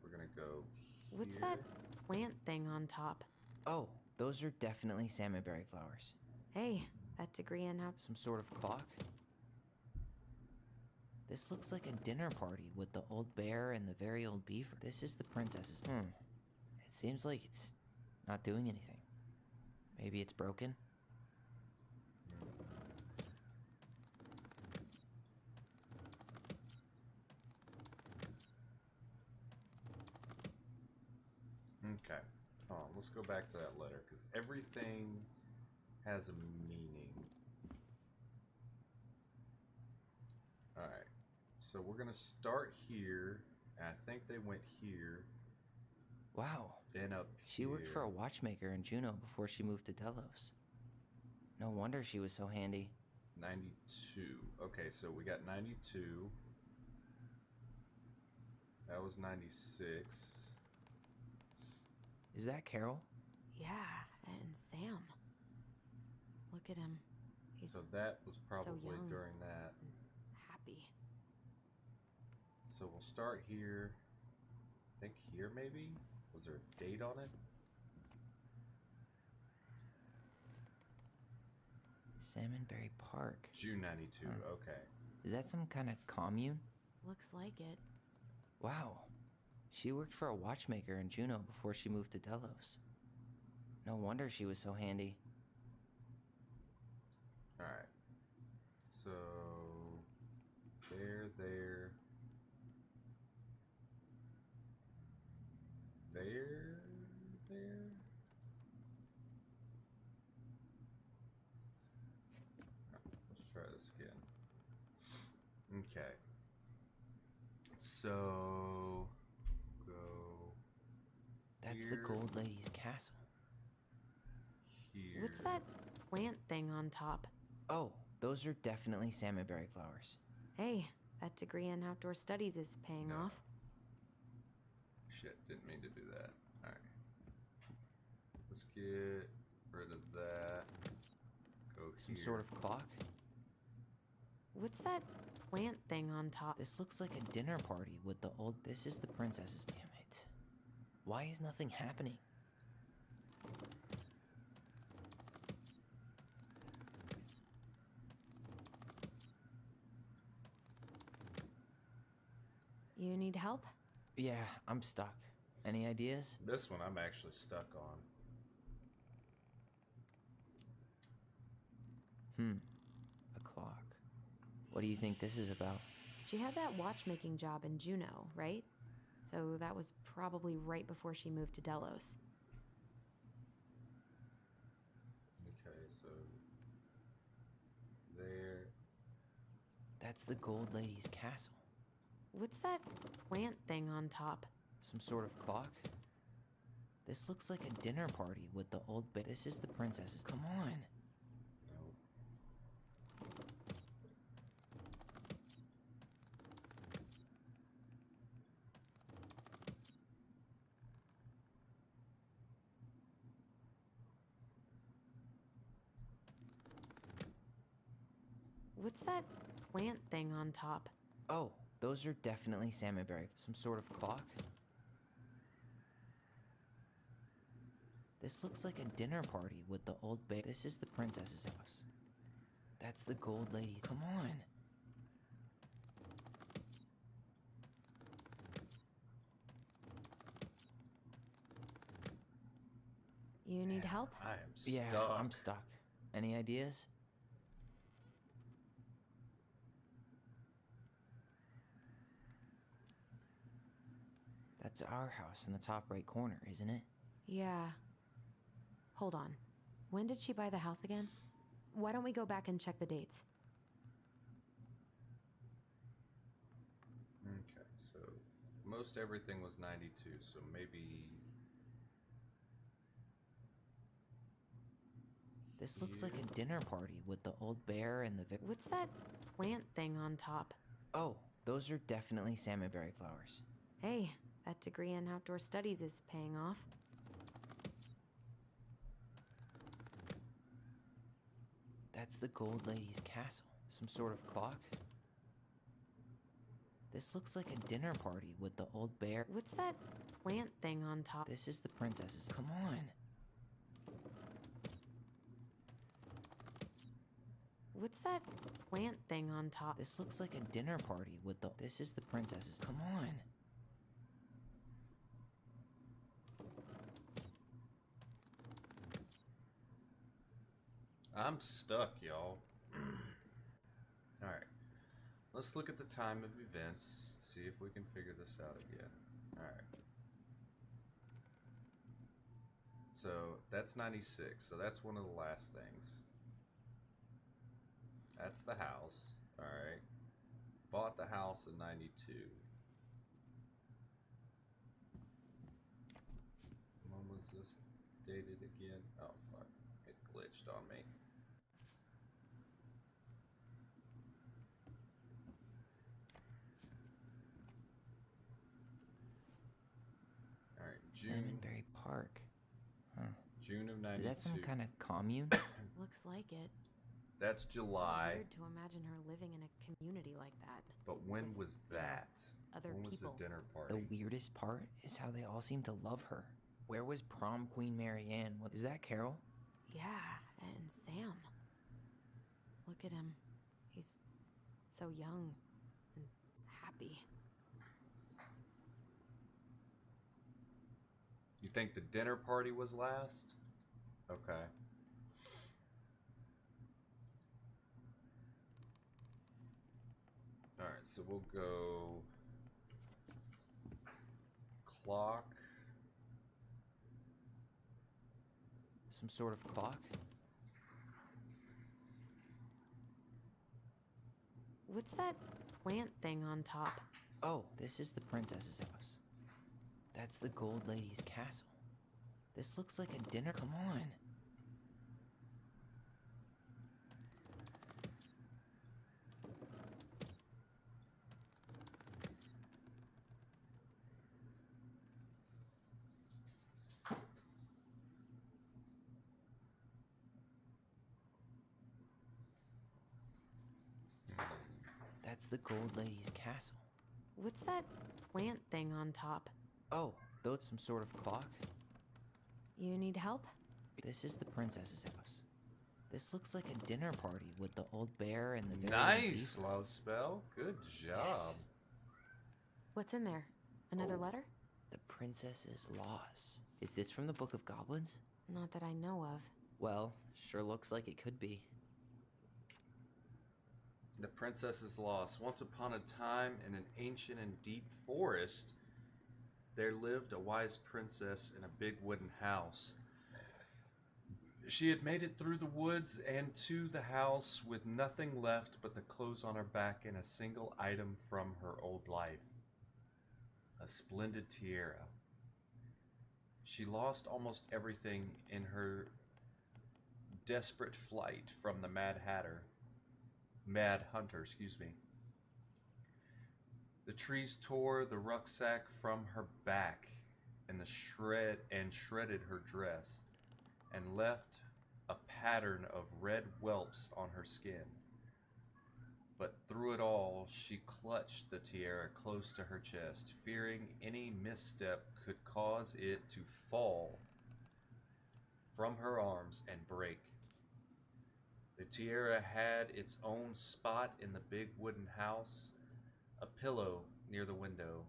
We're gonna go here. What's that plant thing on top? Oh, those are definitely salmonberry flowers. Hey, that degree in Some sort of clock? This looks like a dinner party with the old bear and the very old beaver. This is the princess's. It seems like it's not doing anything. Maybe it's broken? Okay, hold on, let's go back to that letter, because everything has a meaning. Alright, so we're going to start here, and I think they went here. Wow. Then up She here. worked for a watchmaker in Juneau before she moved to Delos. No wonder she was so handy. 92. Okay, so we got 92. That was 96. Is that Carol? Yeah, and Sam. Look at him. He's So that was probably young during that. happy. So we'll start here. I think here maybe? Was there a date on it? Salmonberry Park. June 92, okay. Is that some kind of commune? Looks like it. Wow. She worked for a watchmaker in Juneau before she moved to Delos. No wonder she was so handy. Alright. So there. Let's try this again. Okay. So go. That's here, the Gold Lady's castle. Here. What's that plant thing on top? Oh, those are definitely salmonberry flowers. Hey, that degree in outdoor studies is paying off. Shit, didn't mean to do that. Alright. Let's get rid of that. Go Some here. sort of clock? What's that plant thing on top? This looks like a dinner party with the old. This is the princess's. Damn it. Why is nothing happening? You need help? Yeah, I'm stuck. Any ideas? This one I'm actually stuck on. A clock. What do you think this is about? She had that watchmaking job in Juneau, right? So that was probably right before she moved to Delos. Okay, so there. That's the Gold Lady's castle. What's that plant thing on top? Some sort of clock? This looks like a dinner party with the old This is the princess's. Come on. What's that plant thing on top? Oh, those are definitely salmonberry. Some sort of clock? This looks like a dinner party with the old This is the princess's house. That's the Gold Lady. Come on. You need help? I am stuck. Yeah, I'm stuck. Any ideas? That's our house in the top right corner, isn't it? Yeah. Hold on. When did she buy the house again? Why don't we go back and check the dates? Okay, so most everything was 92, so maybe. This looks like a dinner party with the old bear and the What's that plant thing on top? Oh, those are definitely salmonberry flowers. Hey, that degree in outdoor studies is paying off. That's the Gold Lady's castle. Some sort of clock? This looks like a dinner party with the old bear. What's that plant thing on top? This is the princess's. Come on. What's that plant thing on top? This looks like a dinner party with the. This is the princess's. Come on. I'm stuck, y'all. Alright. Let's look at the time of events, see if we can figure this out again. Alright. So, that's 96, so that's one of the last things. That's the house. Alright. Bought the house in 92. When was this dated again? Oh, fuck. It glitched on me. Alright, June. Salmonberry Park. Huh. June of 92. Is that some kind of commune? Looks like it. That's July. So weird to imagine her living in a community like that. But when was that? Other when was people. the dinner party? The weirdest part is how they all seem to love her. Where was prom queen Mary Ann? Is that Carol? Yeah, and Sam. Look at him. He's so young and happy. You think the dinner party was last? Okay. Alright, so we'll go clock. Some sort of clock? What's that plant thing on top? Oh, this is the princess's house. That's the Gold Lady's castle. This looks like a dinner. Come on. That's the Gold Lady's castle. What's that plant thing on top? Oh, those some sort of clock? You need help? This is the princess's house. This looks like a dinner party with the old bear and the Nice, love spell. Good job. What's in there? Another letter? The princess's loss. Is this from the Book of Goblins? Not that I know of. Well, sure looks like it could be. The princess's loss. Once upon a time, in an ancient and deep forest, there lived a wise princess in a big wooden house. She had made it through the woods and to the house with nothing left but the clothes on her back and a single item from her old life. A splendid tiara. She lost almost everything in her desperate flight from the Mad Hunter, excuse me. The trees tore the rucksack from her back and shredded her dress and left a pattern of red whelps on her skin. But through it all, she clutched the tiara close to her chest, fearing any misstep could cause it to fall from her arms and break. The tiara had its own spot in the big wooden house, a pillow near the window,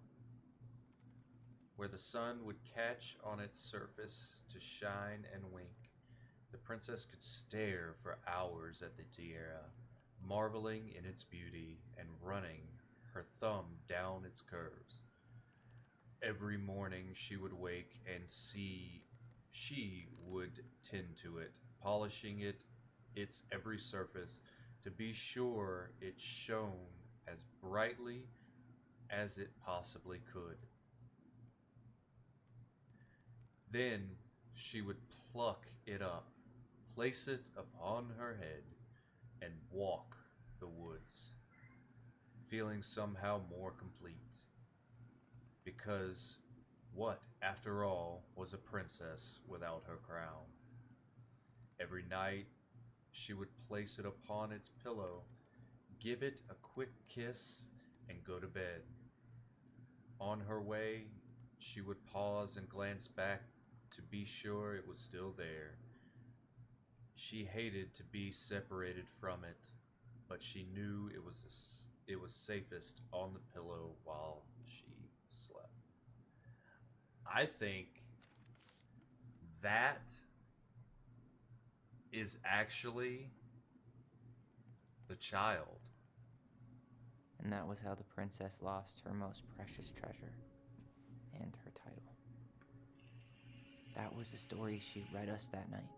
where the sun would catch on its surface to shine and wink. The princess could stare for hours at the tiara, marveling in its beauty and running her thumb down its curves. Every morning she would wake and she would tend to it, polishing its every surface to be sure it shone as brightly as it possibly could. Then she would pluck it up, place it upon her head, and walk the woods, feeling somehow more complete. Because what, after all, was a princess without her crown? Every night she would place it upon its pillow, give it a quick kiss, and go to bed. On her way, she would pause and glance back to be sure it was still there. She hated to be separated from it, but she knew it was safest on the pillow while she slept. I think that is actually the child. And that was how the princess lost her most precious treasure and her title. That was the story she read us that night.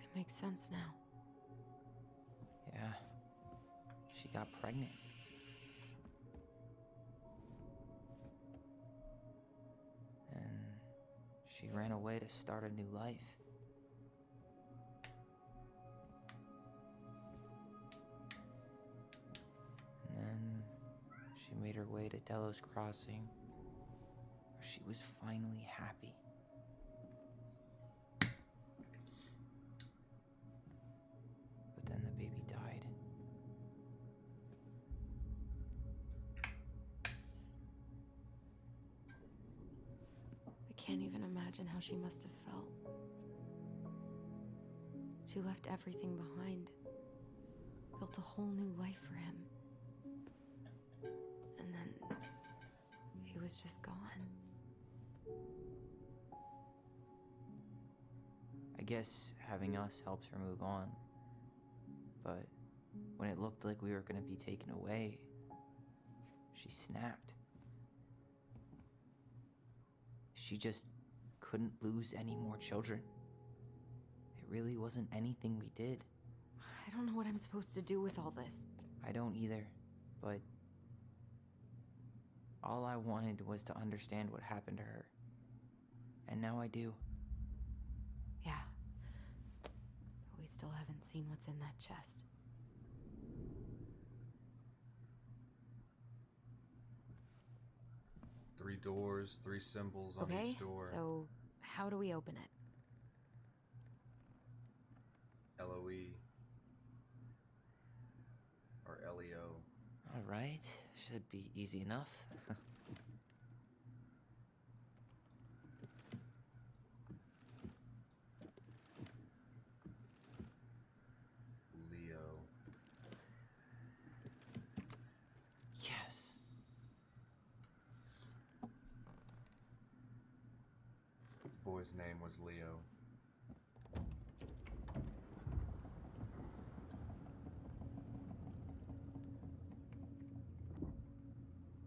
It makes sense now. Yeah. She got pregnant. And she ran away to start a new life. And then she made her way to Delos Crossing, where she was finally happy. But then the baby died. I can't even imagine how she must have felt. She left everything behind, built a whole new life for him. And then he was just gone. I guess having us helps her move on. But when it looked like we were going to be taken away, she snapped. She just couldn't lose any more children. It really wasn't anything we did. I don't know what I'm supposed to do with all this. I don't either, but all I wanted was to understand what happened to her. And now I do. Yeah. But we still haven't seen what's in that chest. Three doors, three symbols on Okay, each door. so how do we open it? LOE or LEO. All right, should be easy enough. Leo. Yes. his name was Leo.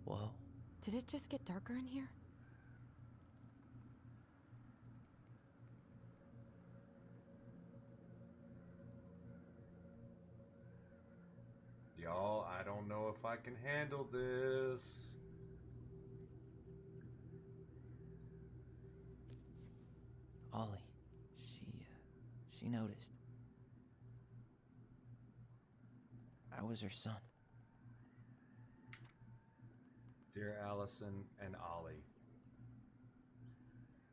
Whoa. Did it just get darker in here? Y'all, I don't know if I can handle this. Ollie. She noticed. I was her son. Dear Allison and Ollie,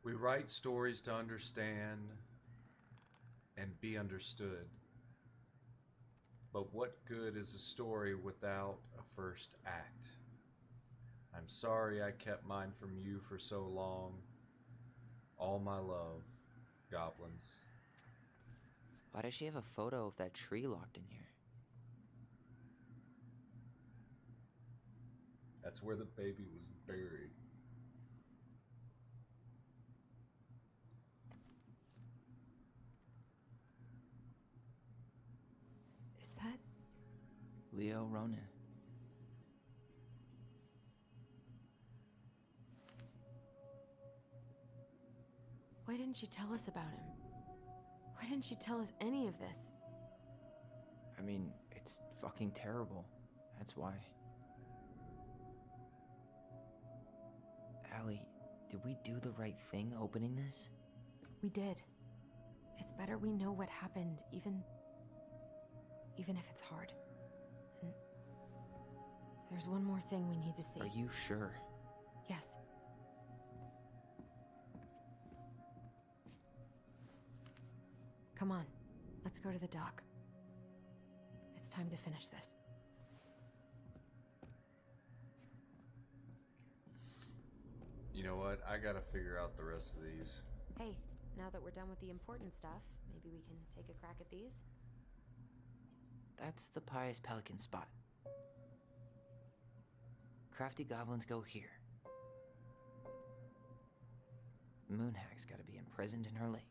we write stories to understand and be understood. But what good is a story without a first act? I'm sorry I kept mine from you for so long. All my love, goblins. Why does she have a photo of that tree locked in here? That's where the baby was buried. Is that Leo Ronan. Why didn't she tell us about him? Why didn't she tell us any of this? I mean, it's fucking terrible. That's why. Allie, did we do the right thing opening this? We did. It's better we know what happened, even if it's hard. And there's one more thing we need to see. Are you sure? Yes. Come on, let's go to the dock. It's time to finish this. You know what? I gotta figure out the rest of these. Hey, now that we're done with the important stuff, maybe we can take a crack at these? That's the Pious Pelican spot. Crafty goblins go here. Moonhag's gotta be imprisoned in her lake.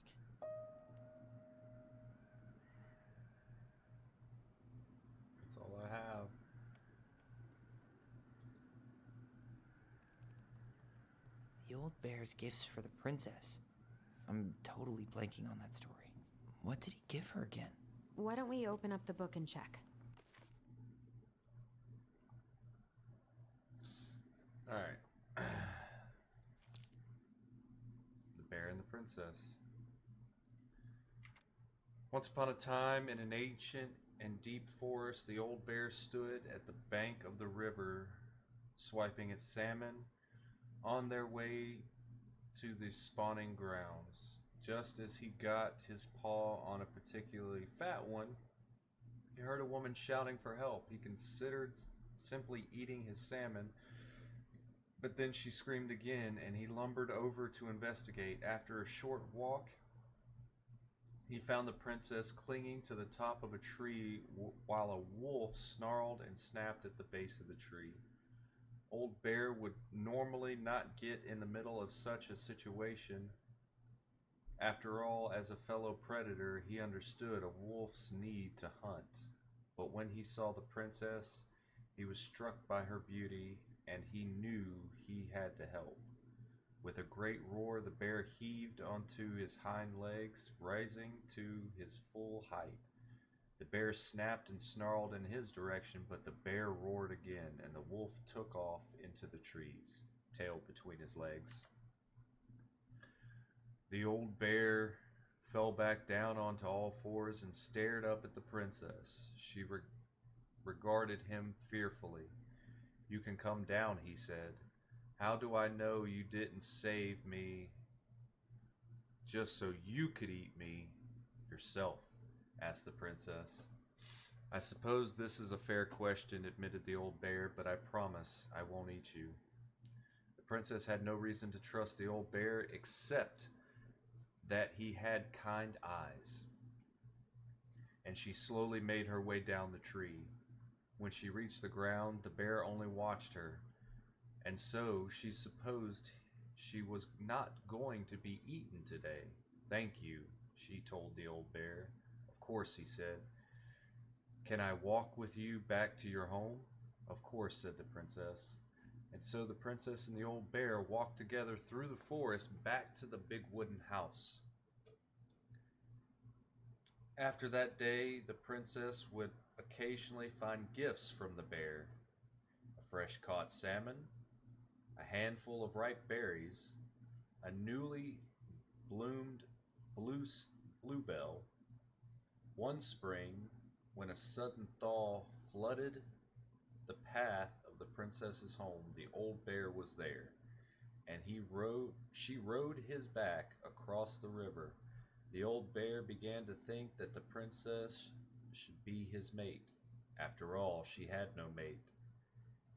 That's all I have. The old bear's gifts for the princess. I'm totally blanking on that story. What did he give her again? Why don't we open up the book and check? Alright. The Bear and the Princess. Once upon a time, in an ancient and deep forest, the old bear stood at the bank of the river, swiping its salmon on their way to the spawning grounds. Just as he got his paw on a particularly fat one, he heard a woman shouting for help. He considered simply eating his salmon, but then she screamed again, and he lumbered over to investigate. After a short walk, he found the princess clinging to the top of a tree while a wolf snarled and snapped at the base of the tree. Old Bear would normally not get in the middle of such a situation. After all, as a fellow predator, he understood a wolf's need to hunt. But when he saw the princess, he was struck by her beauty, and he knew he had to help. With a great roar, the bear heaved onto his hind legs, rising to his full height. The bear snapped and snarled in his direction, but the bear roared again, and the wolf took off into the trees, tail between his legs. The old bear fell back down onto all fours and stared up at the princess. She regarded him fearfully. "You can come down," he said. "How do I know you didn't save me just so you could eat me yourself?" asked the princess. "I suppose this is a fair question," admitted the old bear, "but I promise I won't eat you." The princess had no reason to trust the old bear except that he had kind eyes, and she slowly made her way down the tree. When she reached the ground, the bear only watched her, and so she supposed she was not going to be eaten today. Thank you, she told the old bear. Of course, he said. Can I walk with you back to your home? Of course, said the princess. And so the princess and the old bear walked together through the forest back to the big wooden house. After that day, the princess would occasionally find gifts from the bear. A fresh caught salmon, a handful of ripe berries, a newly bloomed bluebell. One spring, when a sudden thaw flooded the path of the princess's home, the old bear was there, and she rode his back across the river. The old bear began to think that the princess should be his mate. After all, she had no mate,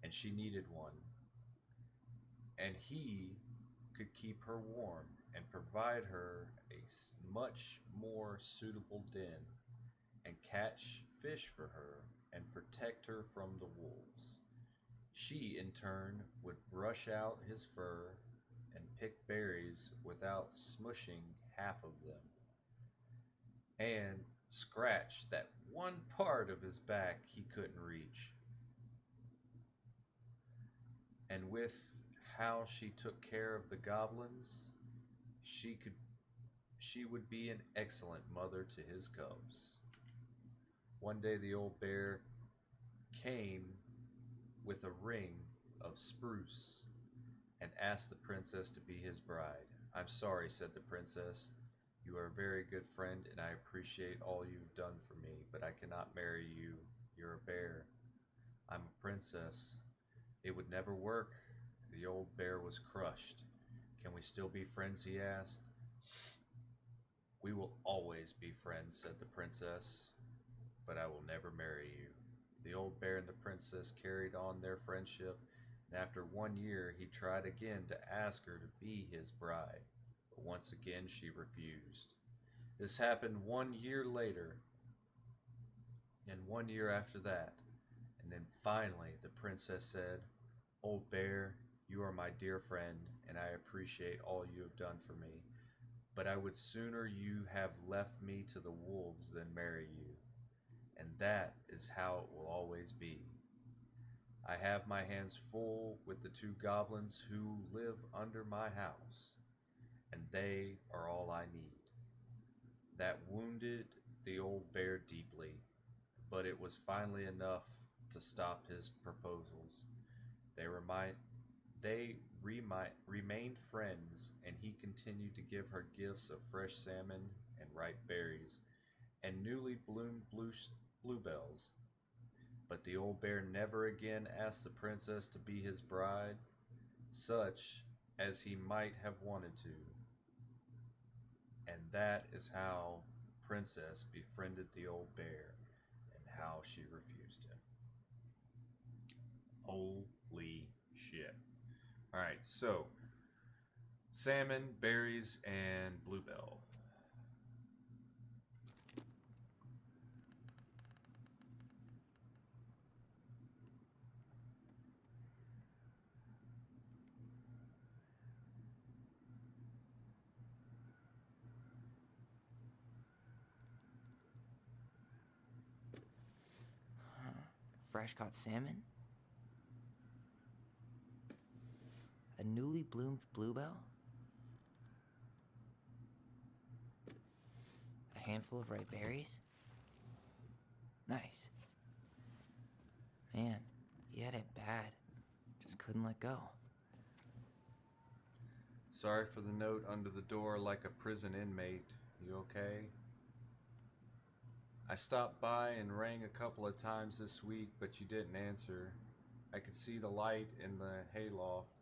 and she needed one. And he could keep her warm and provide her a much more suitable den, and catch fish for her and protect her from the wolves. She, in turn, would brush out his fur and pick berries without smushing half of them, and scratch that one part of his back he couldn't reach. And with how she took care of the goblins, she would be an excellent mother to his cubs. One day the old bear came with a ring of spruce and asked the princess to be his bride. I'm sorry, said the princess. You are a very good friend, and I appreciate all you've done for me, but I cannot marry you. You're a bear. I'm a princess. It would never work. The old bear was crushed. Can we still be friends, he asked. We will always be friends, said the princess, but I will never marry you. The old bear and the princess carried on their friendship, and after 1 year he tried again to ask her to be his bride. But once again she refused. This happened 1 year later, and 1 year after that, and then finally the princess said, Old bear, you are my dear friend, and I appreciate all you have done for me, but I would sooner you have left me to the wolves than marry you, and that is how it will always be. I have my hands full with the 2 goblins who live under my house, and they are all I need. That wounded the old bear deeply, but it was finally enough to stop his proposals. They remained friends, and he continued to give her gifts of fresh salmon and ripe berries and newly bloomed bluebells. But the old bear never again asked the princess to be his bride, such as he might have wanted to. And that is how Princess befriended the old bear and how she refused him. Holy shit. Alright, so salmon, berries, and bluebell. Fresh caught salmon? A newly bloomed bluebell? A handful of ripe berries? Nice. Man, he had it bad. Just couldn't let go. Sorry for the note under the door like a prison inmate. You okay? I stopped by and rang a couple of times this week, but you didn't answer. I could see the light in the hayloft,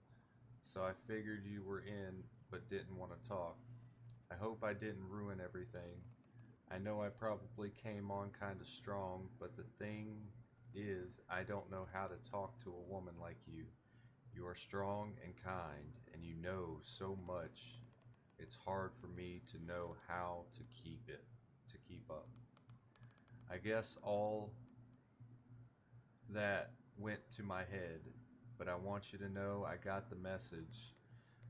so I figured you were in, but didn't want to talk. I hope I didn't ruin everything. I know I probably came on kind of strong, but the thing is, I don't know how to talk to a woman like you. You are strong and kind, and you know so much. It's hard for me to know how to keep up. I guess all that went to my head, but I want you to know I got the message.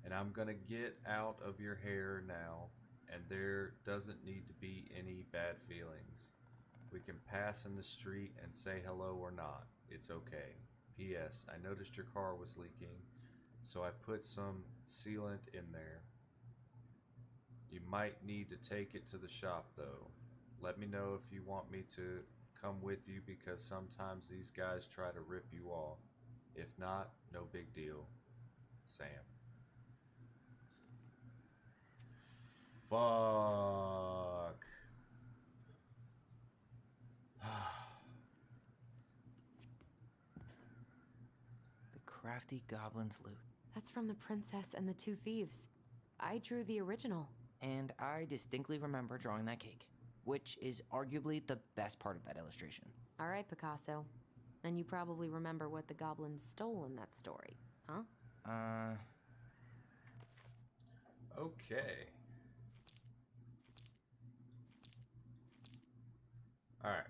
And I'm gonna get out of your hair now, and there doesn't need to be any bad feelings. We can pass in the street and say hello or not. It's okay. P.S. I noticed your car was leaking, so I put some sealant in there. You might need to take it to the shop though. Let me know if you want me to come with you because sometimes these guys try to rip you off. If not, no big deal. Sam. Fuck. The crafty goblin's loot. That's from the princess and the two thieves. I drew the original. And I distinctly remember drawing that cake, which is arguably the best part of that illustration. All right, Picasso. And you probably remember what the goblins stole in that story, huh? Okay. Alright.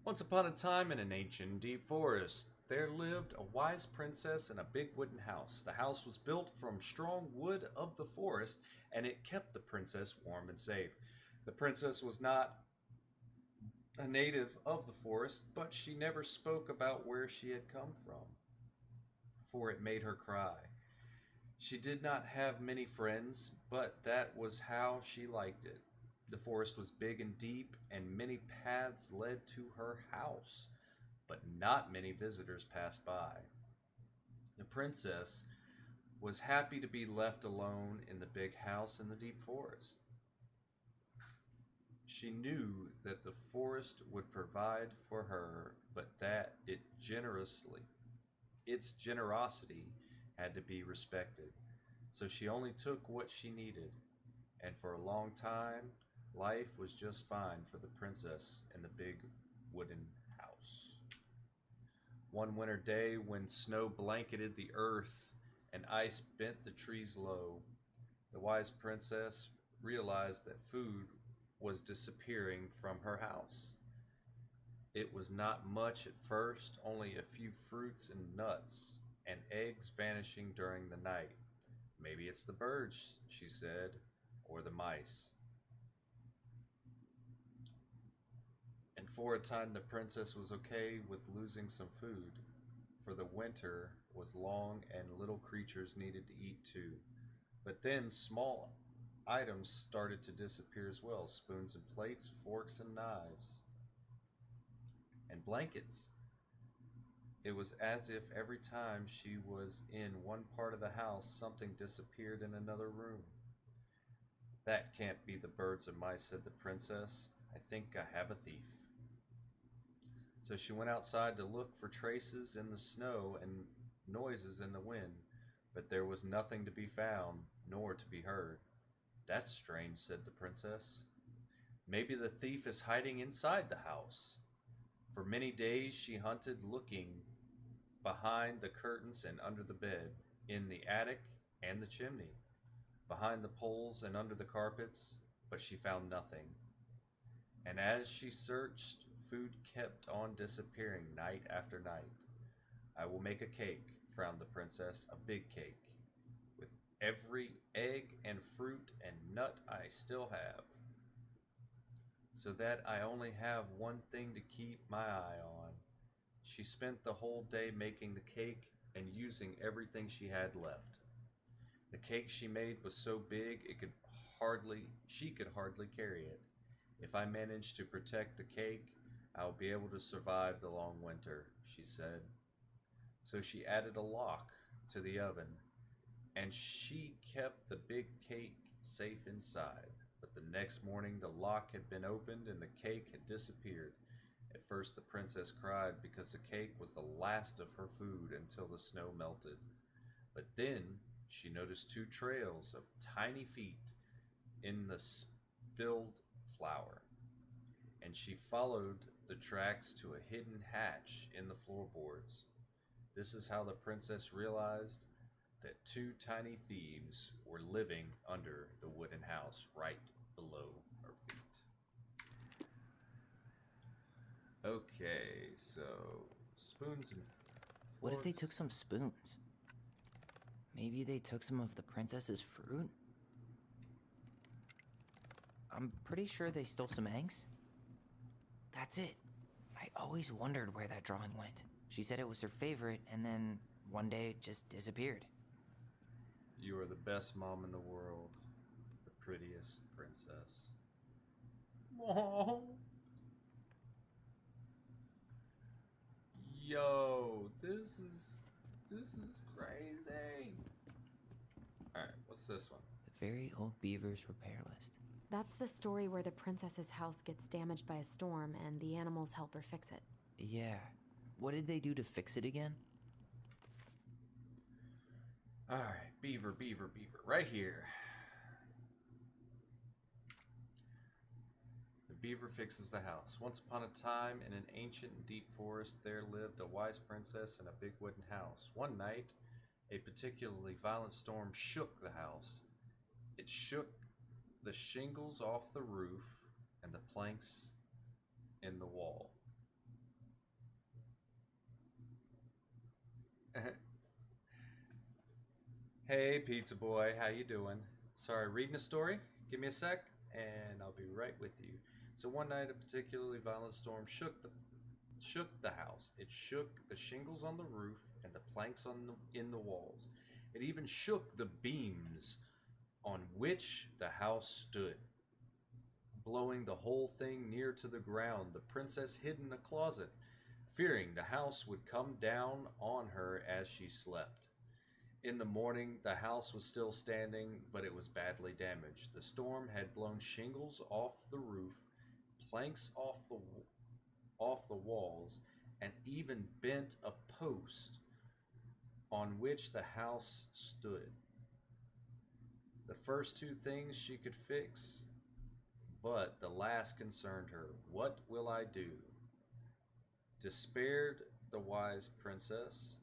Once upon a time in an ancient deep forest, there lived a wise princess in a big wooden house. The house was built from strong wood of the forest, and it kept the princess warm and safe. The princess was not a native of the forest, but she never spoke about where she had come from, for it made her cry. She did not have many friends, but that was how she liked it. The forest was big and deep, and many paths led to her house, but not many visitors passed by. The princess was happy to be left alone in the big house in the deep forest. She knew that the forest would provide for her, but that its generosity had to be respected. So she only took what she needed, and for a long time, life was just fine for the princess in the big wooden house. One winter day, when snow blanketed the earth and ice bent the trees low, the wise princess realized that food was disappearing from her house. It was not much at first, only a few fruits and nuts, and eggs vanishing during the night. Maybe it's the birds, she said, or the mice. And for a time the princess was okay with losing some food, for the winter was long and little creatures needed to eat too. But then small items started to disappear as well. Spoons and plates, forks and knives, and blankets. It was as if every time she was in one part of the house, something disappeared in another room. That can't be the birds and mice, said the princess. I think I have a thief. So she went outside to look for traces in the snow and noises in the wind, but there was nothing to be found, nor to be heard. That's strange, said the princess. Maybe the thief is hiding inside the house. For many days she hunted, looking behind the curtains and under the bed, in the attic and the chimney, behind the poles and under the carpets, but she found nothing. And as she searched, food kept on disappearing night after night. I will make a cake, frowned the princess, a big cake, with every egg and fruit and nut I still have, so that I only have one thing to keep my eye on. She spent the whole day making the cake and using everything she had left. The cake she made was so big she could hardly carry it. If I manage to protect the cake, I will be able to survive the long winter, she said. So she added a lock to the oven, and she kept the big cake safe inside. But the next morning the lock had been opened and the cake had disappeared. At first the princess cried because the cake was the last of her food until the snow melted. But then she noticed two trails of tiny feet in the spilled flour, and she followed the tracks to a hidden hatch in the floorboards. This is how the princess realized that two tiny thieves were living under the wooden house right below her feet. Okay, so spoons and forks. What if they took some spoons? Maybe they took some of the princess's fruit? I'm pretty sure they stole some eggs. That's it. I always wondered where that drawing went. She said it was her favorite, and then one day it just disappeared. You are the best mom in the world. The prettiest princess. Oh. Yo, this is crazy. Alright, what's this one? The Very Old Beaver's Repair List. That's the story where the princess's house gets damaged by a storm and the animals help her fix it. Yeah. What did they do to fix it again? Alright, beaver. Right here. The beaver fixes the house. Once upon a time, in an ancient and deep forest, there lived a wise princess in a big wooden house. One night, a particularly violent storm shook the house. It shook the shingles off the roof and the planks in the wall. Hey, pizza boy, how you doing? Sorry, reading a story? Give me a sec, and I'll be right with you. So one night, a particularly violent storm shook the house. It shook the shingles on the roof and the planks in the walls. It even shook the beams on which the house stood. Blowing the whole thing near to the ground, the princess hid in a closet, fearing the house would come down on her as she slept. In the morning, the house was still standing, but it was badly damaged. The storm had blown shingles off the roof, planks off the walls, and even bent a post on which the house stood. The first two things she could fix, but the last concerned her. What will I do? Despaired the wise princess.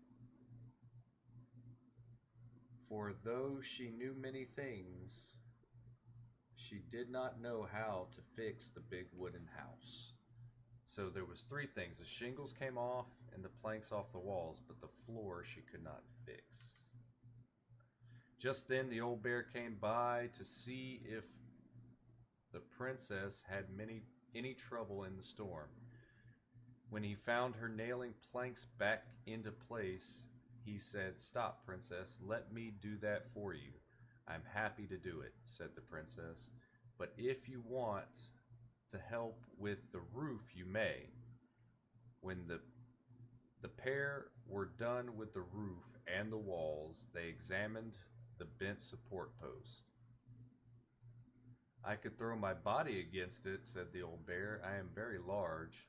For though she knew many things, she did not know how to fix the big wooden house. So there was three things. The shingles came off and the planks off the walls, but the floor she could not fix. Just then the old bear came by to see if the princess had any trouble in the storm. When he found her nailing planks back into place, he said, "Stop, princess, let me do that for you. I'm happy to do it," said the princess. "But if you want to help with the roof, you may." When the pair were done with the roof and the walls, they examined the bent support post. "I could throw my body against it," said the old bear. "I am very large."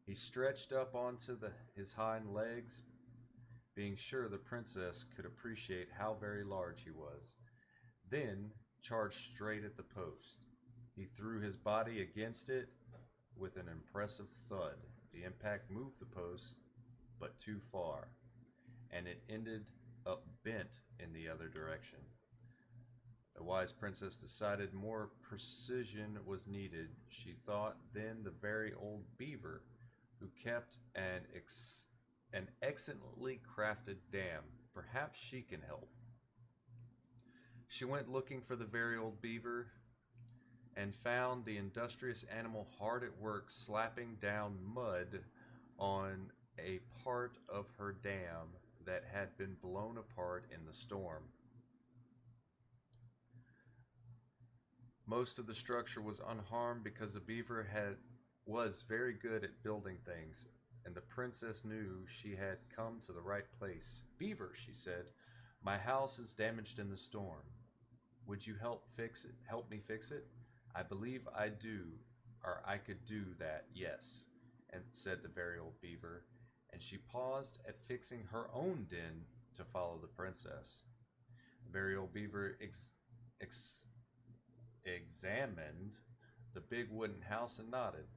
He stretched up onto his hind legs, being sure the princess could appreciate how very large he was. Then charged straight at the post. He threw his body against it with an impressive thud. The impact moved the post, but too far, and it ended up bent in the other direction. The wise princess decided more precision was needed. She thought then the very old beaver, who kept an excellently crafted dam. Perhaps she can help. She went looking for the very old beaver and found the industrious animal hard at work slapping down mud on a part of her dam that had been blown apart in the storm. Most of the structure was unharmed because the beaver was very good at building things, and the princess knew she had come to the right place. "Beaver," she said, "my house is damaged in the storm. Would you help me fix it? I believe I could do that, yes," and said the very old beaver, and she paused at fixing her own den to follow the princess. The very old beaver examined the big wooden house and nodded.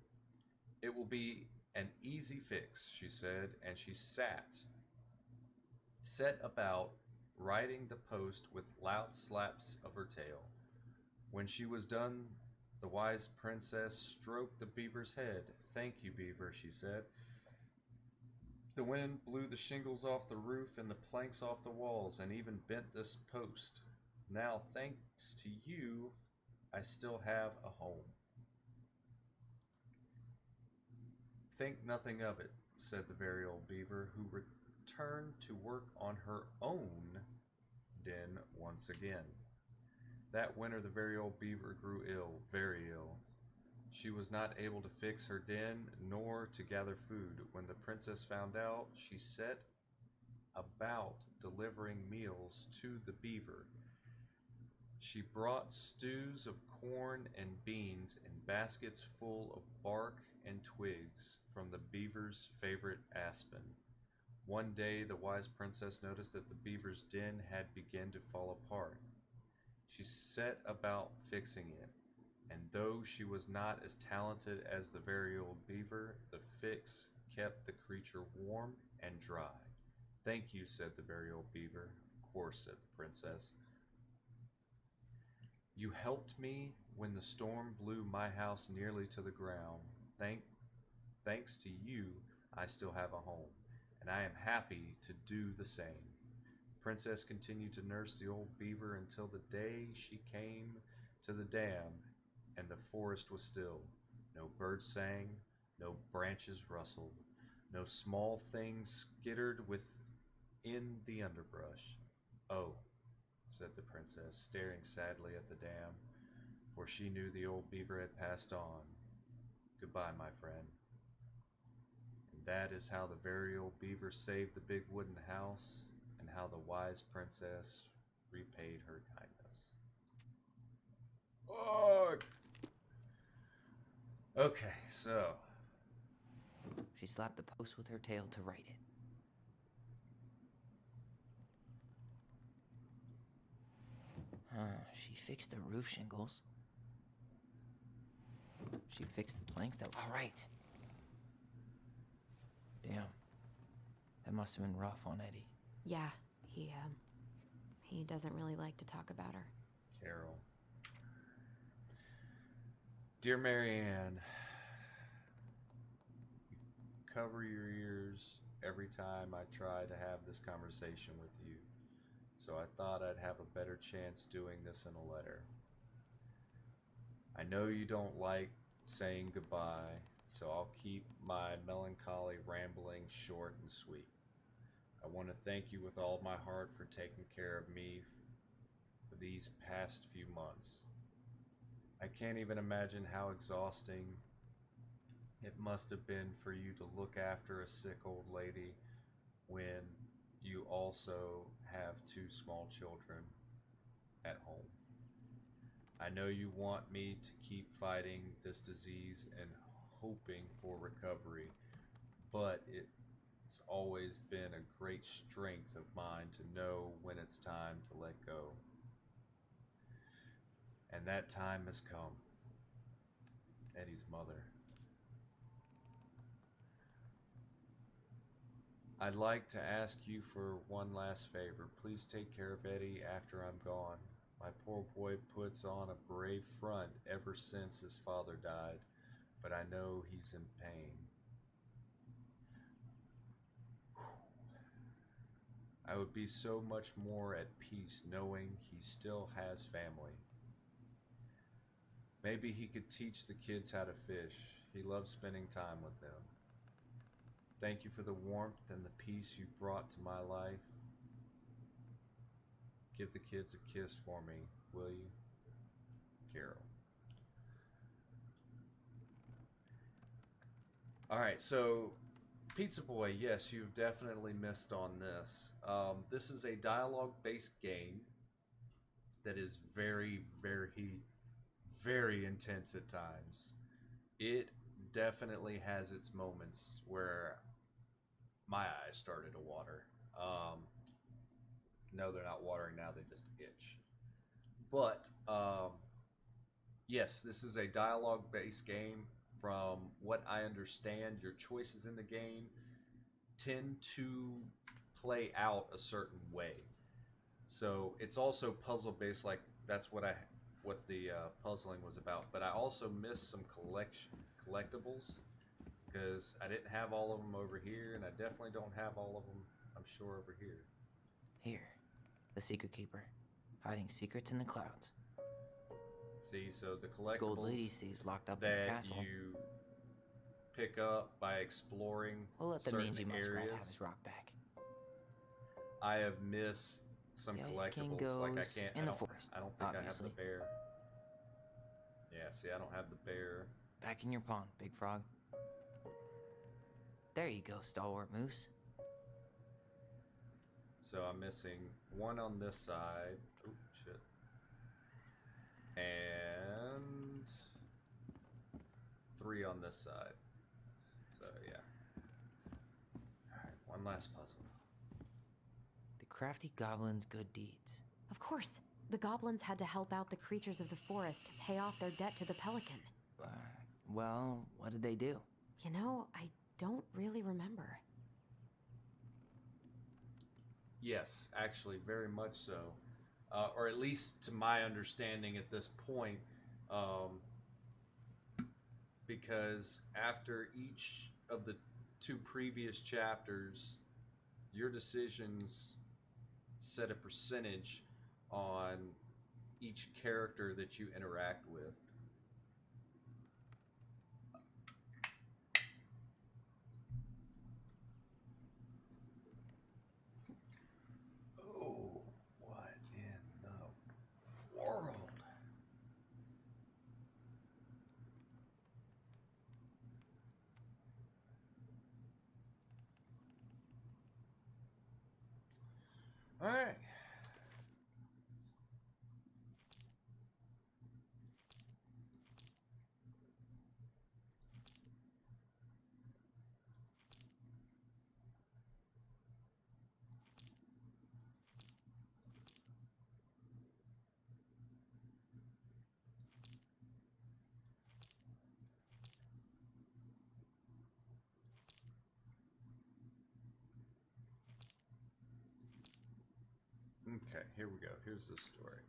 "It will be an easy fix," she said, and she set about riding the post with loud slaps of her tail. When she was done, the wise princess stroked the beaver's head. "Thank you, beaver," she said. The wind blew the shingles off the roof and the planks off the walls and even bent this post. Now, thanks to you, I still have a home. Think nothing of it, said the very old beaver, who returned to work on her own den once again. That winter the very old beaver grew ill, very ill. She was not able to fix her den nor to gather food. When the princess found out, she set about delivering meals to the beaver. She brought stews of corn and beans in baskets full of bark and twigs from the beaver's favorite aspen. One day the wise princess noticed that the beaver's den had begun to fall apart. She set about fixing it, and though she was not as talented as the very old beaver, the fix kept the creature warm and dry. Thank you, said the very old beaver. Of course, said the princess. You helped me when the storm blew my house nearly to the ground. Thanks to you, I still have a home, and I am happy to do the same. The princess continued to nurse the old beaver until the day she came to the dam, and the forest was still. No birds sang, no branches rustled, no small things skittered within the underbrush. Oh, said the princess, staring sadly at the dam, for she knew the old beaver had passed on. Goodbye, my friend. And that is how the very old beaver saved the big wooden house, and how the wise princess repaid her kindness. Fuck! Okay, so. She slapped the post with her tail to write it. She fixed the roof shingles. She fixed the planks that... All right. Damn. That must have been rough on Eddie. Yeah, he doesn't really like to talk about her. Carol. Dear Marianne, cover your ears every time I try to have this conversation with you, so I thought I'd have a better chance doing this in a letter. I know you don't like saying goodbye, so I'll keep my melancholy rambling short and sweet. I want to thank you with all my heart for taking care of me for these past few months. I can't even imagine how exhausting it must have been for you to look after a sick old lady when you also have 2 small children at home. I know you want me to keep fighting this disease and hoping for recovery, but it's always been a great strength of mine to know when it's time to let go. And that time has come. Eddie's mother. I'd like to ask you for one last favor. Please take care of Eddie after I'm gone. My poor boy puts on a brave front ever since his father died, but I know he's in pain. I would be so much more at peace knowing he still has family. Maybe he could teach the kids how to fish. He loves spending time with them. Thank you for the warmth and the peace you brought to my life. Give the kids a kiss for me, will you? Carol. Alright, so Pizza Boy, yes, you've definitely missed on this. This is a dialogue-based game that is very, very, very intense at times. It definitely has its moments where my eyes started to water. No, they're not watering now, they just itch. But, yes, this is a dialogue-based game. From what I understand, your choices in the game tend to play out a certain way. So it's also puzzle-based, like that's what the puzzling was about. But I also missed some collectibles, because I didn't have all of them over here, and I definitely don't have all of them, I'm sure, over here. Here, the Secret Keeper, hiding secrets in the clouds. See, so the collectibles Gold Lady stays locked up in that the castle. you pick up by exploring We'll let the certain mangy muskrat areas. have his rock back. I have missed some The Ice King collectibles. Like I goes can't. in I the don't, forest, I don't think I obviously. have the bear. Yeah, see, I don't have the bear. Back in your pond, Big Frog. There you go, Stalwart Moose. So I'm missing one on this side. Oh shit. And 3 on this side. So yeah. Alright, one last puzzle. The crafty goblin's good deeds. Of course. The goblins had to help out the creatures of the forest to pay off their debt to the pelican. Well, what did they do? You know, I don't really remember. Yes, actually, very much so. Or at least to my understanding at this point. Because after each of the 2 previous chapters, your decisions set a percentage on each character that you interact with. Oh, what in the world? All right. Okay, here we go. Here's the story.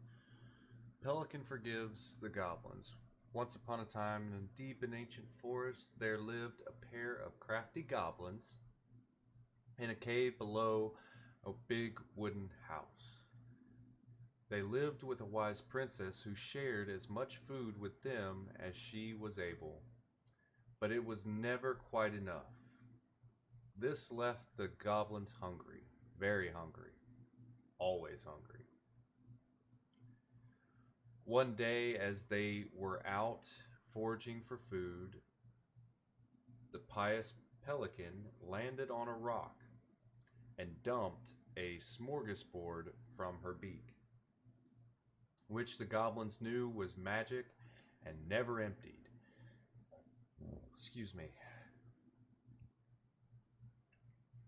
Pelican forgives the goblins. Once upon a time, in a deep and ancient forest, there lived a pair of crafty goblins in a cave below a big wooden house. They lived with a wise princess who shared as much food with them as she was able, but it was never quite enough. This left the goblins hungry, very hungry. Always hungry. One day, as they were out foraging for food, the pious pelican landed on a rock and dumped a smorgasbord from her beak, which the goblins knew was magic and never emptied. Excuse me.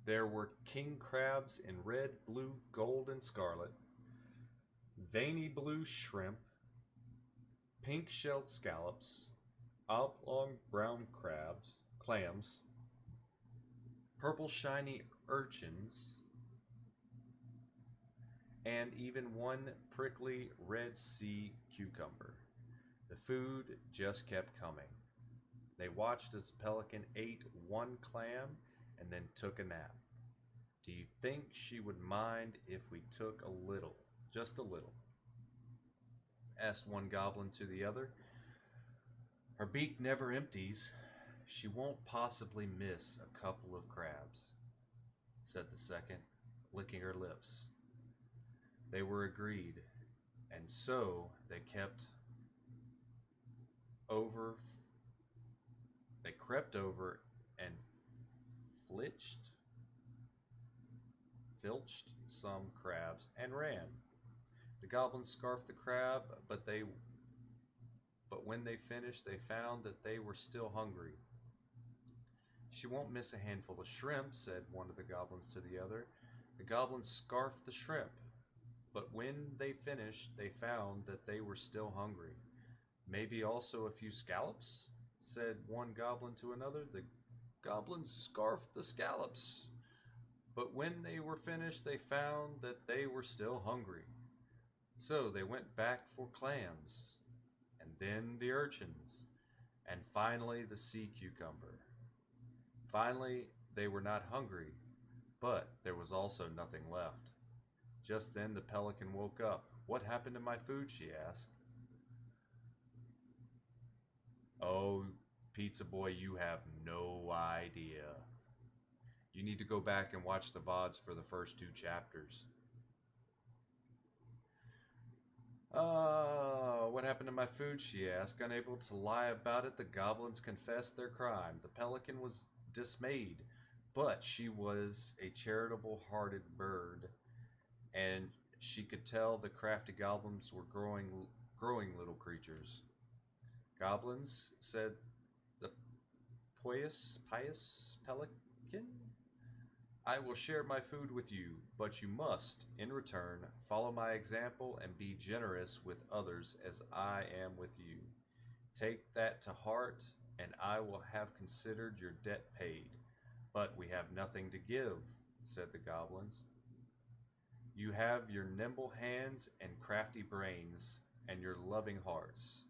There were king crabs in red, blue, gold, and scarlet, veiny blue shrimp, pink-shelled scallops, oblong brown clams, purple shiny urchins, and even one prickly red sea cucumber. The food just kept coming. They watched as the pelican ate one clam and then took a nap. Do you think she would mind if we took a little, just a little? Asked one goblin to the other. Her beak never empties. She won't possibly miss a couple of crabs, said the second, licking her lips. They were agreed, and so they crept over and filched some crabs and ran. The goblins scarfed the crab, but when they finished, they found that they were still hungry. She won't miss a handful of shrimp, said one of the goblins to the other. The goblins scarfed the shrimp, but when they finished, they found that they were still hungry. Maybe also a few scallops, said one goblin to another. The goblins scarfed the scallops, but when they were finished, they found that they were still hungry. So they went back for clams, and then the urchins, and finally the sea cucumber. Finally, they were not hungry, but there was also nothing left. Just then the pelican woke up. "What happened to my food?" she asked. "Oh, Pizza Boy, you have no idea. You need to go back and watch the VODs for the first 2 chapters." What happened to my food?" she asked. Unable to lie about it, the goblins confessed their crime. The pelican was dismayed, but she was a charitable-hearted bird, and she could tell the crafty goblins were growing little creatures. "Goblins," said the pious pelican, "I will share my food with you, but you must, in return, follow my example and be generous with others as I am with you. Take that to heart, and I will have considered your debt paid. But we have nothing to give," said the goblins. "You have your nimble hands and crafty brains, and your loving hearts.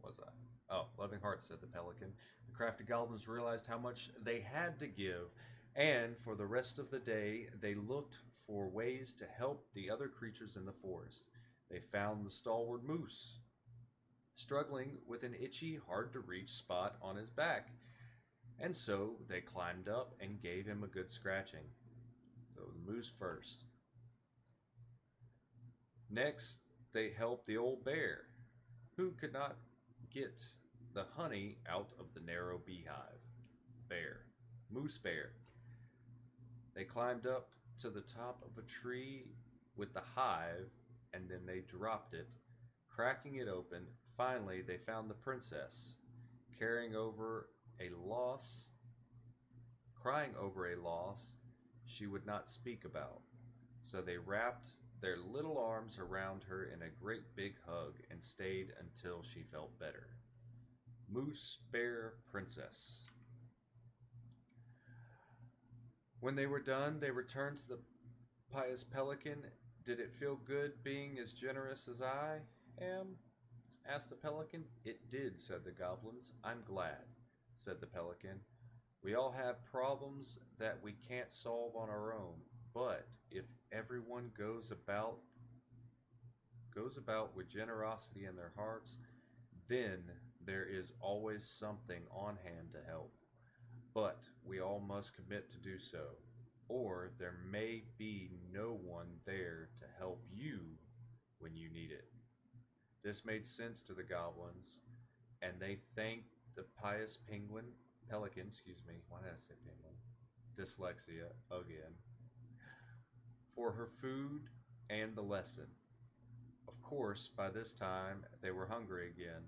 Was I? Oh, loving hearts," said the pelican. The crafty goblins realized how much they had to give, and for the rest of the day they looked for ways to help the other creatures in the forest. They found the stalwart moose struggling with an itchy, hard-to-reach spot on his back, and so they climbed up and gave him a good scratching. So the moose first. Next, they helped the old bear, who could not get the honey out of the narrow beehive. Moose bear. They climbed up to the top of a tree with the hive, and then they dropped it, cracking it open. Finally, they found the princess, crying over a loss she would not speak about. So they wrapped their little arms around her in a great big hug and stayed until she felt better. Moose Bear Princess. When they were done, they returned to the pious pelican. "Did it feel good being as generous as I am?" asked the pelican. "It did," said the goblins. "I'm glad," said the pelican. "We all have problems that we can't solve on our own, but if everyone goes about with generosity in their hearts, then there is always something on hand to help. But we all must commit to do so, or there may be no one there to help you when you need it." This made sense to the goblins, and they thanked the pious pelican, why did I say penguin? Dyslexia again. For her food and the lesson. Of course, by this time they were hungry again,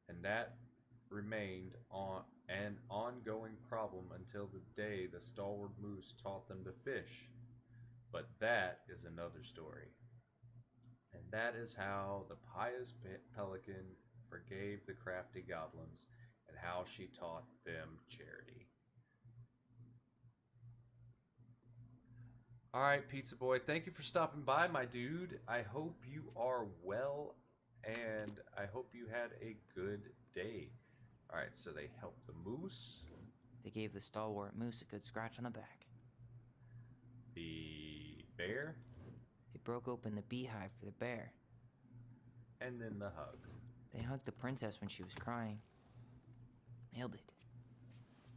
and that remained an ongoing problem until the day the stalwart moose taught them to fish. But that is another story. And that is how the pious pelican forgave the crafty goblins and how she taught them charity. Alright, Pizza Boy, thank you for stopping by, my dude. I hope you are well, and I hope you had a good day. Alright, so they helped the moose. They gave the stalwart moose a good scratch on the back. The bear. They broke open the beehive for the bear. And then the hug. They hugged the princess when she was crying. Nailed it.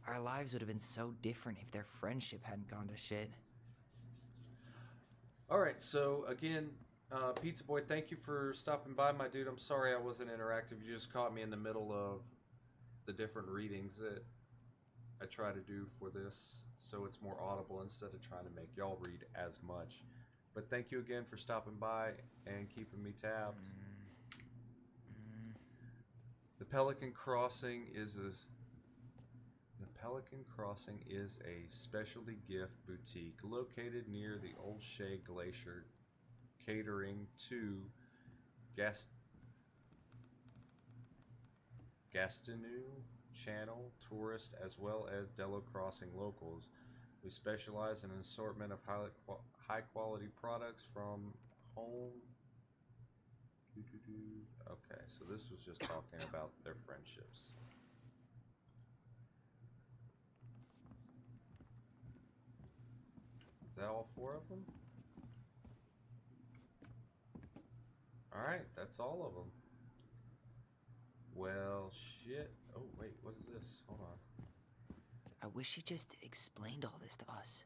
Our lives would have been so different if their friendship hadn't gone to shit. Alright, so again, Pizza Boy, thank you for stopping by, my dude. I'm sorry I wasn't interactive. You just caught me in the middle of the different readings that I try to do for this, so it's more audible instead of trying to make y'all read as much. But thank you again for stopping by and keeping me tabbed. The Pelican Crossing is a specialty gift boutique located near the Old Shea Glacier, catering to Gastineau Channel tourists as well as Dello Crossing locals. We specialize in an assortment of high quality products from home. Okay, so this was just talking about their friendships. Is that all 4 of them? Alright, that's all of them. Well, shit. Oh, wait, what is this? Hold on. I wish she just explained all this to us.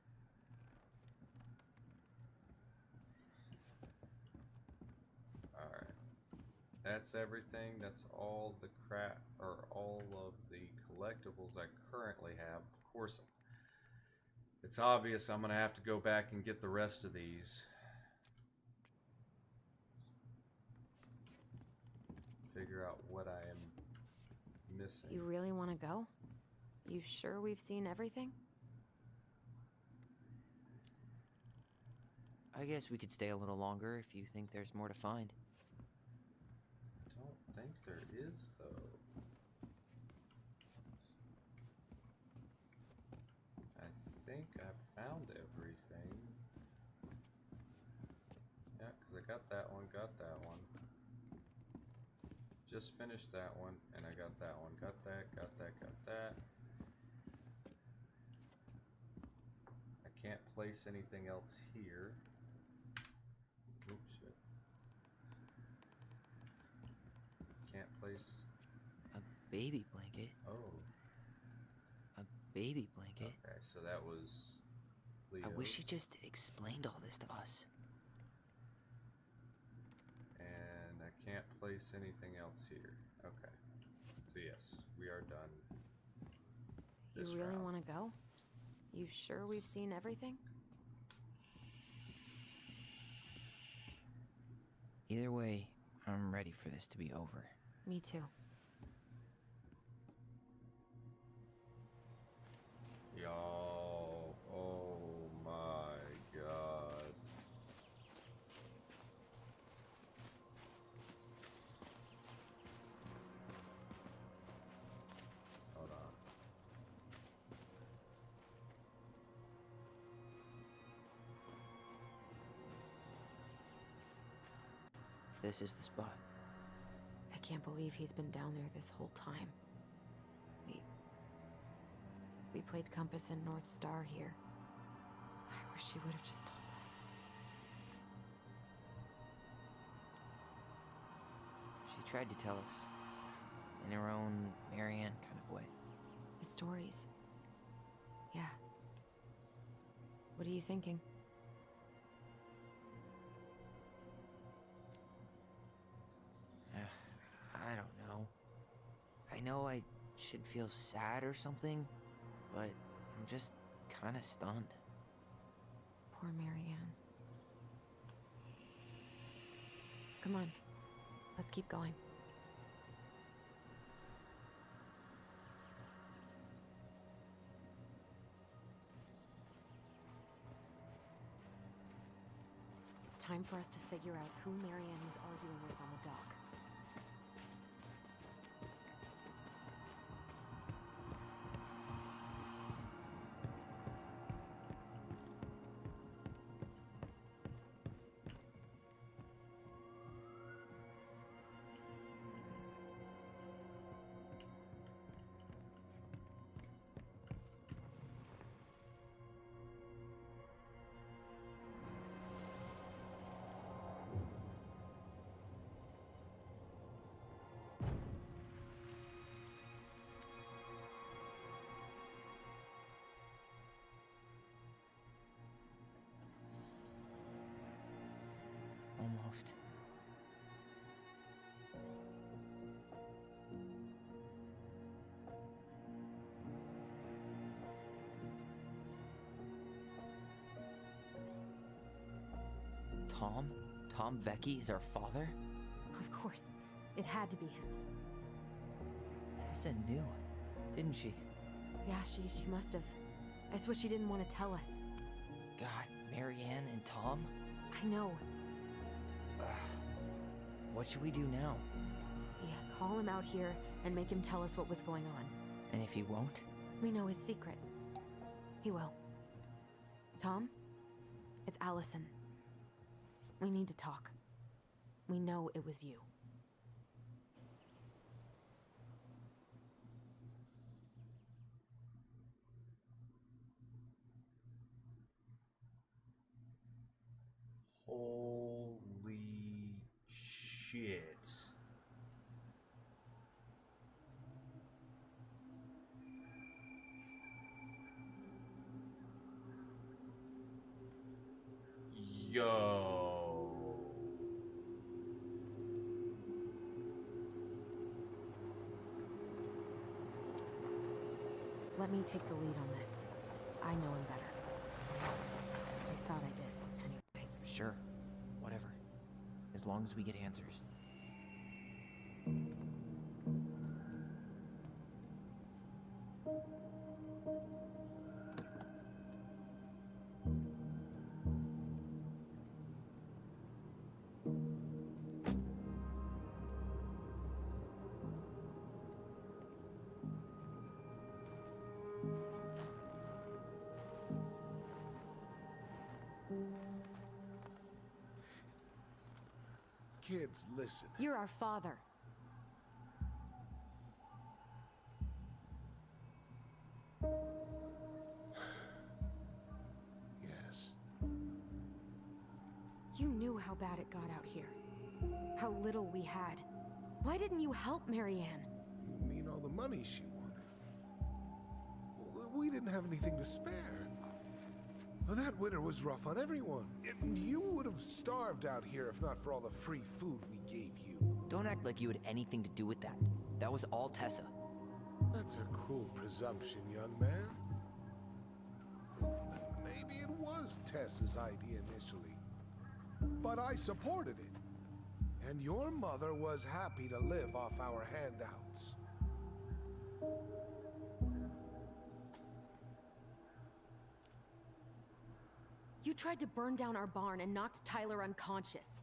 Alright. That's everything. That's all the crap, or all of the collectibles I currently have. Of course, it's obvious I'm going to have to go back and get the rest of these. Figure out what I am missing. You really want to go? You sure we've seen everything? I guess we could stay a little longer if you think there's more to find. I don't think there is, though. I think I found everything. Yeah, because I got that one, got that one. Just finished that one, and I got that one. Got that, got that, got that. I can't place anything else here. Oops, shit. Can't place... A baby blanket? Oh. A baby blanket? Okay, so that was Leo. I wish she just explained all this to us. And I can't place anything else here. Okay. So yes, we are done. You really want to go? You sure we've seen everything? Either way, I'm ready for this to be over. Me too. Y'all, oh my god. Hold on. This is the spot. I can't believe he's been down there this whole time. We played Compass and North Star here. I wish she would have just told us. She tried to tell us. In her own Marianne kind of way. The stories. Yeah. What are you thinking? I don't know. I know I should feel sad or something, but I'm just kind of stunned. Poor Marianne. Come on. Let's keep going. It's time for us to figure out who Marianne was arguing with on the dock. Almost. Tom? Tom Vecchi is our father? Of course. It had to be him. Tessa knew, didn't she? Yeah, she must have. That's what she didn't want to tell us. God, Marianne and Tom? I know. What should we do now? Yeah, call him out here and make him tell us what was going on. And if he won't? We know his secret. He will. Tom? It's Allison. We need to talk. We know it was you. Holy shit. Yo. Let me take the lead on this. I know him better. I thought I did, anyway. Sure. Whatever. As long as we get answers. Kids, listen. You're our father. Yes. You knew how bad it got out here. How little we had. Why didn't you help Marianne? You mean all the money she wanted? We didn't have anything to spare. Well, that winter was rough on everyone. And you would have starved out here if not for all the free food we gave you. Don't act like you had anything to do with that. That was all Tessa. That's a cruel presumption, young man. Maybe it was Tessa's idea initially. But I supported it. And your mother was happy to live off our handouts. You tried to burn down our barn and knocked Tyler unconscious.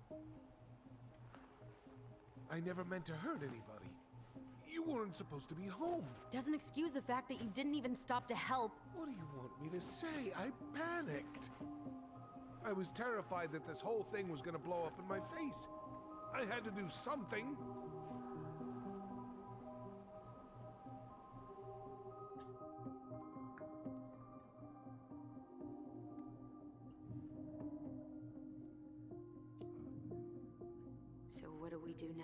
I never meant to hurt anybody. You weren't supposed to be home. Doesn't excuse the fact that you didn't even stop to help. What do you want me to say? I panicked. I was terrified that this whole thing was gonna blow up in my face. I had to do something. So what do we do now?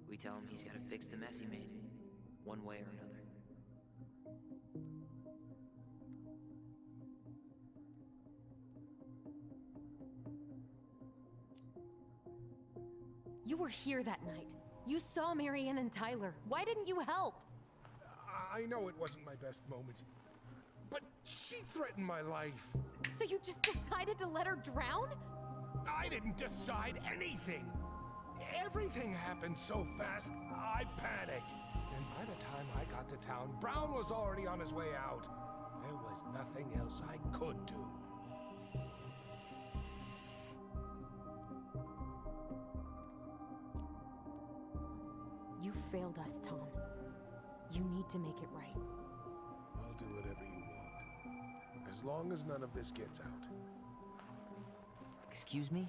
We tell him he's gotta fix the mess he made. One way or another. You were here that night. You saw Marianne and Tyler. Why didn't you help? I know it wasn't my best moment. But she threatened my life. So you just decided to let her drown? I didn't decide anything. Everything happened so fast, I panicked. And by the time I got to town, Brown was already on his way out. There was nothing else I could do. You failed us, Tom. You need to make it right. I'll do whatever you want. As long as none of this gets out. Excuse me?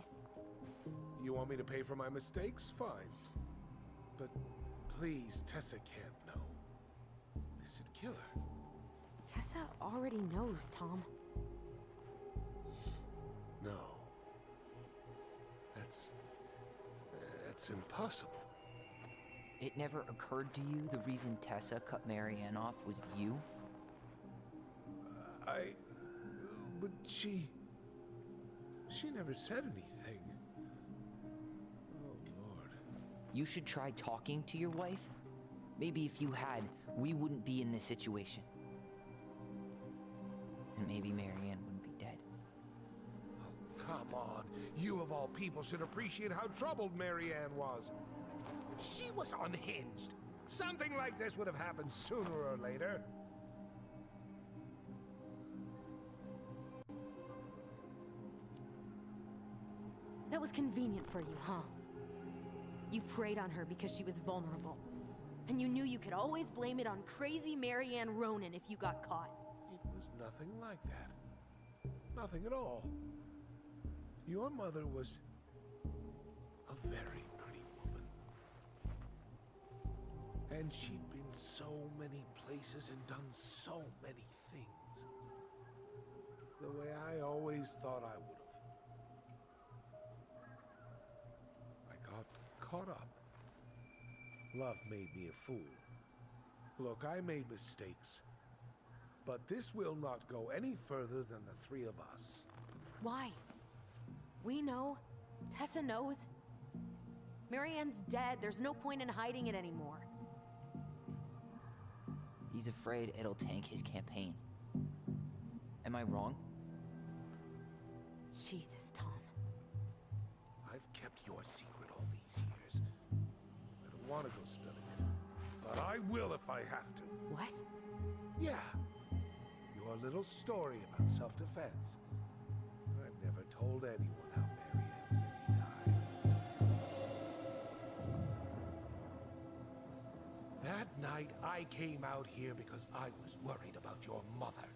You want me to pay for my mistakes? Fine. But please, Tessa can't know. This'd kill her. Tessa already knows, Tom. No. That's impossible. It never occurred to you the reason Tessa cut Marianne off was you? But she never said anything. Oh, Lord. You should try talking to your wife. Maybe if you had, we wouldn't be in this situation. And maybe Marianne wouldn't be dead. Oh, come on. You of all people should appreciate how troubled Marianne was. She was unhinged. Something like this would have happened sooner or later. That was convenient for you, huh? You preyed on her because she was vulnerable. And you knew you could always blame it on crazy Marianne Ronan if you got caught. It was nothing like that. Nothing at all. Your mother was a very pretty woman. And she'd been so many places and done so many things. The way I always thought I would have. I got caught up. Love made me a fool. Look, I made mistakes. But this will not go any further than the three of us. Why? We know. Tessa knows. Marianne's dead. There's no point in hiding it anymore. He's afraid it'll tank his campaign. Am I wrong? Jesus, Tom. I've kept your secret all these years. I don't want to go spilling it. But I will if I have to. What? Yeah. Your little story about self-defense. I've never told anyone how Marianne really died. That night, I came out here because I was worried about your mother.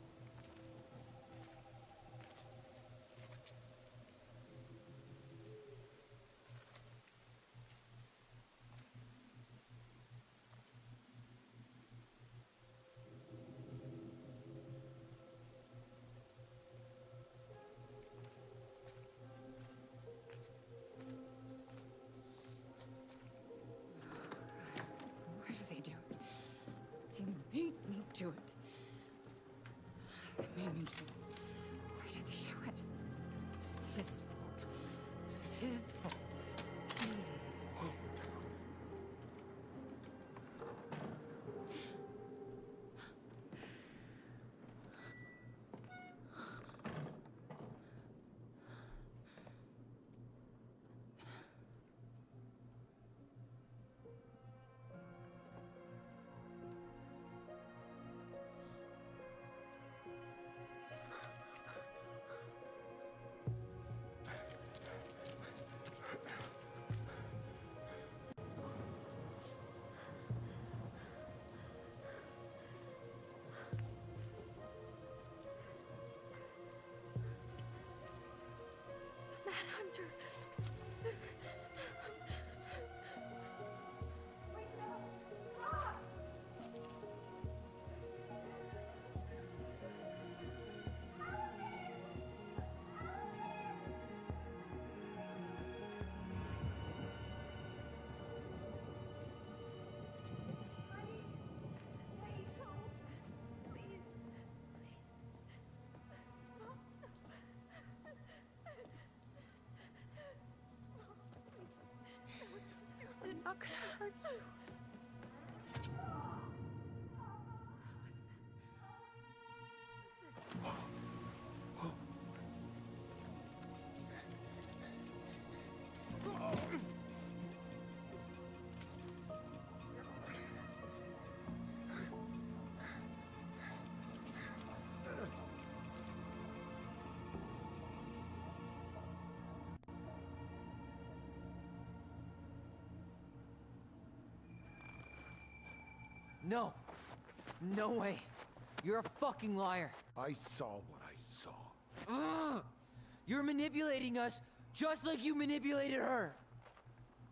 Why do they do it? They made me do it. They made me do it. Why did they do it? It's his fault. It's his fault. Mad Hunter. I'm not gonna hurt you. No. No way. You're a fucking liar. I saw what I saw. Ugh! You're manipulating us just like you manipulated her.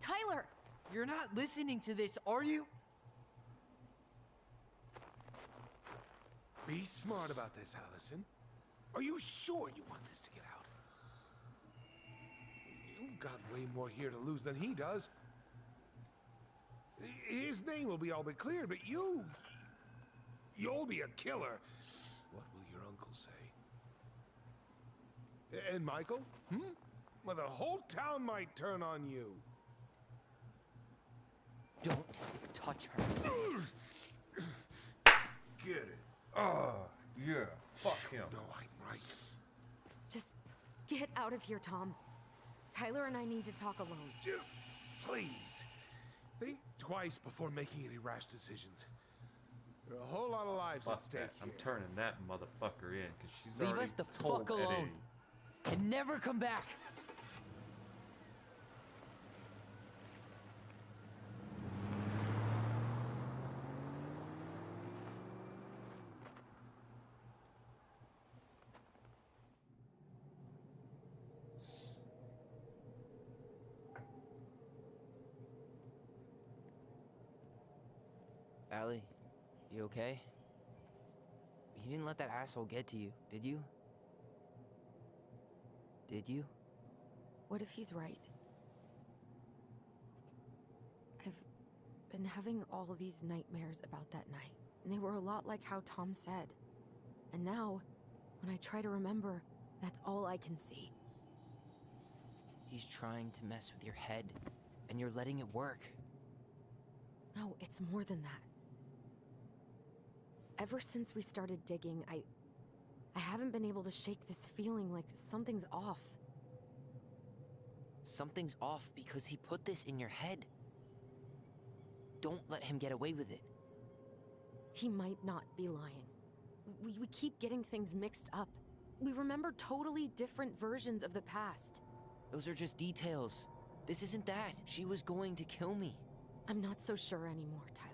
Tyler! You're not listening to this, are you? Be smart about this, Allison. Are you sure you want this to get out? You've got way more here to lose than he does. His name will be all but cleared, but you'll be a killer. What will your uncle say? And Michael? Well, the whole town might turn on you. Don't touch her. Get it. Oh, yeah. Fuck him. No, I'm right. Just get out of here, Tom. Tyler and I need to talk alone. Just please. Think twice before making any rash decisions. There are a whole lot of lives Fuck at stake that. I'm here. turning that motherfucker in because she's Leave already us the told fuck alone. Eddie. And never come back. Allie, you okay? You didn't let that asshole get to you, did you? Did you? What if he's right? I've been having all these nightmares about that night, and they were a lot like how Tom said. And now, when I try to remember, that's all I can see. He's trying to mess with your head, and you're letting it work. No, it's more than that. Ever since we started digging, I haven't been able to shake this feeling like something's off. Something's off because he put this in your head. Don't let him get away with it. He might not be lying. We keep getting things mixed up. We remember totally different versions of the past. Those are just details. This isn't that. She was going to kill me. I'm not so sure anymore, Tyler.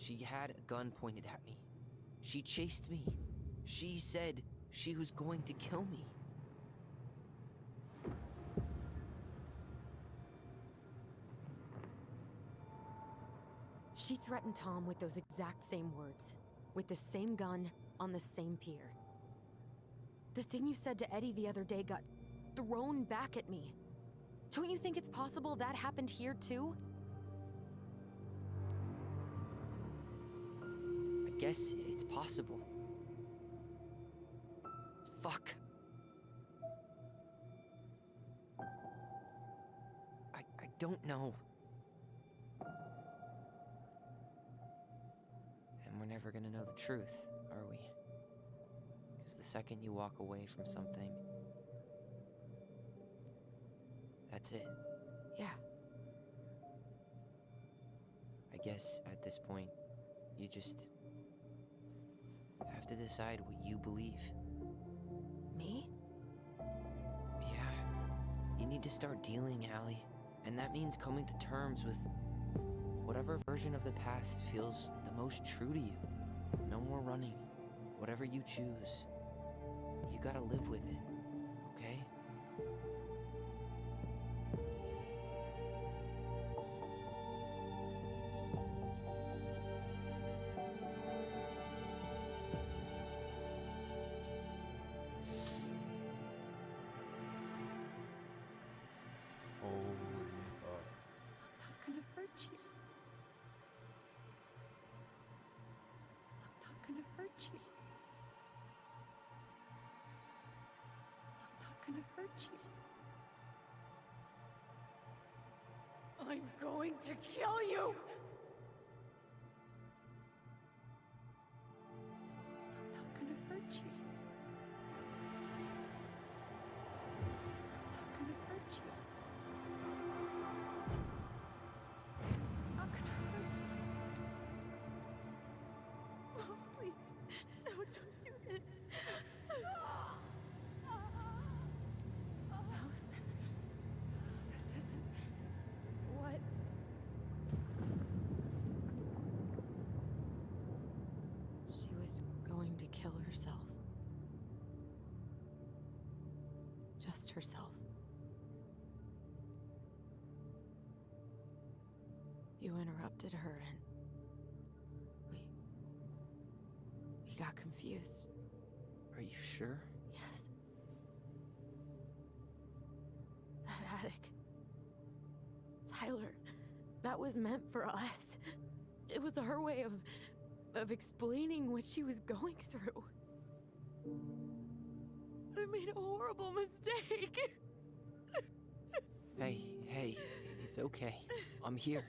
She had a gun pointed at me. She chased me. She said she was going to kill me. She threatened Tom with those exact same words, with the same gun, on the same pier. The thing you said to Eddie the other day got thrown back at me. Don't you think it's possible that happened here too? I guess it's possible. Fuck. I don't know. And we're never gonna know the truth, are we? Because the second you walk away from something, that's it. Yeah. I guess at this point, you just have to decide what you believe. Me? Yeah. You need to start dealing, Allie. And that means coming to terms with whatever version of the past feels the most true to you. No more running. Whatever you choose, you gotta live with it, okay? I'm going to kill you! I'm not gonna hurt you. kill herself. Just herself. You interrupted her and we got confused. Are you sure? Yes. That attic. Tyler, that was meant for us. It was her way of explaining what she was going through. I made a horrible mistake. Hey, it's okay. I'm here.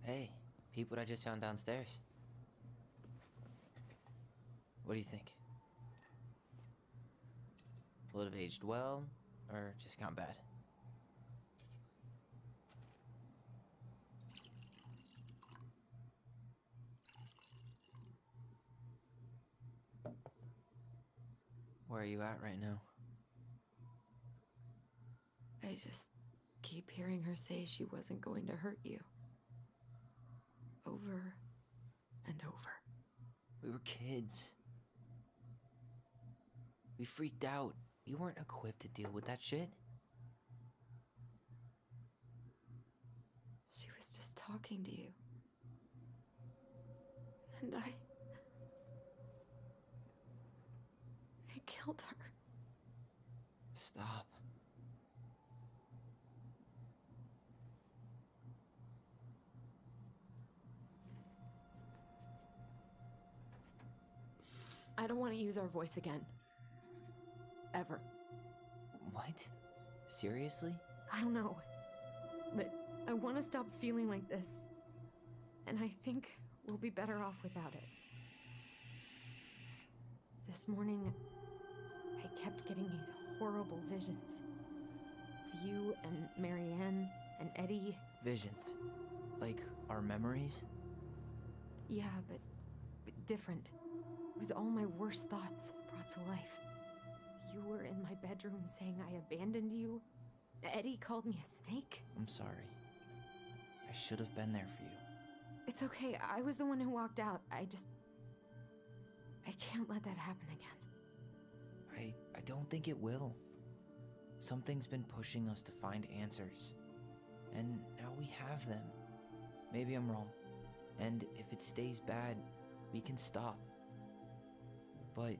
Hey, peep what I just found downstairs. What do you think? Will it have aged well, or just gone bad? Where are you at right now? I just keep hearing her say she wasn't going to hurt you. Over and over. We were kids. We freaked out. You weren't equipped to deal with that shit. She was just talking to you. And I killed her. Stop. I don't want to use our voice again. Ever. What? Seriously? I don't know. But I want to stop feeling like this. And I think we'll be better off without it. This morning, I kept getting these horrible visions. Of you and Marianne and Eddie. Visions? Like our memories? Yeah, but different. It was all my worst thoughts brought to life. You were in my bedroom saying I abandoned you. Eddie called me a snake. I'm sorry. I should have been there for you. It's okay. I was the one who walked out. I can't let that happen again. I don't think it will. Something's been pushing us to find answers. And now we have them. Maybe I'm wrong. And if it stays bad, we can stop. But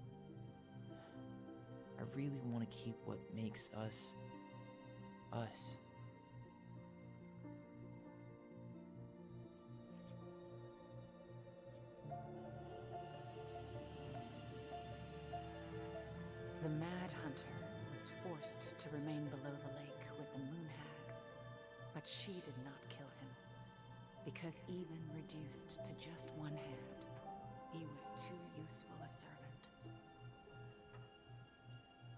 I really want to keep what makes us, us. The Mad Hunter was forced to remain below the lake with the Moon Hag, but she did not kill him, because even reduced to just one hand, he was too useful a servant.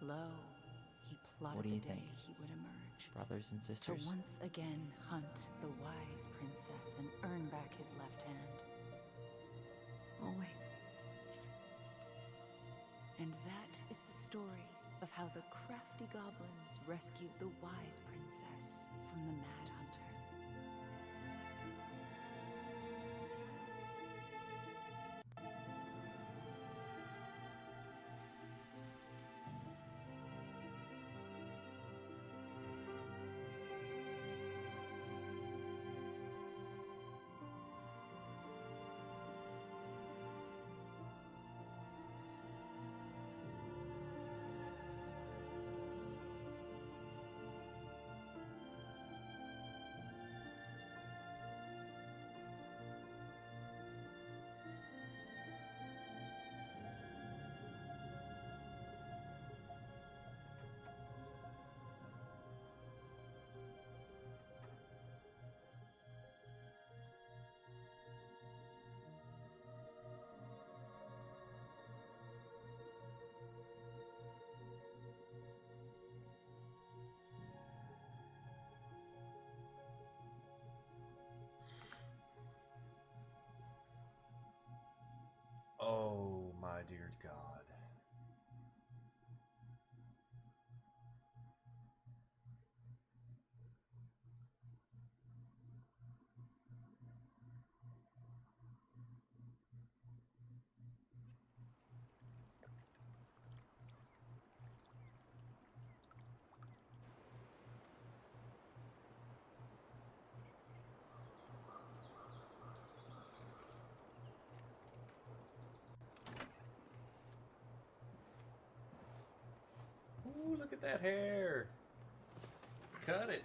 Lo, he plotted What do you the day think? he would emerge. Brothers and sisters? To once again hunt the wise princess and earn back his left hand. Always. And that is the story of how the crafty goblins rescued the wise princess from the Mad Hunter. my dear God. Ooh, look at that hair. Cut it.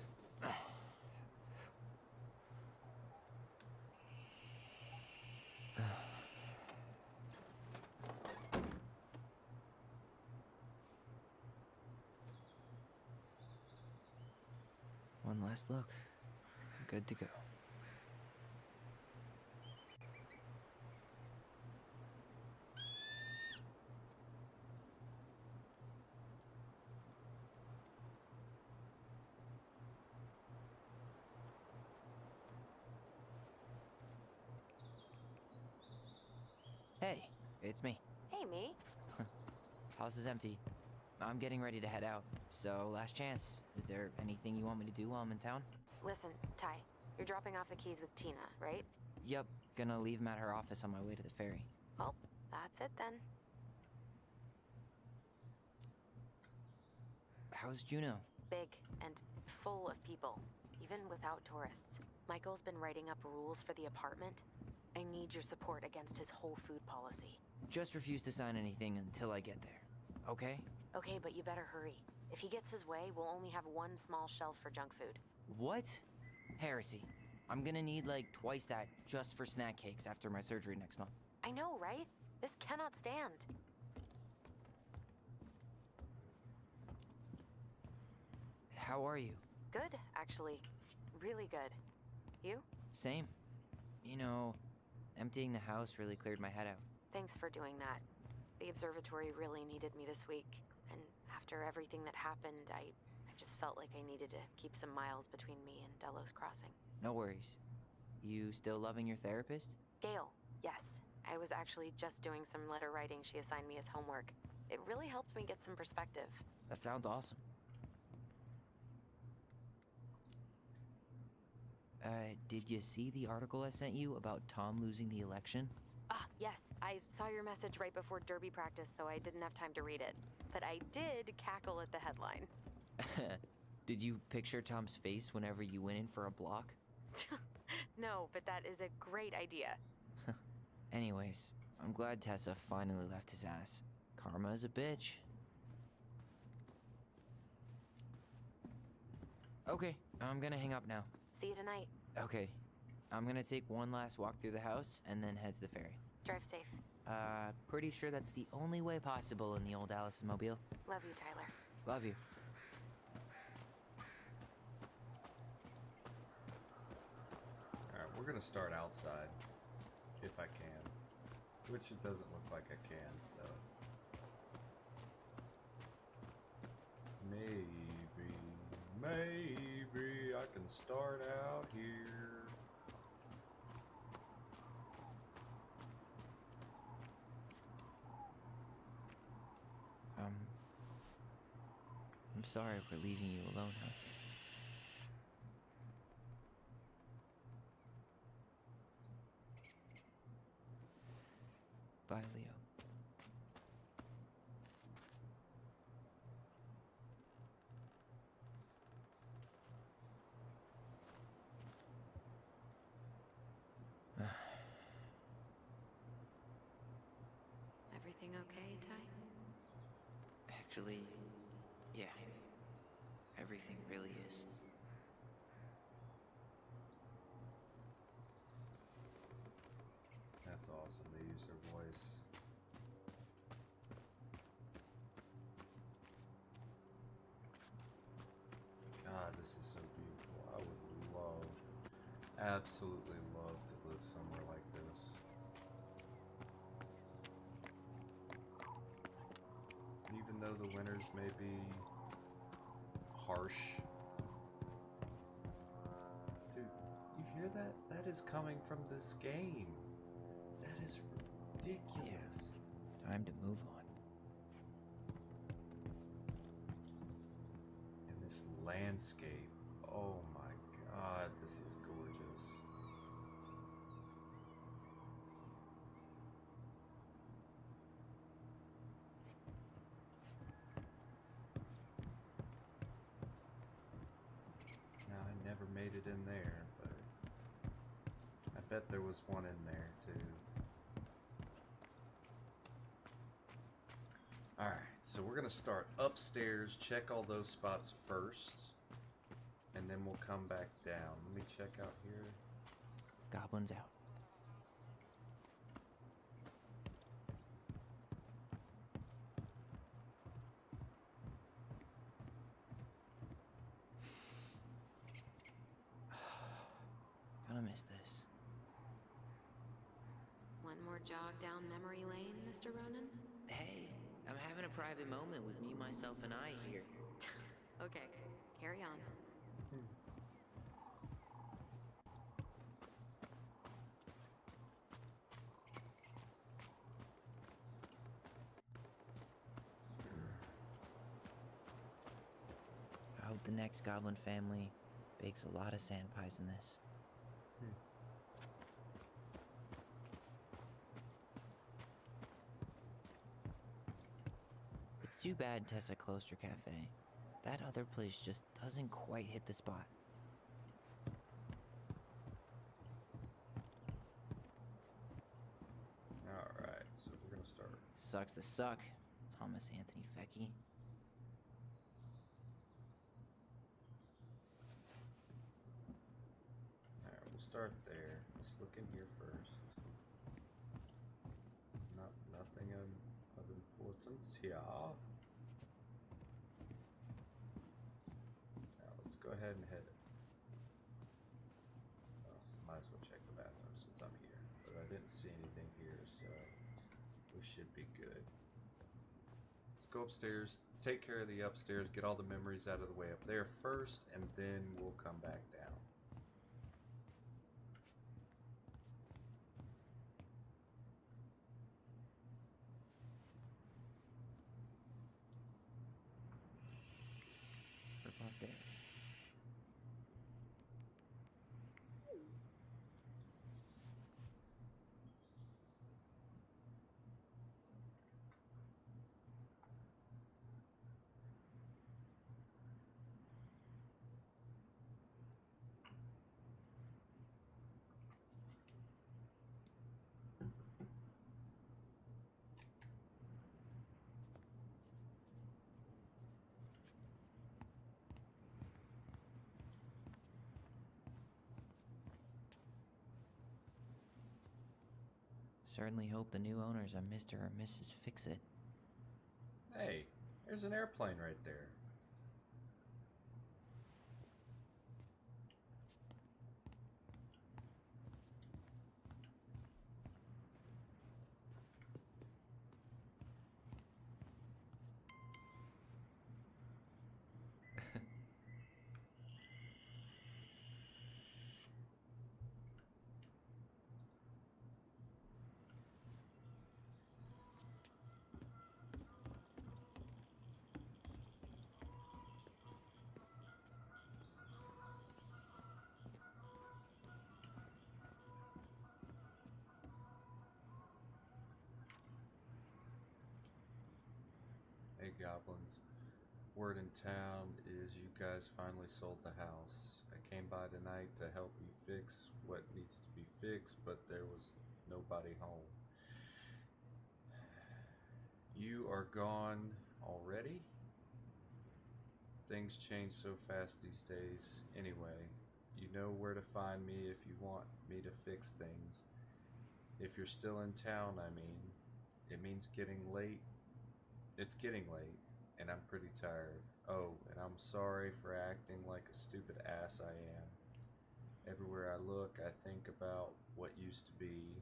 One last look. Good to go. Hey, it's me. Hey, me. House is empty. I'm getting ready to head out, so last chance. Is there anything you want me to do while I'm in town? Listen, Ty, you're dropping off the keys with Tina, right? Yep, gonna leave them at her office on my way to the ferry. Well, that's it then. How's Juno? Big and full of people, even without tourists. Michael's been writing up rules for the apartment. I need your support against his whole food policy. Just refuse to sign anything until I get there, okay? Okay, but you better hurry. If he gets his way, we'll only have one small shelf for junk food. What? Heresy. I'm gonna need like twice that just for snack cakes after my surgery next month. I know, right? This cannot stand. How are you? Good, actually. Really good. You? Same. You know, emptying the house really cleared my head out. Thanks for doing that. The observatory really needed me this week, and after everything that happened, I just felt like I needed to keep some miles between me and Delos Crossing. No worries. You still loving your therapist? Gail, yes. I was actually just doing some letter writing she assigned me as homework. It really helped me get some perspective. That sounds awesome. Did you see the article I sent you about Tom losing the election? Ah, yes. I saw your message right before derby practice, so I didn't have time to read it. But I did cackle at the headline. Did you picture Tom's face whenever you went in for a block? No, but that is a great idea. Anyways, I'm glad Tessa finally left his ass. Karma is a bitch. Okay, I'm gonna hang up now. See you tonight. Okay, I'm gonna take one last walk through the house and then head to the ferry. Drive safe. Pretty sure that's the only way possible in the old Allison mobile. Love you, Tyler. Love you. Alright, we're gonna start outside, if I can. Which it doesn't look like I can, so. Maybe I can start out here. I'm sorry we're leaving you alone, huh? Bye, Leo. Everything okay, Ty? Actually, yeah. Everything really is. That's awesome. They use their voice. God, this is so beautiful. I would love, absolutely love to live somewhere like this. Even though the winters may be harsh. Dude, you hear that? That is coming from this game. That is ridiculous. Time to move on. And this landscape, oh my god, this is gorgeous. Now, I never made it in there, but I bet there was one in there too. Alright, so we're gonna start upstairs, check all those spots first, and then we'll come back down. Let me check out here. Goblins out. Gonna miss this. One more jog down memory lane, Mr. Ronan? Hey, I'm having a private moment with me, myself, and I here. Okay, carry on. I hope the next goblin family bakes a lot of sand pies in this. It's too bad Tessa closed her cafe. That other place just doesn't quite hit the spot. Alright, so we're gonna start. Sucks to suck, Thomas Anthony Fecky. Alright, we'll start there. Let's look in here first. Nothing of importance here. Now let's go ahead and head. Well, might as well check the bathroom since I'm here. But I didn't see anything here, so we should be good. Let's go upstairs, take care of the upstairs, get all the memories out of the way up there first, and then we'll come back down. Upstairs. Certainly hope the new owners are Mr. or Mrs. Fix-It. Hey, there's an airplane right there. Hey goblins, word in town is you guys finally sold the house. I came by tonight to help you fix what needs to be fixed, but there was nobody home. You are gone already? Things change so fast these days. Anyway, you know where to find me if you want me to fix things. If you're still in town, I mean. It means getting late. It's getting late, and I'm pretty tired. Oh, and I'm sorry for acting like a stupid ass I am. Everywhere I look, I think about what used to be.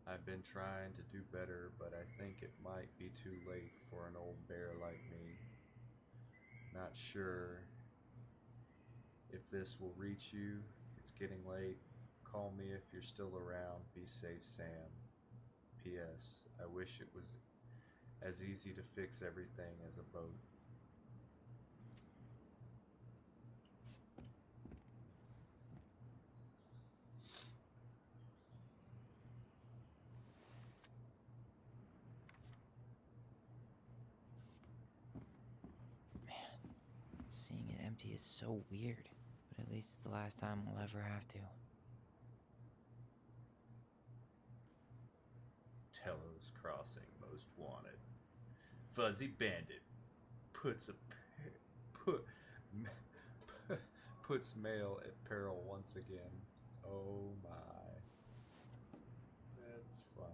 I've been trying to do better, but I think it might be too late for an old bear like me. Not sure if this will reach you. It's getting late. Call me if you're still around. Be safe, Sam. P.S. I wish it was as easy to fix everything as a boat. Seeing it empty is so weird, but at least it's the last time we'll ever have to. Telos Crossing most wanted. Fuzzy Bandit puts puts mail at peril once again. Oh my. That's funny.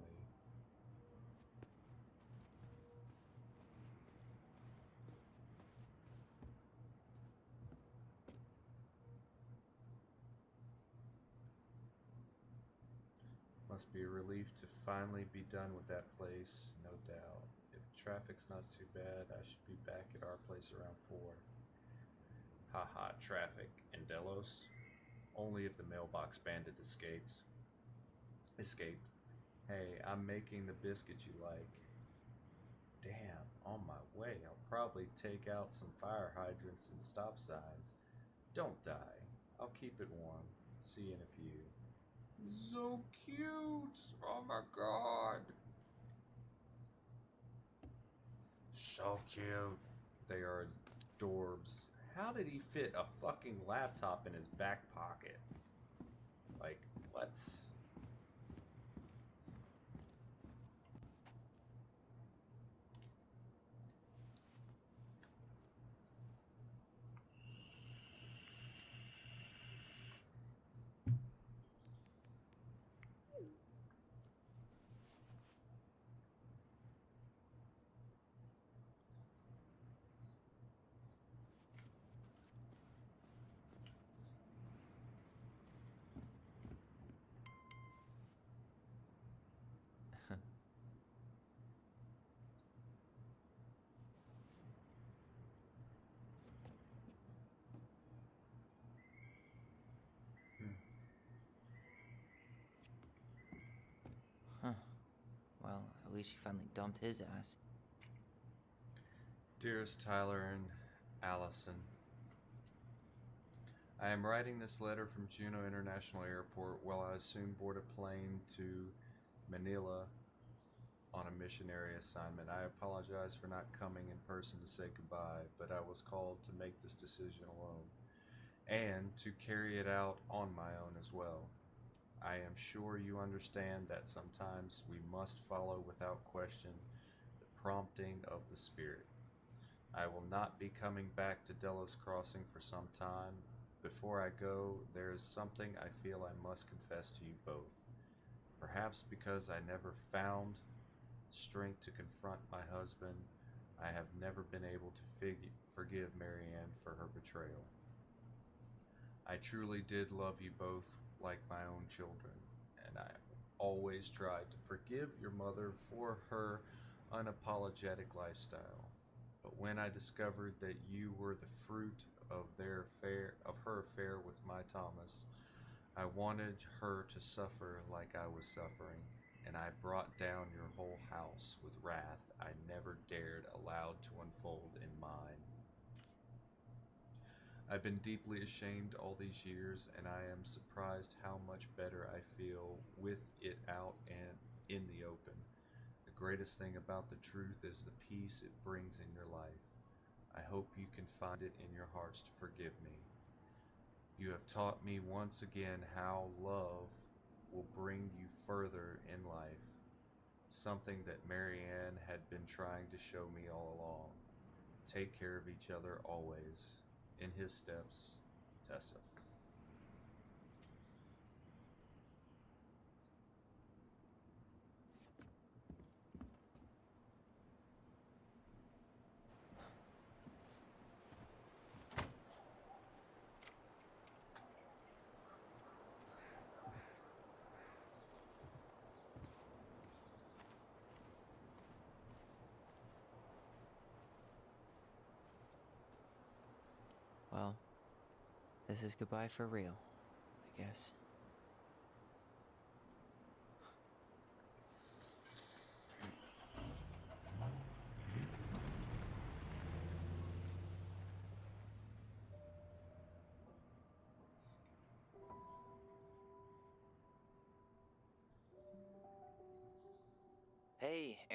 Must be a relief to finally be done with that place, no doubt. If traffic's not too bad, I should be back at our place around 4. Haha, traffic in Delos? Only if the mailbox bandit escaped. Hey, I'm making the biscuit you like. Damn, on my way. I'll probably take out some fire hydrants and stop signs. Don't die. I'll keep it warm. See you in a few. So cute! Oh my god! So cute. They are adorbs. How did he fit a fucking laptop in his back pocket? Like, what? Huh. Well, at least she finally dumped his ass. Dearest Tyler and Allison, I am writing this letter from Juneau International Airport while I soon board a plane to Manila on a missionary assignment. I apologize for not coming in person to say goodbye, but I was called to make this decision alone and to carry it out on my own as well. I am sure you understand that sometimes we must follow without question the prompting of the Spirit. I will not be coming back to Delos Crossing for some time. Before I go, there is something I feel I must confess to you both. Perhaps because I never found strength to confront my husband, I have never been able to forgive Marianne for her betrayal. I truly did love you both like my own children, and I always tried to forgive your mother for her unapologetic lifestyle. But when I discovered that you were the fruit of her affair with my Thomas, I wanted her to suffer like I was suffering, and I brought down your whole house with wrath I never dared allow to unfold in mine. I've been deeply ashamed all these years, and I am surprised how much better I feel with it out and in the open. The greatest thing about the truth is the peace it brings in your life. I hope you can find it in your hearts to forgive me. You have taught me once again how love will bring you further in life, something that Marianne had been trying to show me all along. Take care of each other always. In his steps, Tessa. Well, this is goodbye for real, I guess.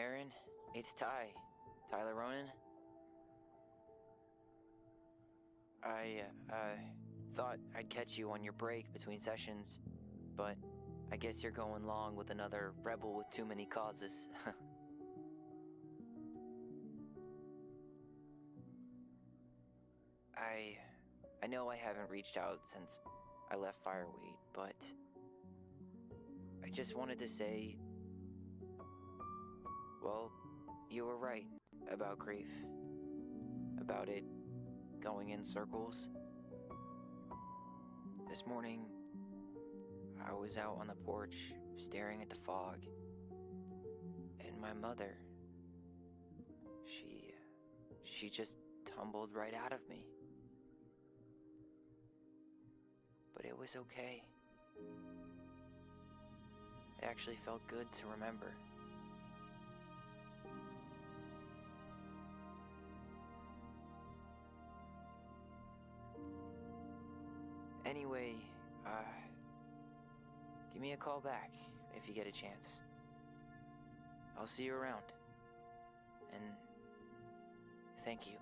Aaron. It's Ty. Tyler Ronan. I thought I'd catch you on your break between sessions, but I guess you're going long with another rebel with too many causes. I know I haven't reached out since I left Fireweight, but I just wanted to say, well, you were right about grief. About it going in circles. This morning, I was out on the porch staring at the fog, and my mother, she just tumbled right out of me. But it was okay. It actually felt good to remember. Anyway, give me a call back if you get a chance. I'll see you around. And thank you.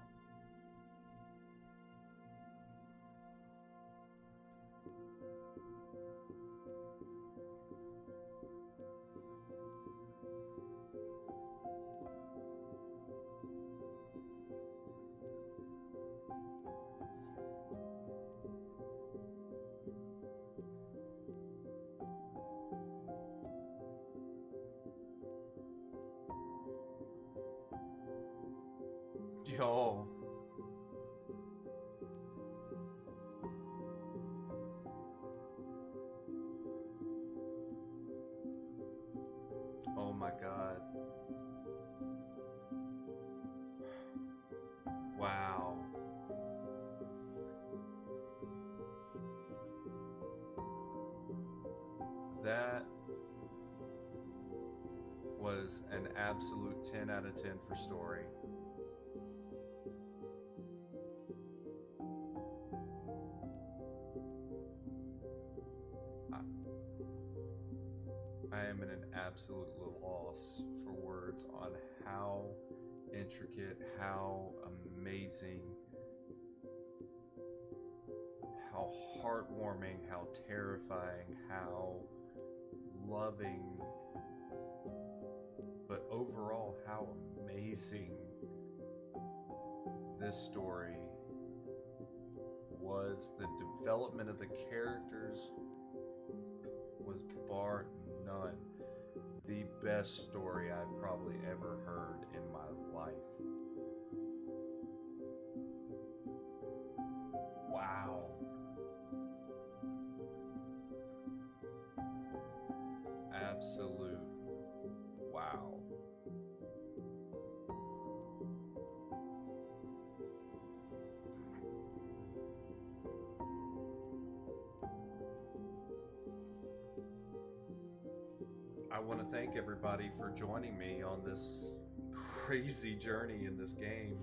Yo. Oh my God. Wow. That was an absolute 10 out of 10 for story. I am at an absolute loss for words on how intricate, how amazing, how heartwarming, how terrifying, how loving, but overall how amazing this story was. The development of the characters was bar none the best story I've probably ever heard in my life. Wow. Absolute wow. I want to thank everybody for joining me on this crazy journey in this game.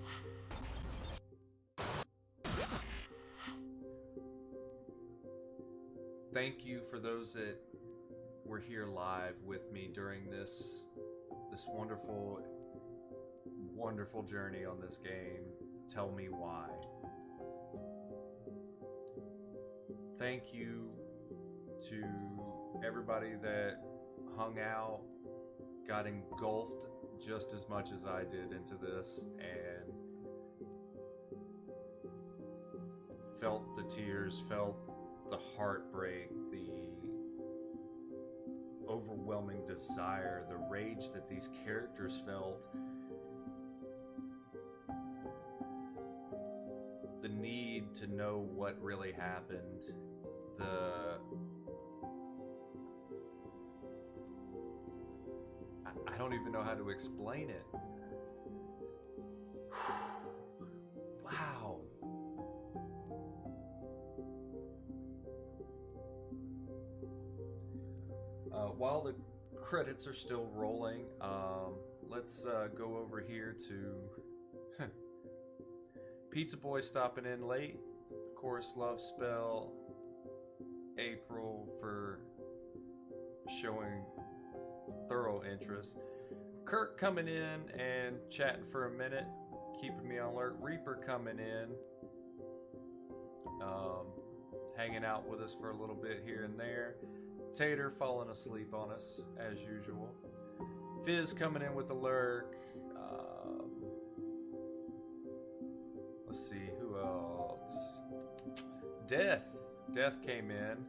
Thank you for those that were here live with me during this wonderful, wonderful journey on this game. Tell me why. Thank you to everybody that hung out, got engulfed just as much as I did into this, and felt the tears, felt the heartbreak, the overwhelming desire, the rage that these characters felt, the need to know what really happened, I don't even know how to explain it. Wow. While the credits are still rolling, let's go over here to Pizza Boy stopping in late. Of course, Love Spell, April for showing thorough interest. Kirk coming in and chatting for a minute, keeping me on alert. Reaper coming in, hanging out with us for a little bit here and there. Tater falling asleep on us as usual. Fizz coming in with the lurk. Let's see, who else? Death came in,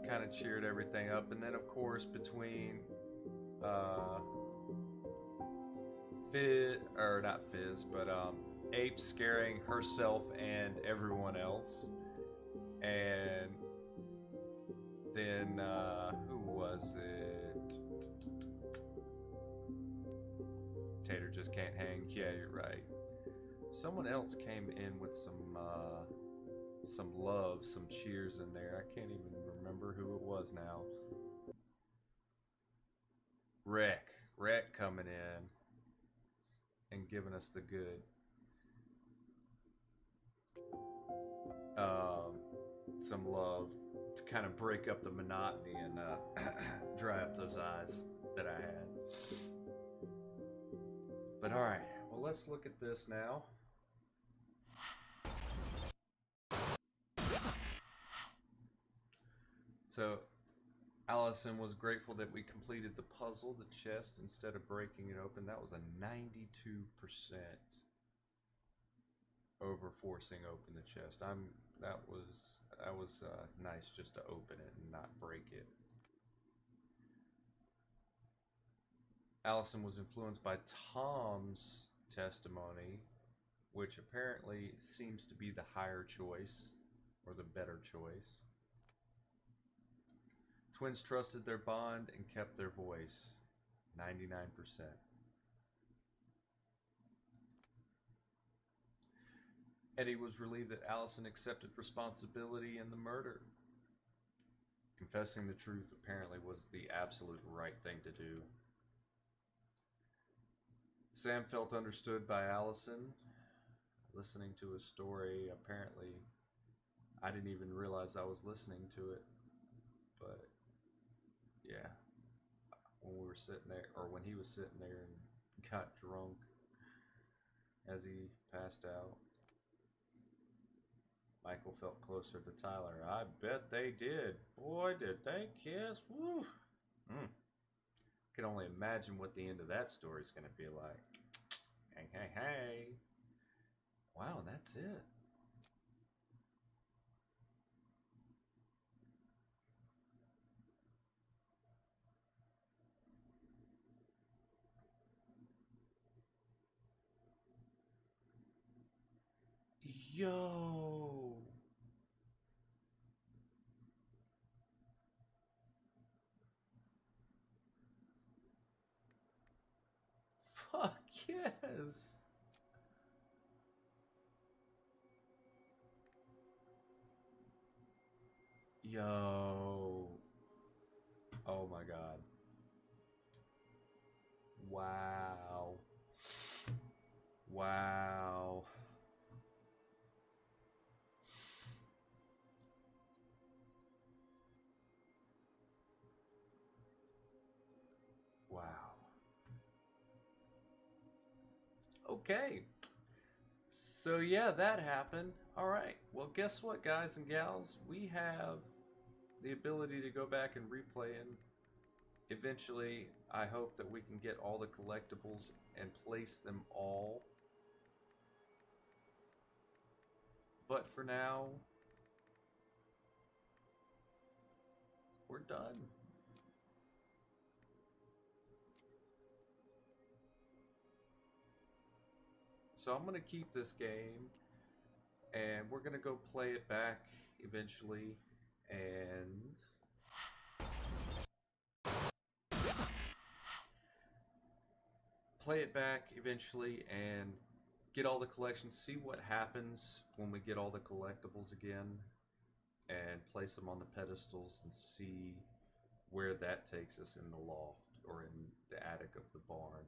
kind of cheered everything up, and then of course between Ape scaring herself and everyone else, and then who was it? Tater just can't hang. Yeah, you're right. Someone else came in with some love, some cheers in there. I can't even remember who it was now. Rec coming in and giving us the good. Some love to kind of break up the monotony and dry up those eyes that I had. But all right, well, let's look at this now. So Allison was grateful that we completed the puzzle, the chest, instead of breaking it open. That was a 92% over forcing open the chest. That was nice just to open it and not break it. Allison was influenced by Tom's testimony, which apparently seems to be the higher choice or the better choice. Twins trusted their bond and kept their voice. 99%. Eddie was relieved that Allison accepted responsibility in the murder. Confessing the truth apparently was the absolute right thing to do. Sam felt understood by Allison. Listening to his story, apparently I didn't even realize I was listening to it. But yeah, when we were sitting there, or when he was sitting there and got drunk as he passed out, Michael felt closer to Tyler. I bet they did. Boy, did they kiss. Woo. Can only imagine what the end of that story is going to be like. Hey. Wow, and that's it. Yo. Fuck yes. Yo. Oh my god. Wow. Wow. Wow. Okay. So yeah, that happened. All right. Well, guess what, guys and gals? We have the ability to go back and replay, and eventually I hope that we can get all the collectibles and place them all. But for now, we're done. So I'm going to keep this game, and we're going to go play it back eventually, and get all the collections, see what happens when we get all the collectibles again, and place them on the pedestals and see where that takes us in the loft or in the attic of the barn.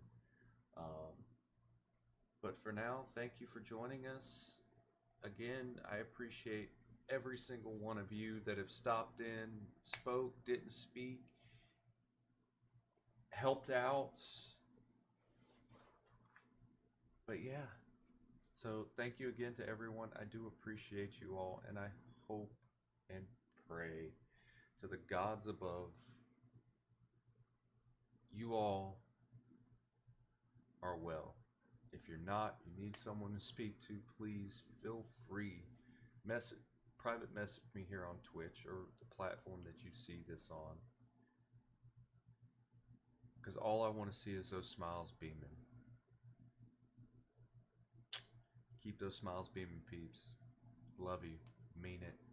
But for now, thank you for joining us. Again, I appreciate every single one of you that have stopped in, spoke, didn't speak. helped out. But yeah. So thank you again to everyone. I do appreciate you all, and I hope and pray to the gods above you all are well. If you're not, you need someone to speak to, please feel free. Private message me here on Twitch or the platform that you see this on. Because all I want to see is those smiles beaming. Keep those smiles beaming, peeps. Love you. Mean it.